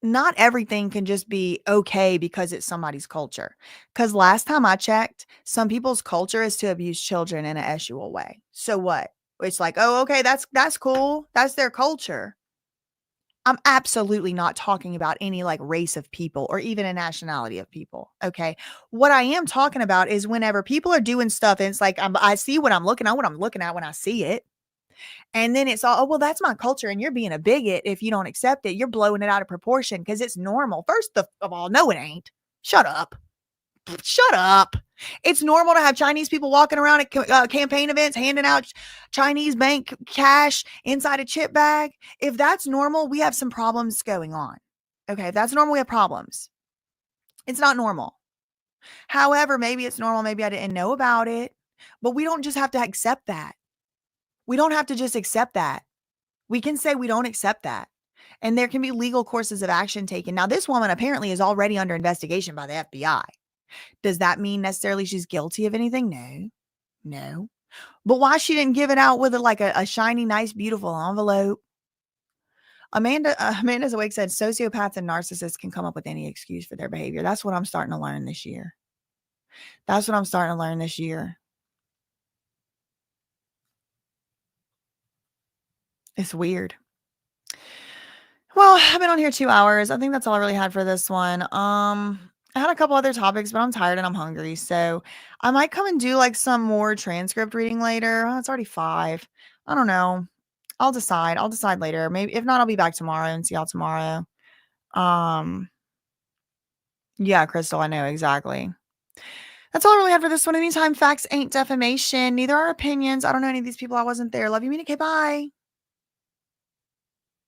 not everything can just be okay because it's somebody's culture. Because last time I checked, some people's culture is to abuse children in an sexual way. So what? It's like, oh, okay, that's cool. That's their culture. I'm absolutely not talking about any like race of people or even a nationality of people. Okay. What I am talking about is whenever people are doing stuff and it's like, I see what I'm looking at when I see it. And then it's all, oh, well, that's my culture. And you're being a bigot if you don't accept it. You're blowing it out of proportion because it's normal. First of all, no, it ain't. Shut up. Shut up. It's normal to have Chinese people walking around at campaign events, handing out Chinese bank cash inside a chip bag. If that's normal, we have some problems going on. Okay, if that's normal, we have problems. It's not normal. However, maybe it's normal. Maybe I didn't know about it. But we don't just have to accept that. We don't have to just accept that. We can say we don't accept that. And there can be legal courses of action taken. Now, this woman apparently is already under investigation by the FBI. Does that mean necessarily she's guilty of anything? No. But why she didn't give it out with a shiny, nice, beautiful envelope? Amanda's Awake said sociopaths and narcissists can come up with any excuse for their behavior. That's what I'm starting to learn this year. It's weird. Well, I've been on here 2 hours. I think that's all I really had for this one. I had a couple other topics, but I'm tired and I'm hungry. So I might come and do like some more transcript reading later. Oh, it's already 5. I don't know. I'll decide later. Maybe if not, I'll be back tomorrow and see y'all tomorrow. Yeah, Crystal, I know exactly. That's all I really had for this one. In the meantime, facts ain't defamation. Neither are opinions. I don't know any of these people. I wasn't there. Love you, Mina. Okay, bye.